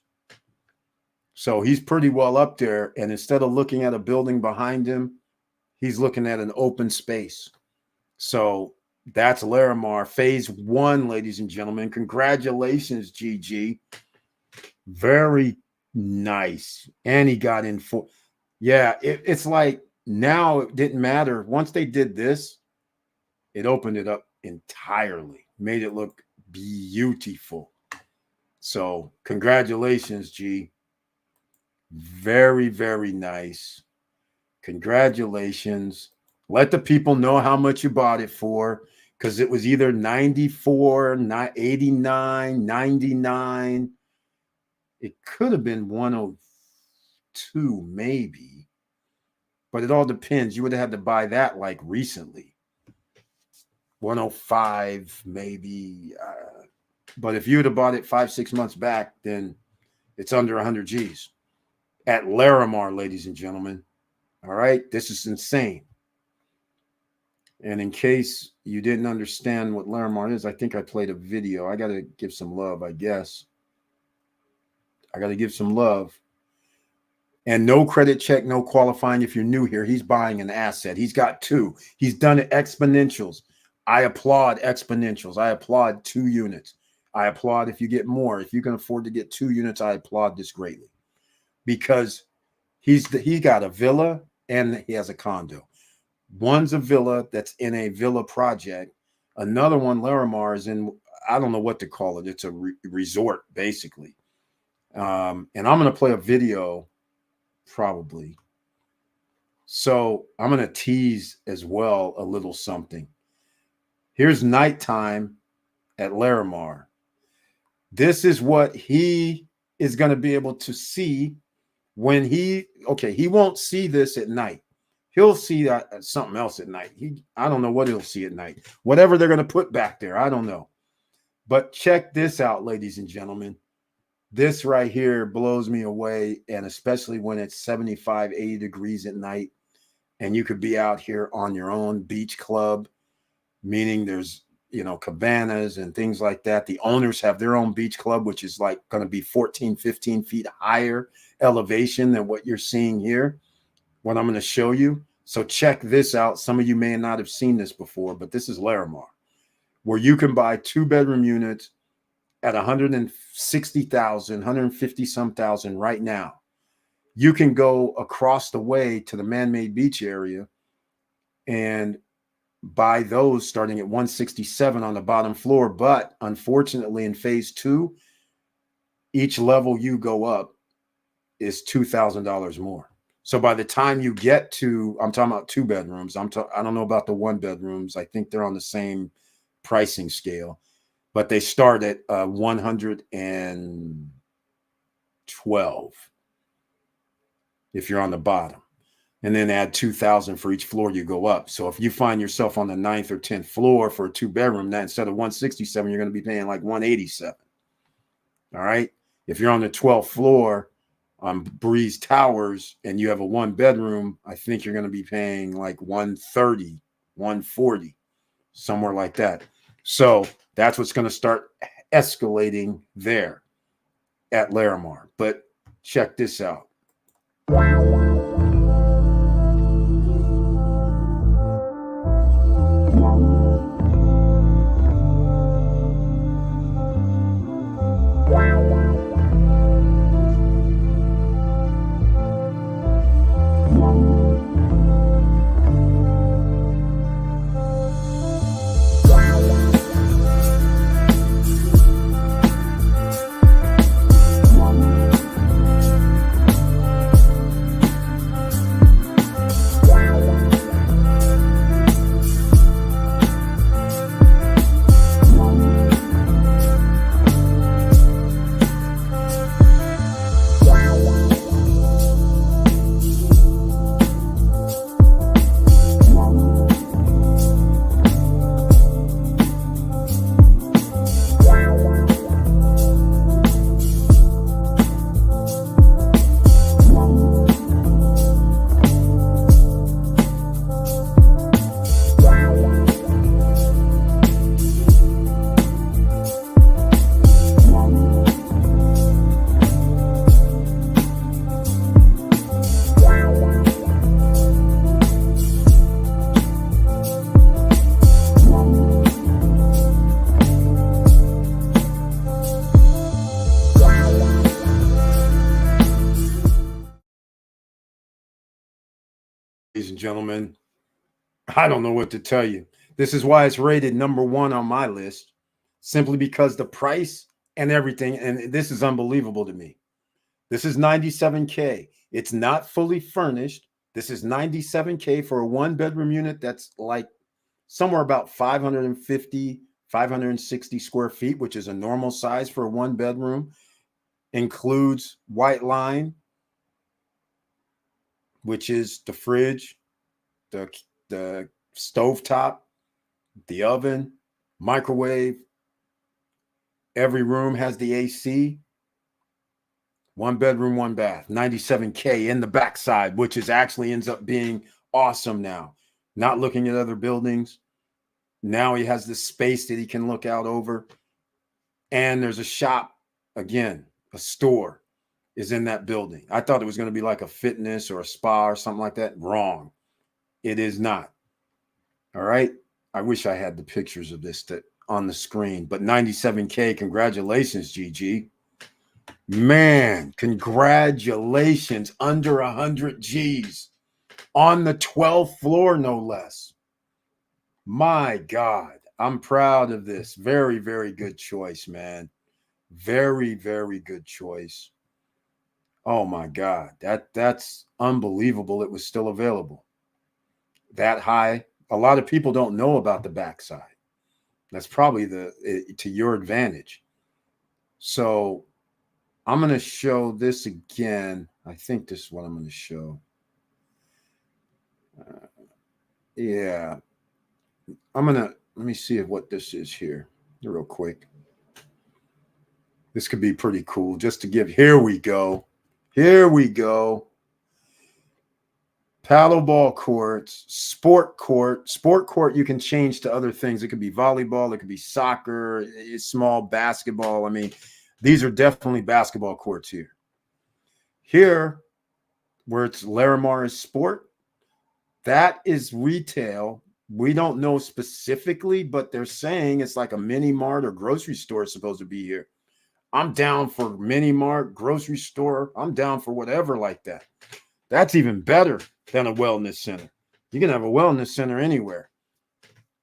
So he's pretty well up there. And instead of looking at a building behind him, he's looking at an open space. So that's Larimar phase 1, ladies and gentlemen. Congratulations, GG. Very nice. And he got in for, it's like now it didn't matter. Once they did this, it opened it up entirely, made it look beautiful. So congratulations, G. Very, very nice. Congratulations. Let the people know how much you bought it for, because it was either 94, 89, 99. It could have been 102, maybe. But it all depends. You would have had to buy that like recently. 105, maybe. But if you would have bought it 5-6 months back, then it's under 100 G's. At Larimar, ladies and gentlemen. All right? This is insane. And in case you didn't understand what Larimar is, I think I played a video. I got to give some love, I guess. I got to give some love. And no credit check, no qualifying. If you're new here, he's buying an asset. He's got 2. He's done it exponentials. I applaud exponentials. I applaud 2 units. I applaud if you get more. If you can afford to get 2 units, I applaud this greatly. Because he got a villa and he has a condo. One's a villa that's in a villa project. Another one, Larimar, is in, I don't know what to call it. It's a resort, basically. And I'm going to play a video probably. So I'm going to tease as well a little something. Here's nighttime at Larimar. This is what he is going to be able to see when he won't see this at night. He'll see something else at night. I don't know what he'll see at night. Whatever they're going to put back there, I don't know. But check this out, ladies and gentlemen. This right here blows me away. And especially when it's 75, 80 degrees at night and you could be out here on your own beach club, meaning there's, cabanas and things like that. The owners have their own beach club, which is like going to be 14, 15 feet higher elevation than what you're seeing here, what I'm going to show you. So check this out. Some of you may not have seen this before, but this is Larimar, where you can buy 2-bedroom units at 160,000, 150 some thousand right now. You can go across the way to the man-made beach area and buy those starting at 167 on the bottom floor. But unfortunately, in phase 2, each level you go up is $2,000 more. So by the time you get to, I'm talking about 2 bedrooms. I don't know about the 1 bedrooms. I think they're on the same pricing scale, but they start at 112 if you're on the bottom, and then add 2,000 for each floor you go up. So if you find yourself on the 9th or 10th floor for a 2-bedroom, now instead of 167, you're going to be paying like 187. All right. If you're on the 12th floor on Breeze Towers and you have a 1-bedroom, I think you're going to be paying like 130, 140, somewhere like that. So that's what's going to start escalating there at Larimar. But check this out. Ladies and gentlemen, I don't know what to tell you. This is why it's rated number 1 on my list, simply because the price and everything, and this is unbelievable to me. This is $97K. It's not fully furnished. This is $97K for a 1-bedroom unit that's like somewhere about 550, 560 square feet, which is a normal size for a 1-bedroom. Includes white line, which is the fridge, the stovetop, the oven, microwave. Every room has the AC. 1 bedroom, 1 bath, $97K in the backside, which is actually ends up being awesome now. Not looking at other buildings. Now he has this space that he can look out over. And there's a shop, again, a store is in that building. I thought it was going to be like a fitness or a spa or something like that. Wrong. It is not. All right. I wish I had the pictures of this on the screen, but $97K. Congratulations, GG. Man, congratulations. Under 100 G's on the 12th floor, no less. My God, I'm proud of this. Very, very good choice, man. Very, very good choice. Oh my God, that's unbelievable. It was still available that high. A lot of people don't know about the backside. That's probably to your advantage. So I'm going to show this again. I think this is what I'm going to show. Yeah. Let me see what this is here real quick. This could be pretty cool just to give. Here we go. Here we go. Paddleball courts, sport court. Sport court you can change to other things. It could be volleyball. It could be soccer, small basketball. I mean, these are definitely basketball courts here. Here, where it's Larimar is sport, that is retail. We don't know specifically, but they're saying it's like a mini mart or grocery store is supposed to be here. I'm down for mini mart, grocery store. I'm down for whatever like that. That's even better than a wellness center. You can have a wellness center anywhere.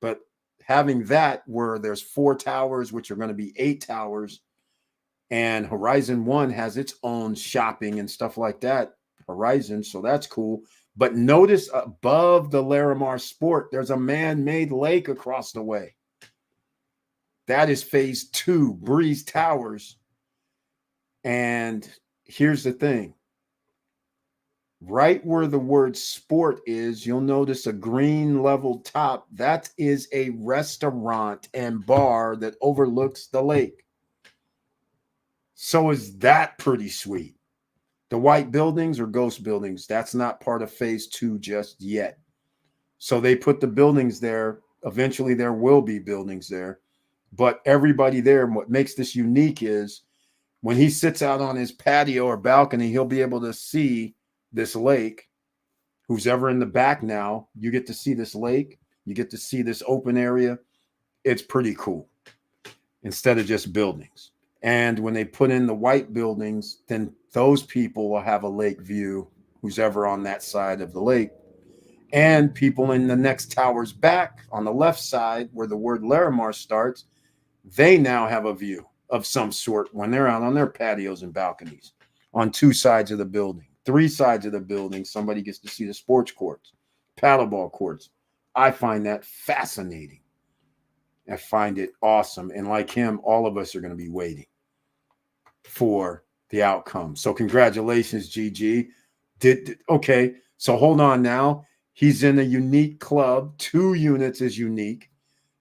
But having that where there's 4 towers, which are going to be 8 towers, and Horizon 1 has its own shopping and stuff like that. Horizon, so that's cool. But notice above the Larimar Sport, there's a man-made lake across the way. That is phase 2, Breeze Towers. And here's the thing. Right where the word sport is, you'll notice a green level top. That is a restaurant and bar that overlooks the lake. So is that pretty sweet? The white buildings are ghost buildings. That's not part of phase 2 just yet. So they put the buildings there. Eventually there will be buildings there. But everybody there, and what makes this unique is when he sits out on his patio or balcony, he'll be able to see this lake. Who's ever in the back now, you get to see this lake. You get to see this open area. It's pretty cool instead of just buildings. And when they put in the white buildings, then those people will have a lake view, who's ever on that side of the lake. And people in the next towers back on the left side where the word Larimar starts, they now have a view of some sort when they're out on their patios and balconies on 2 sides of the building. 3 sides of the building, somebody gets to see the sports courts, paddleball courts. I find that fascinating. I find it awesome. And like him, all of us are going to be waiting for the outcome. So congratulations, GG. Okay, so hold on now. He's in a unique club. 2 units is unique.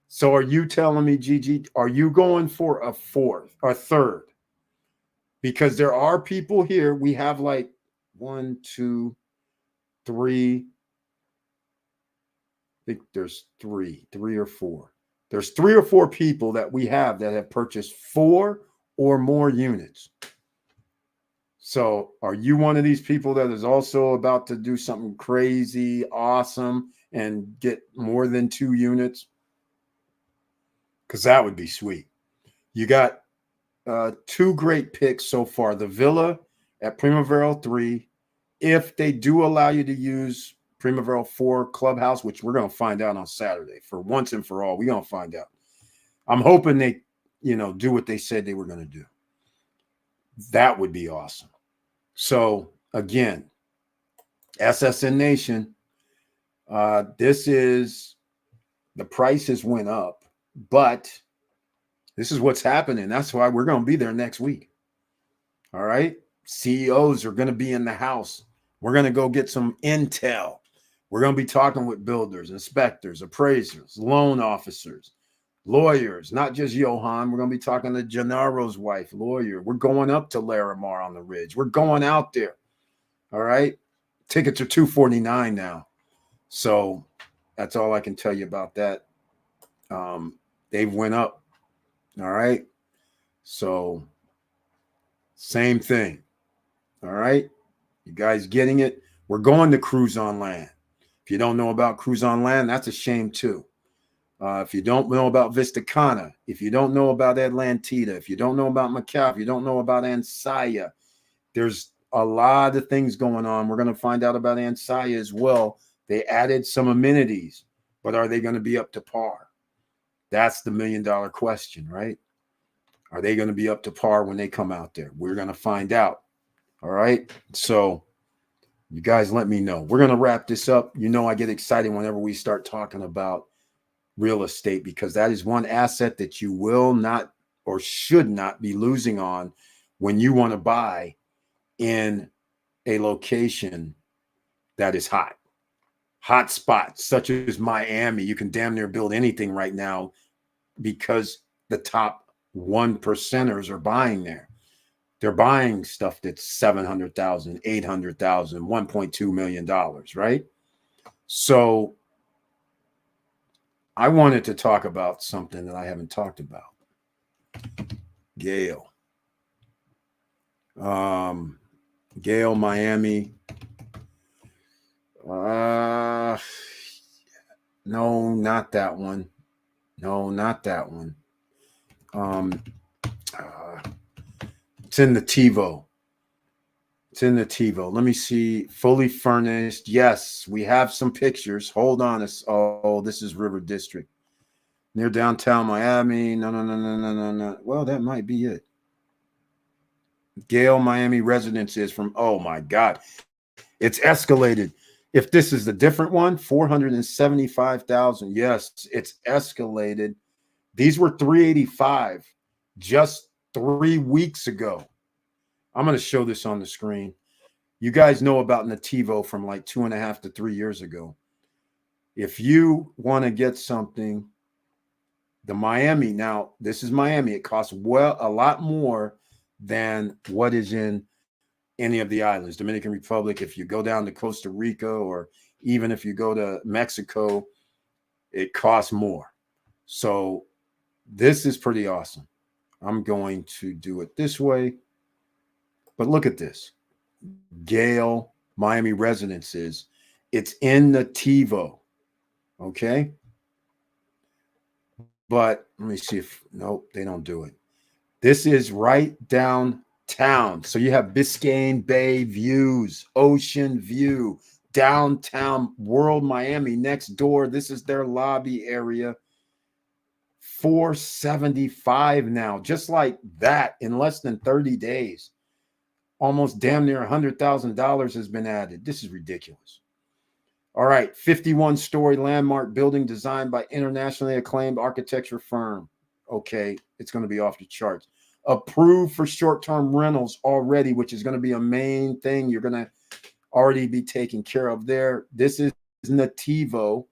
So are you telling me, GG, are you going for a 4th or 3rd? Because there are people here. We have like 1, 2, 3. I think there's 3 or 4. There's 3 or 4 people that we have that have purchased 4 or more units. So are you one of these people that is also about to do something crazy, awesome, and get more than 2 units? Because that would be sweet. You got 2 great picks so far. The Villa at Primaveral 3. If they do allow you to use Primaveral 4 Clubhouse, which we're going to find out on Saturday for once and for all, we're going to find out. I'm hoping they, do what they said they were going to do. That would be awesome. So again, SSN Nation, this is, the prices went up, but this is what's happening. That's why we're going to be there next week. All right. CEOs are going to be in the house. We're going to go get some intel. We're going to be talking with builders, inspectors, appraisers, loan officers, lawyers, not just Johan. We're going to be talking to Gennaro's wife, lawyer. We're going up to Larimar on the Ridge. We're going out there. All right. Tickets are $249 now. So that's all I can tell you about that. They've went up. All right. So same thing. All right. You guys getting it? We're going to Cruise on Land. If you don't know about Cruise on Land, that's a shame too. If you don't know about Vista Cana, if you don't know about Atlantida, if you don't know about Macau, if you don't know about Ansaya, there's a lot of things going on. We're going to find out about Ansaya as well. They added some amenities, but are they going to be up to par? That's the $1 million question, right? Are they going to be up to par when they come out there? We're going to find out. All right. So you guys let me know. We're going to wrap this up. I get excited whenever we start talking about real estate because that is one asset that you will not or should not be losing on when you want to buy in a location that is hot. Hot spots such as Miami. You can damn near build anything right now because the top one percenters are buying there. They're buying stuff that's $700,000, $800,000, $1.2 million, right? So I wanted to talk about something that I haven't talked about. Gail. Gail, Miami. No, not that one. No, not that one. It's in the TiVo. It's in the TiVo. Let me see. Fully furnished. Yes, we have some pictures. Hold on. Oh, this is River District. Near downtown Miami. No. Well, that might be it. Gail, Miami residences from, oh my God. It's escalated. If this is the different one, 475,000. Yes, it's escalated. These were 385 just 3 weeks ago. I'm going to show this on the screen. You guys know about Nativo from like 2.5 to 3 years ago. If you want to get something, the Miami, now this is Miami. It costs a lot more than what is in any of the islands. Dominican Republic, if you go down to Costa Rica, or even if you go to Mexico, it costs more. So this is pretty awesome. I'm going to do it this way. But look at this. Gail, Miami residences. It's in the TiVo. Okay. But let me see if, nope, they don't do it. This is right downtown. So you have Biscayne Bay views, ocean view, downtown World Miami next door. This is their lobby area. 475 now, just like that, in less than 30 days. Almost damn near $100,000 has been added. This is ridiculous. All right, 51-story landmark building designed by internationally acclaimed architecture firm. Okay, it's going to be off the charts. Approved for short-term rentals already, which is going to be a main thing you're going to already be taken care of there. This is Nativo.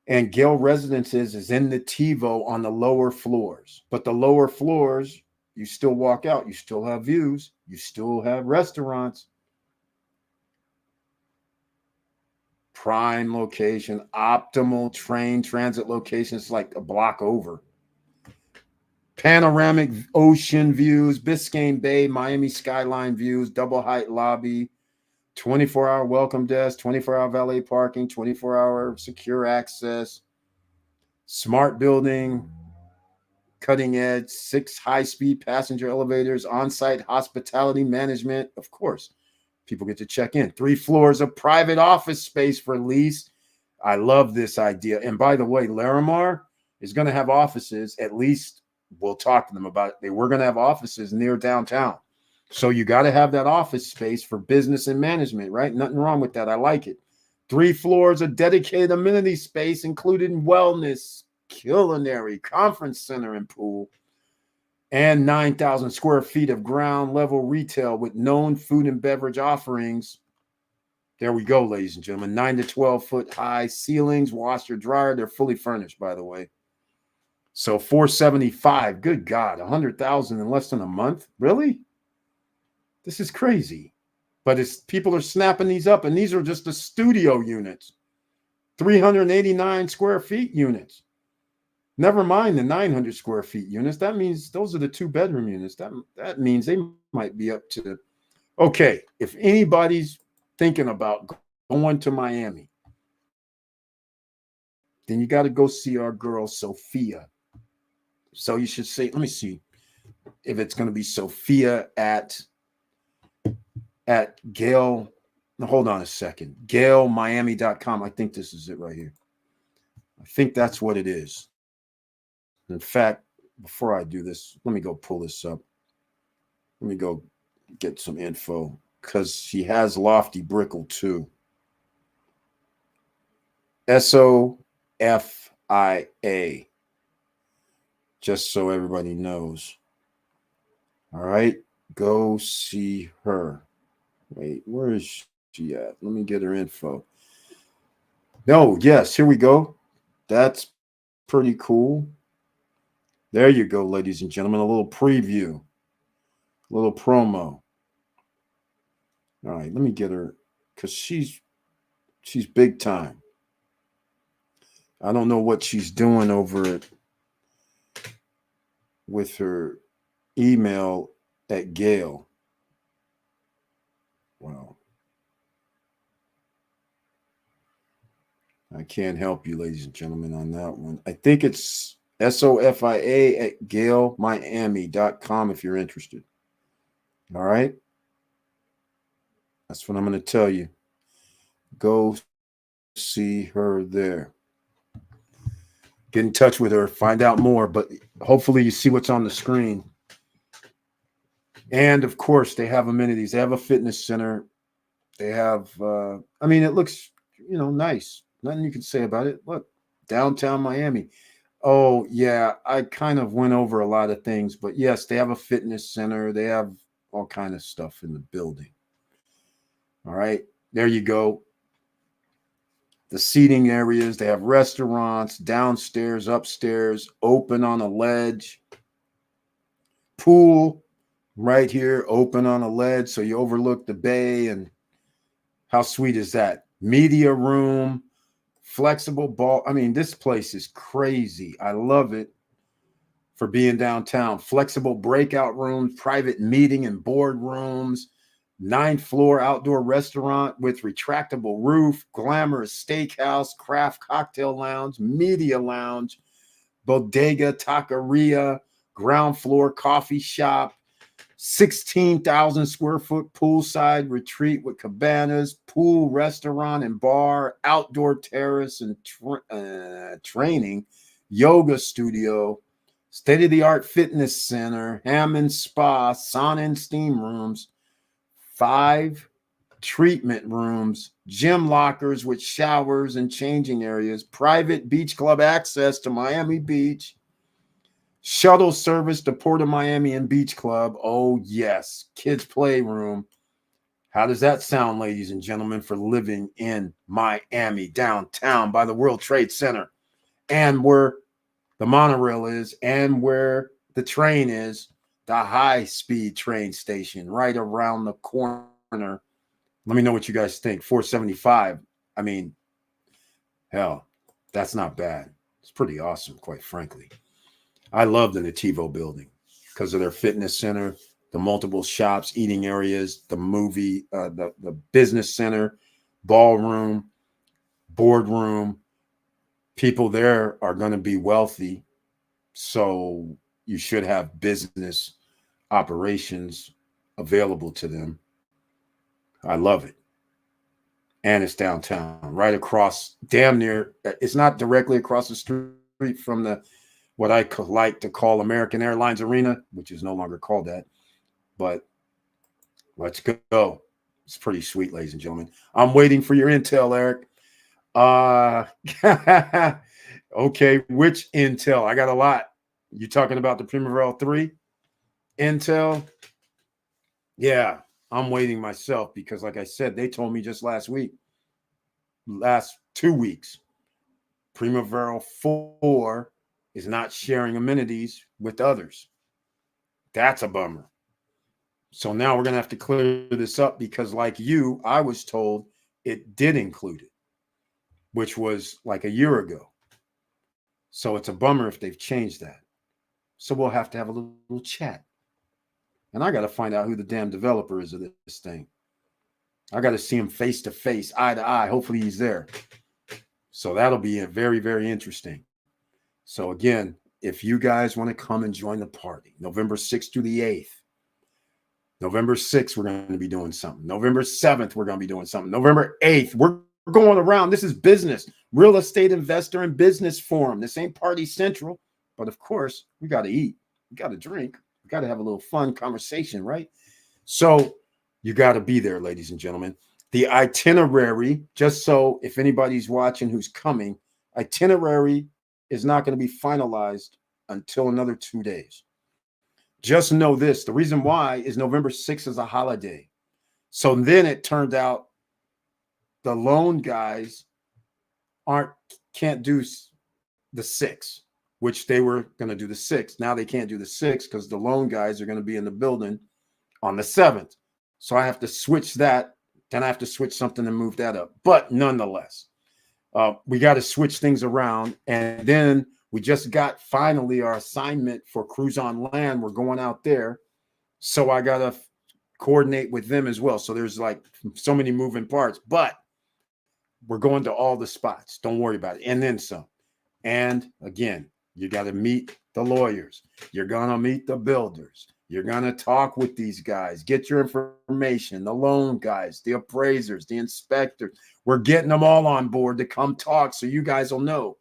And Gail Residences is in the TiVo on the lower floors. But the lower floors, you still walk out. You still have views. You still have restaurants. Prime location, optimal train transit locations, like a block over. Panoramic ocean views, Biscayne Bay, Miami skyline views, double height lobby, 24-hour welcome desk, 24-hour valet parking, 24-hour secure access, smart building, cutting edge, 6 high-speed passenger elevators, on-site hospitality management. Of course, people get to check in. 3 floors of private office space for lease. I love this idea. And by the way, Larimar is going to have offices, at least we'll talk to them about it. We're going to have offices near downtown. So you got to have that office space for business and management, right? Nothing wrong with that. I like it. 3 floors of dedicated amenity space, including wellness, culinary, conference center, and pool. And 9,000 square feet of ground level retail with known food and beverage offerings. There we go, ladies and gentlemen. 9 to 12 foot high ceilings, washer, dryer. They're fully furnished, by the way. So 475. Good God, 100,000 in less than a month. Really? This is crazy. But people are snapping these up, and these are just the studio units. 389 square feet units. Never mind the 900 square feet units. That means those are the 2-bedroom units. That means they might be up to. Okay, if anybody's thinking about going to Miami, then you got to go see our girl Sophia. So you should say, let me see if it's going to be Sophia at Gail. Hold on a second. GailMiami.com. I think this is it right here. I think that's what it is. In fact, before I do this, let me go pull this up. Let me go get some info, because she has Lofty Brickell too. SOFIA. Just so everybody knows. All right, go see her. Wait, where is she at? Let me get her info. No, yes, here we go. That's pretty cool. There you go, ladies and gentlemen. A little preview, a little promo. All right, let me get her because she's big time. I don't know what she's doing over with her email at Gale. Wow. I can't help you, ladies and gentlemen, on that one. I think it's SOFIA@GaleMiami.com if you're interested. All right. That's what I'm going to tell you. Go see her there. Get in touch with her, find out more, but hopefully you see what's on the screen. And of course, they have amenities. They have a fitness center. They have, I mean, it looks, nice. Nothing you can say about it. Look, downtown Miami. Oh, yeah, I kind of went over a lot of things, but yes, they have a fitness center. They have all kind of stuff in the building. All right, there you go. The seating areas, they have restaurants, downstairs, upstairs, open on a ledge. Pool right here, open on a ledge, so you overlook the bay. And how sweet is that? Media room, flexible ball. I mean, this place is crazy. I love it for being downtown. Flexible breakout rooms, private meeting and board rooms, 9th floor outdoor restaurant with retractable roof, glamorous steakhouse, craft cocktail lounge, media lounge, bodega, taqueria, ground floor coffee shop, 16,000 square foot poolside retreat with cabanas, pool, restaurant, and bar, outdoor terrace and training, yoga studio, state-of-the-art fitness center, Hammond Spa, sauna and steam rooms, 5 treatment rooms, gym lockers with showers and changing areas, private beach club access to Miami Beach, shuttle service to Port of Miami and Beach Club. Oh, yes. Kids playroom. How does that sound, ladies and gentlemen, for living in Miami, downtown by the World Trade Center, and where the monorail is, and where the train is, the high-speed train station right around the corner. Let me know what you guys think. 475. I mean, hell, that's not bad. It's pretty awesome, quite frankly. I love the Nativo building because of their fitness center, the multiple shops, eating areas, the movie, the business center, ballroom, boardroom. People there are going to be wealthy, so you should have business operations available to them. I love it. And it's downtown, right across, damn near. It's not directly across the street from what I like to call American Airlines Arena, which is no longer called that. But let's go. It's pretty sweet, ladies and gentlemen. I'm waiting for your intel, Eric. Okay, which intel? I got a lot. You talking about the Primaveral 3 intel? Yeah, I'm waiting myself because, like I said, they told me just last 2 weeks, Primaveral 4 is not sharing amenities with others. That's a bummer. So now we're going to have to clear this up because, like you, I was told it did include it, which was like a year ago. So it's a bummer if they've changed that. So we'll have to have a little chat. And I got to find out who the damn developer is of this thing. I got to see him face to face, eye to eye. Hopefully he's there. So that'll be very, very interesting. So again, if you guys want to come and join the party, November 6th through the 8th, November 6th, we're going to be doing something. November 7th, we're going to be doing something. November 8th, we're going around. This is business, real estate investor and business forum. This ain't party central, but of course, we got to eat. We got to drink. We got to have a little fun conversation, right? So you got to be there, ladies and gentlemen. The itinerary, just so if anybody's watching who's coming, itinerary is not going to be finalized until another 2 days. Just know this. The reason why is November 6th is a holiday. So then it turned out the loan guys can't do the 6th, which they were going to do the 6th. Now they can't do the 6th because the loan guys are going to be in the building on the 7th. So I have to switch that. Then I have to switch something and move that up. But nonetheless, we got to switch things around. And then we just got finally our assignment for Cruise on Land. We're going out there. So I got to coordinate with them as well. So there's like so many moving parts, but we're going to all the spots. Don't worry about it. And then some. And again, you got to meet the lawyers. You're going to meet the builders. You're going to talk with these guys, get your information, the loan guys, the appraisers, the inspectors. We're getting them all on board to come talk so you guys will know.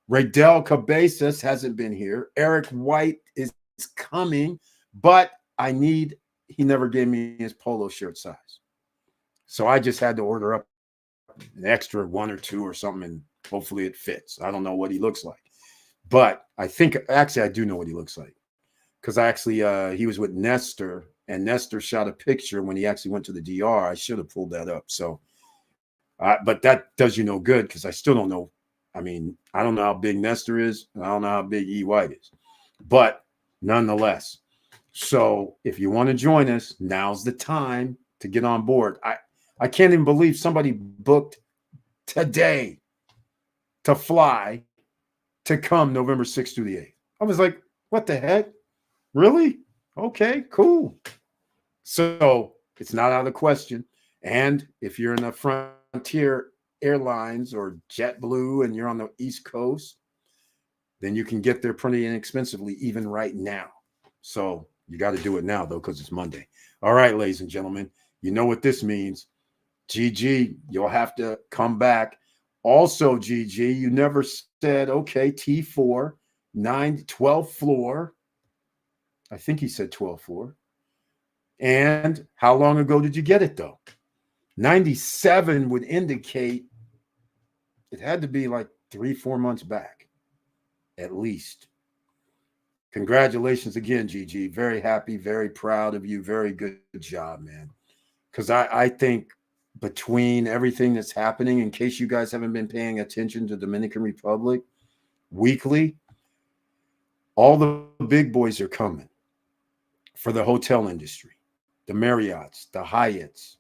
Raydell Cabezas hasn't been here. Eric White is coming, but he never gave me his polo shirt size. So I just had to order up an extra 1 or 2 or something, and hopefully it fits. I don't know what he looks like, but I think actually I do know what he looks like. Because he was with Nestor, and Nestor shot a picture when he actually went to the DR. I should have pulled that up. So, but that does you no good because I still don't know. I mean, I don't know how big Nestor is, and I don't know how big E. White is. But nonetheless, so if you want to join us, now's the time to get on board. I can't even believe somebody booked today to fly to come November 6th through the 8th. I was like, what the heck? Really? Okay, cool. So it's not out of the question. And if you're in the Frontier Airlines or JetBlue and you're on the East Coast, then you can get there pretty inexpensively, even right now. So you got to do it now, though, because it's Monday. All right, ladies and gentlemen, you know what this means. GG, you'll have to come back. Also, GG, you never said, okay, T4, 12th floor. I think he said 12th floor. And how long ago did you get it, though? 97 would indicate it had to be like 3-4 months back, at least. Congratulations again, GG. Very happy, very proud of you. Very good job, man. Because I think between everything that's happening, in case you guys haven't been paying attention to Dominican Republic weekly, all the big boys are coming for the hotel industry, the Marriotts, the Hyatts,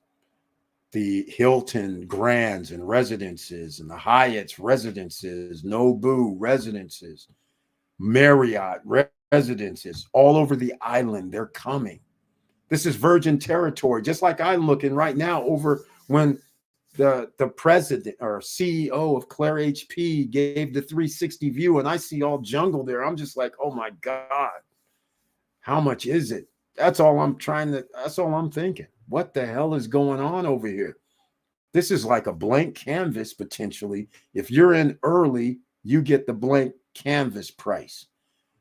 the Hilton Grands and residences, and the Hyatt's residences, Nobu residences, Marriott residences all over the island. They're coming. This is virgin territory, just like I'm looking right now over when the president or CEO of Claire HP gave the 360 view, and I see all jungle there. I'm just like, oh my God, how much is it? That's all I'm thinking. What the hell is going on over here? This is like a blank canvas potentially. If you're in early, you get the blank canvas price.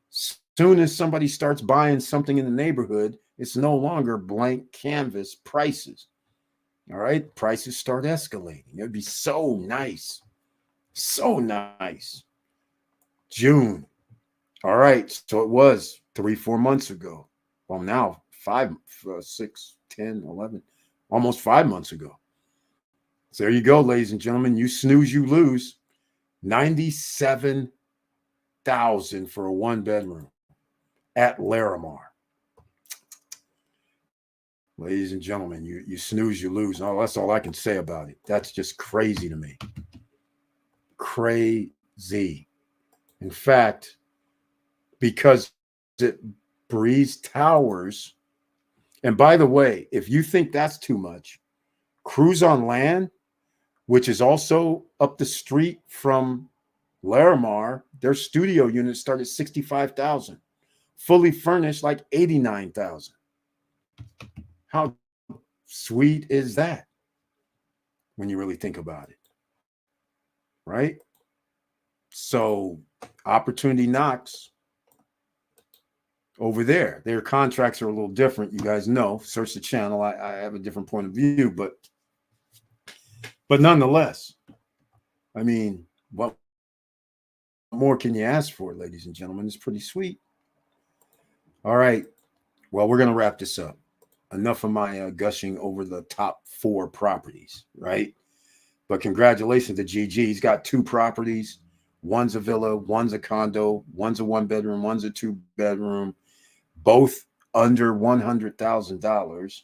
Soon as somebody starts buying something in the neighborhood, it's no longer blank canvas prices. All right, prices start escalating. It'd be so nice. So nice. June. All right, so it was 3-4 months ago. Well, now 5, 6, 10, 11, almost 5 months ago. So there you go, ladies and gentlemen. You snooze, you lose. 97,000 for a 1-bedroom at Larimar. Ladies and gentlemen, you snooze, you lose. Oh, that's all I can say about it. That's just crazy to me. Crazy. In fact, because it Breeze Towers, and by the way, if you think that's too much, Cruise on Land, which is also up the street from Larimar, their studio units start at $65,000. Fully furnished, like $89,000. How sweet is that when you really think about it? Right? So opportunity knocks over there. Their contracts are a little different. You guys know. Search the channel. I have a different point of view, but nonetheless, I mean, what more can you ask for, ladies and gentlemen? It's pretty sweet. All right. Well, we're going to wrap this up. Enough of my gushing over the top 4 properties, right? But congratulations to GG. He's got 2 properties. One's a villa, one's a condo, one's a 1-bedroom, one's a 2-bedroom, both under $100,000,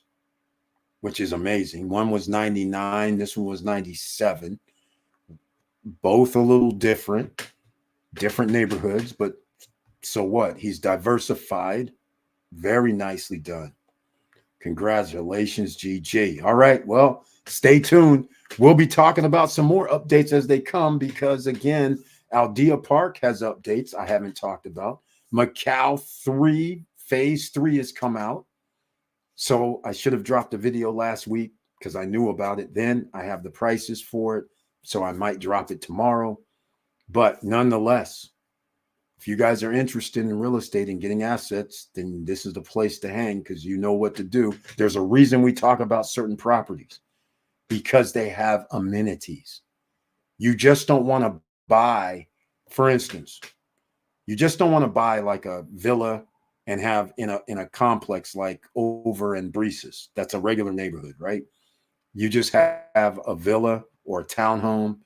which is amazing. One was 99, this one was 97. Both a little different neighborhoods, but so what? He's diversified. Very nicely done. Congratulations, GG. All right, well, stay tuned. We'll be talking about some more updates as they come because, again, Aldea Park has updates I haven't talked about. Macau 3, Phase 3 has come out. So I should have dropped a video last week because I knew about it then. I have the prices for it, so I might drop it tomorrow. But nonetheless, if you guys are interested in real estate and getting assets, then this is the place to hang because you know what to do. There's a reason we talk about certain properties because they have amenities. You just don't want to buy, for instance, you just don't want to buy like a villa and have in a complex like over in Breeses. That's a regular neighborhood, right? You just have a villa or a townhome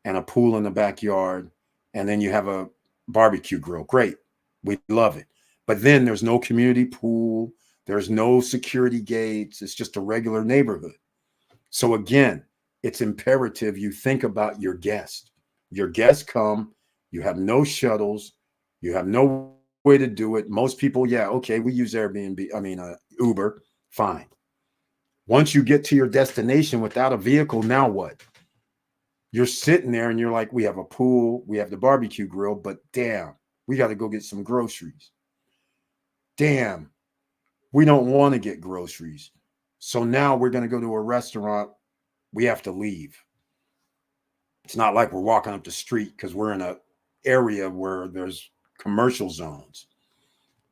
and a pool in the backyard, and then you have a barbecue grill. Great. We love it. But then there's no community pool. There's no security gates. It's just a regular neighborhood. So again, it's imperative you think about your guests. Your guests come, you have no shuttles, you have no way to do it. Most people, yeah, okay, we use Uber, fine. Once you get to your destination without a vehicle, now what? You're sitting there and you're like, we have a pool, we have the barbecue grill, but damn, we got to go get some groceries. Damn, we don't want to get groceries. So now we're going to go to a restaurant. We have to leave. It's not like we're walking up the street because we're in an area where there's commercial zones.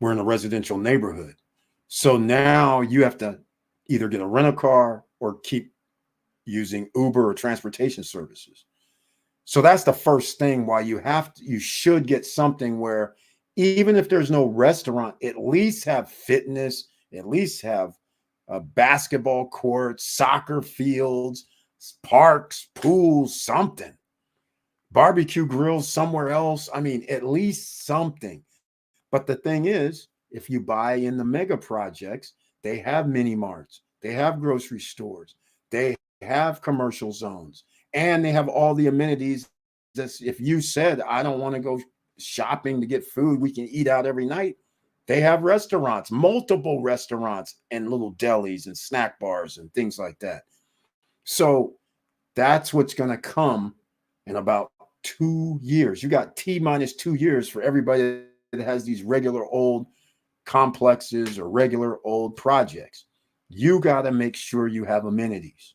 We're in a residential neighborhood. So now you have to either get a rental car or keep using Uber or transportation services. So that's the first thing why you should get something where even if there's no restaurant, at least have fitness, at least have basketball courts, soccer fields, parks, pools, something. Barbecue grills somewhere else. I mean, at least something. But the thing is, if you buy in the mega projects, they have mini marts, they have grocery stores, they have commercial zones, and they have all the amenities. If you said, I don't want to go shopping to get food, we can eat out every night. They have restaurants, multiple restaurants and little delis and snack bars and things like that. So that's what's going to come in about 2 years. You got T-minus 2 years for everybody that has these regular old complexes or regular old projects. You got to make sure you have amenities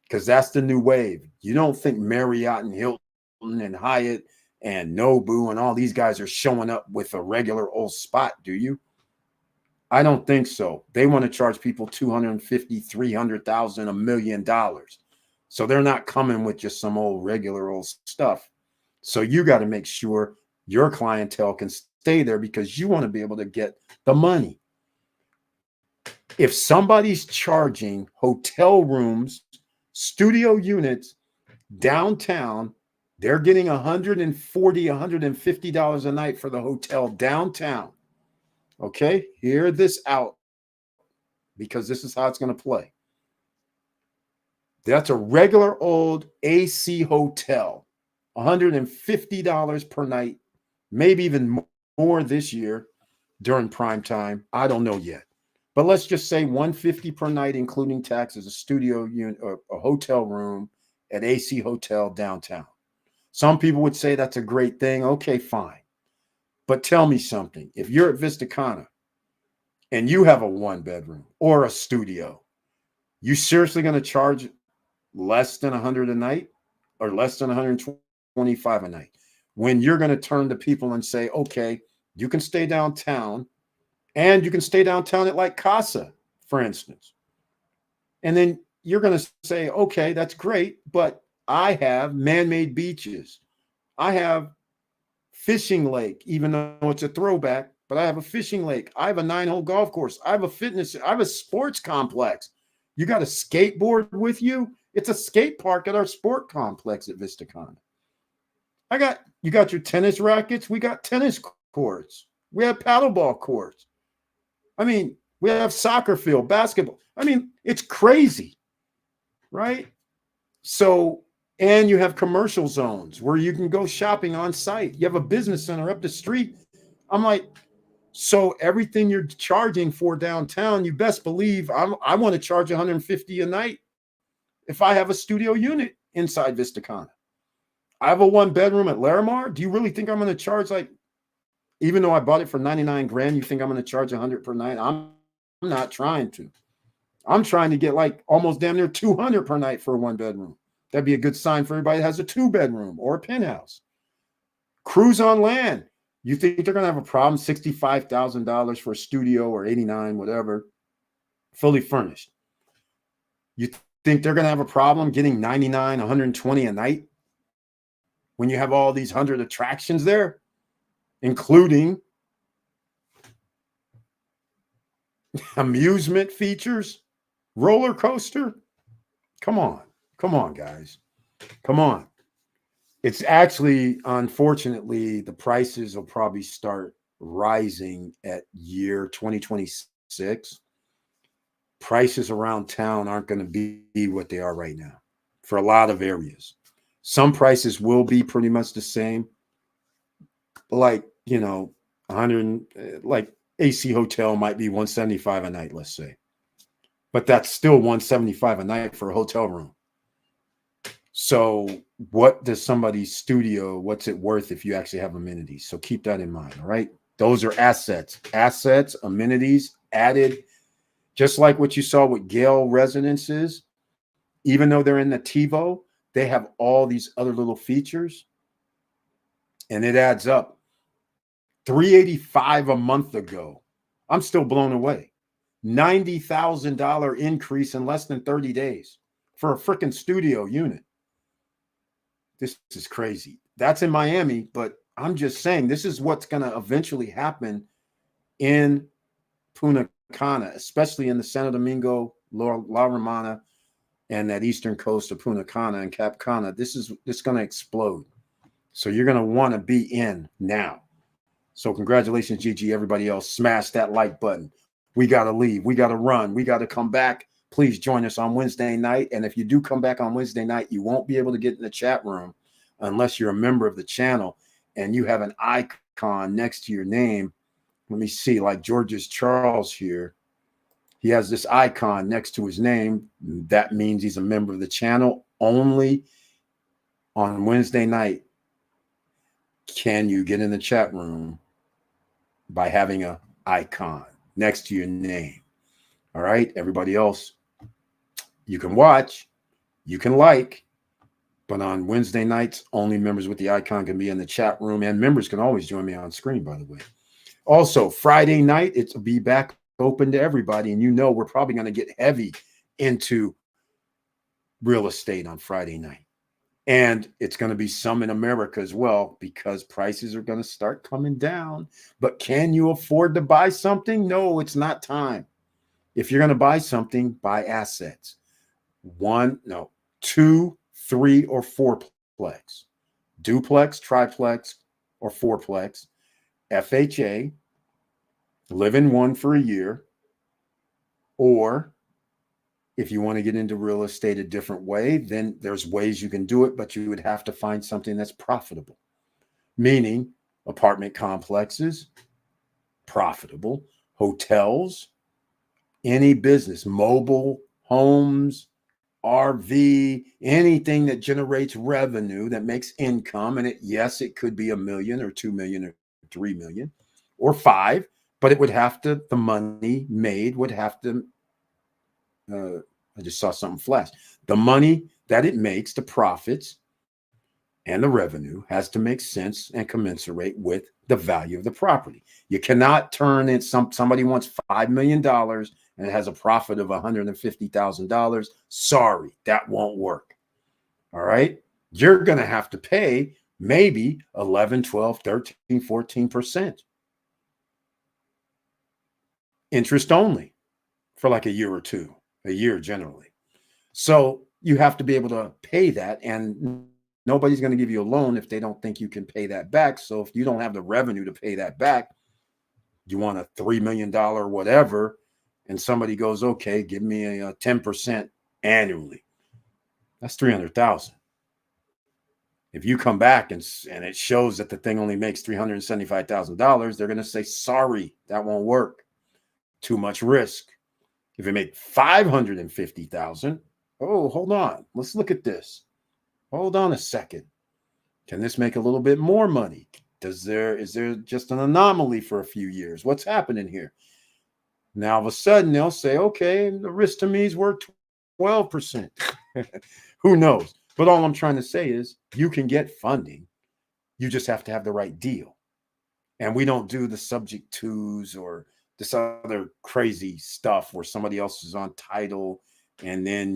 because that's the new wave. You don't think Marriott and Hilton and Hyatt and Nobu and all these guys are showing up with a regular old spot, do you? I don't think so. They want to charge people $250,000, $300,000, $1 million. So they're not coming with just some old regular old stuff. So you got to make sure your clientele can stay there because you want to be able to get the money. If somebody's charging hotel rooms, studio units downtown, they're getting $140, $150 a night for the hotel downtown. Okay, hear this out because this is how it's going to play. That's a regular old AC hotel, $150 per night, maybe even more this year during prime time. I don't know yet. But let's just say $150 per night, including taxes, a studio unit or a hotel room at AC Hotel downtown. Some people would say that's a great thing. Okay, fine. But tell me something. If you're at Vista Cana and you have a 1-bedroom or a studio, you seriously going to charge less than $100 a night or less than $125 a night when you're going to turn to people and say, okay, you can stay downtown and you can stay downtown at like Casa, for instance. And then you're going to say, okay, that's great, but I have man-made beaches. I have fishing lake, even though it's a throwback, but I have a fishing lake. I have a 9-hole golf course. I have a fitness. I have a sports complex. You got a skateboard with you? It's a skate park at our sport complex at Vista Cana. You got your tennis rackets. We got tennis courts. We have paddleball courts. I mean, we have soccer field, basketball. I mean, it's crazy, right? So, and you have commercial zones where you can go shopping on site. You have a business center up the street. I'm like, so everything you're charging for downtown, you best believe I want to charge $150 a night if I have a studio unit inside Vista Cana. I have a 1-bedroom at Larimar. Do you really think I'm going to charge, like, even though I bought it for 99 grand, you think I'm going to charge 100 per night? I'm not trying to. I'm trying to get like almost damn near 200 per night for a 1-bedroom. That'd be a good sign for everybody that has a 2-bedroom or a penthouse. Cruise on land. You think they're going to have a problem? $65,000 for a studio or 89, whatever, fully furnished. You think they're going to have a problem getting 99, 120 a night when you have all these 100 attractions there, including amusement features, roller coaster? Come on, guys. Come on. It's actually, unfortunately, the prices will probably start rising at year 2026. Prices around town aren't going to be what they are right now for a lot of areas. Some prices will be pretty much the same. Like, 100, like AC Hotel might be 175 a night, let's say. But that's still 175 a night for a hotel room. So what does somebody's studio, what's it worth if you actually have amenities? So keep that in mind, all right? Those are assets. Assets, amenities added, just like what you saw with Gale Residences. Even though they're in the TiVo, they have all these other little features, and it adds up. $385 a month ago. I'm still blown away. $90,000 increase in less than 30 days for a freaking studio unit. This is crazy. That's in Miami, but I'm just saying this is what's going to eventually happen in Punta Cana, especially in the Santo Domingo, La Romana, and that eastern coast of Punta Cana and Cap Cana. This is going to explode. So you're going to want to be in now. So congratulations, Gigi. Everybody else, smash that like button. We got to leave. We got to run. We got to come back. Please join us on Wednesday night. And if you do come back on Wednesday night, you won't be able to get in the chat room unless you're a member of the channel and you have an icon next to your name. Let me see, like George's Charles here. He has this icon next to his name. That means he's a member of the channel. Only on Wednesday night can you get in the chat room by having an icon next to your name. All right, everybody else, you can watch, you can like, but on Wednesday nights, only members with the icon can be in the chat room, and members can always join me on screen, by the way. Also, Friday night, it'll be back open to everybody, and we're probably going to get heavy into real estate on Friday night. And it's going to be some in America as well, because prices are going to start coming down. But can you afford to buy something? No, it's not time. If you're going to buy something, buy assets. 1, 2, 3, or 4-plex. Duplex, triplex, or 4-plex. FHA. Live in one for a year. Or if you want to get into real estate a different way, then there's ways you can do it, but you would have to find something that's profitable. Meaning apartment complexes, profitable, hotels, any business, mobile homes, RV, anything that generates revenue, that makes income. And it could be $1 million or $2 million or $3 million or $5 million, but it would have to, the money made would have to, I just saw something flash. The money that it makes, the profits and the revenue, has to make sense and commensurate with the value of the property. You cannot turn in somebody wants $5 million and it has a profit of $150,000. Sorry, that won't work. All right. You're going to have to pay maybe 11, 12, 13, 14% interest only for like a year or two, a year generally. So you have to be able to pay that. And nobody's going to give you a loan if they don't think you can pay that back. So if you don't have the revenue to pay that back, you want a $3 million whatever, and somebody goes, okay, give me a 10% annually. That's $300,000. If you come back and it shows that the thing only makes $375,000, they're going to say, sorry, that won't work. Too much risk. If it makes $550,000, oh, hold on. Let's look at this. Hold on a second. Can this make a little bit more money? Is there just an anomaly for a few years? What's happening here? Now, all of a sudden, they'll say, okay, the risk to me is worth 12%. Who knows? But all I'm trying to say is you can get funding. You just have to have the right deal. And we don't do the subject twos or this other crazy stuff where somebody else is on title and then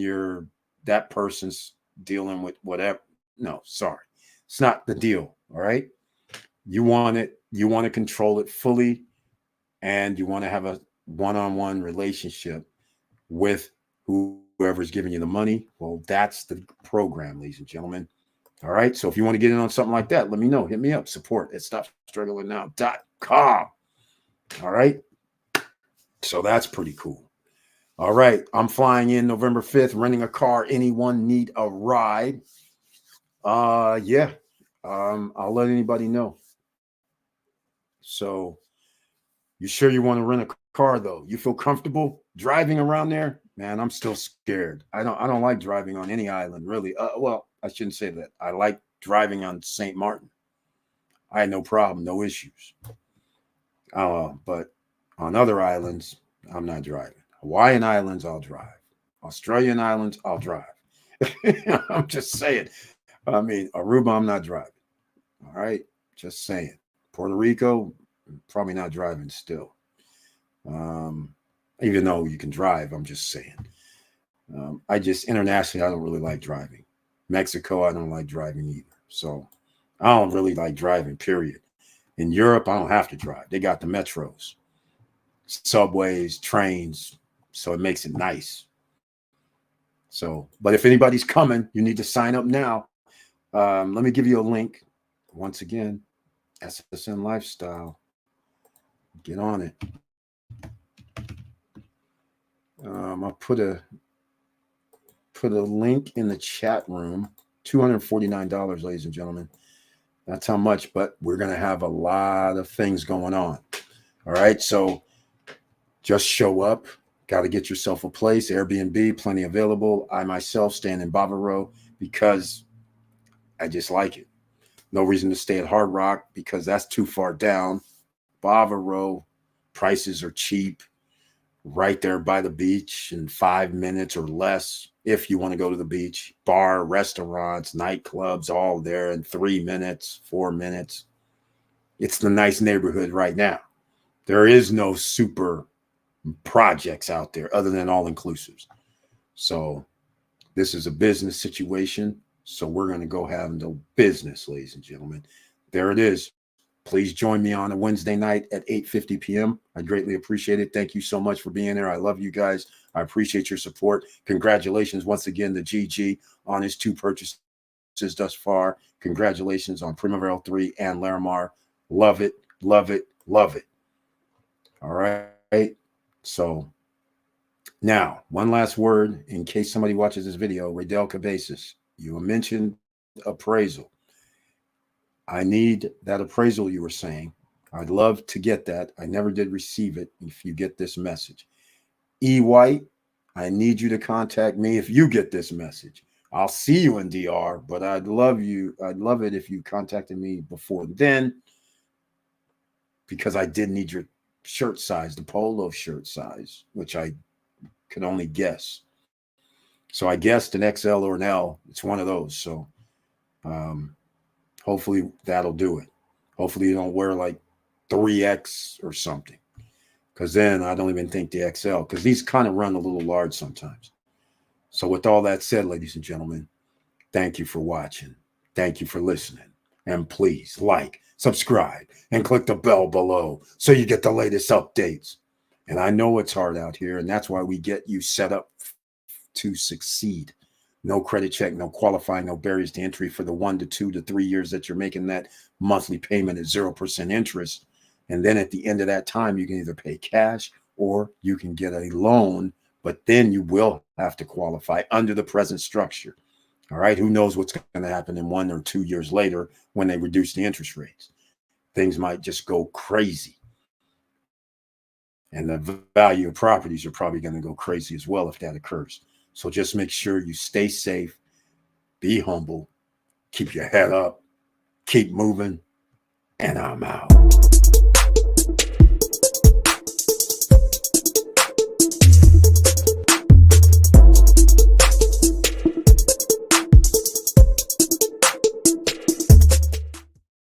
that person's dealing with whatever. No, sorry. It's not the deal. All right. You want to control it fully, and you want to have a one-on-one relationship with whoever's giving you the money. Well, that's the program, ladies and gentlemen. All right. So if you want to get in on something like that, let me know. Hit me up. Support at StopStrugglingNow.com. All right. So that's pretty cool. All right. I'm flying in November 5th, renting a car. Anyone need a ride? Yeah. I'll let anybody know. So you sure you want to rent a car though? You feel comfortable driving around there? Man, I'm still scared. I don't like driving on any island, really. Well, I shouldn't say that. I like driving on St. Martin. I had no problem, no issues. But on other islands, I'm not driving. Hawaiian Islands, I'll drive. Australian Islands, I'll drive. I'm just saying. I mean, Aruba, I'm not driving. All right, just saying. Puerto Rico, probably not driving still. Even though you can drive, I'm just saying. Internationally, I don't really like driving. Mexico, I don't like driving either. So I don't really like driving, period. In Europe, I don't have to drive. They got the metros, subways, trains. So it makes it nice. So, but if anybody's coming, you need to sign up now. Let me give you a link. Once again, SSN Lifestyle. Get on it. I'll put a link in the chat room. $249, ladies and gentlemen. That's how much, but we're going to have a lot of things going on. All right. So just show up. Got to get yourself a place. Airbnb, plenty available. I myself stand in Bavaro because I just like it. No reason to stay at Hard Rock because that's too far down. Bavaro, prices are cheap. Right there by the beach in 5 minutes or less if you want to go to the beach. Bar, restaurants, nightclubs, all there in 3 minutes, 4 minutes. It's the nice neighborhood right now. There is no super projects out there other than all-inclusives. So this is a business situation. So we're going to go have no business, ladies and gentlemen. There it is. Please join me on a Wednesday night at 8:50 p.m. I greatly appreciate it. Thank you so much for being there. I love you guys. I appreciate your support. Congratulations once again to GG on his 2 purchases thus far. Congratulations on Primaveral 3 and Larimar. Love it, love it, love it. All right. So now, one last word in case somebody watches this video. Radel Cabezas, you mentioned appraisal. I need that appraisal you were saying. I'd love to get that. I never did receive it. If you get this message, E. White, I need you to contact me if you get this message. I'll see you in DR, but I'd love it if you contacted me before then, because I did need your shirt size, the polo shirt size, which I could only guess. So I guessed an XL or an L. It's one of those. So, hopefully that'll do it. Hopefully you don't wear like 3X or something, because then I don't even think the XL, because these kind of run a little large sometimes. So with all that said, ladies and gentlemen, thank you for watching. Thank you for listening. And please like, subscribe, and click the bell below so you get the latest updates. And I know it's hard out here, and that's why we get you set up to succeed. No credit check, no qualifying, no barriers to entry for the 1 to 2 to 3 years that you're making that monthly payment at 0% interest. And then at the end of that time, you can either pay cash or you can get a loan, but then you will have to qualify under the present structure. All right. Who knows what's going to happen in 1 or 2 years later when they reduce the interest rates? Things might just go crazy. And the value of properties are probably going to go crazy as well if that occurs. So just make sure you stay safe, be humble, keep your head up, keep moving, and I'm out.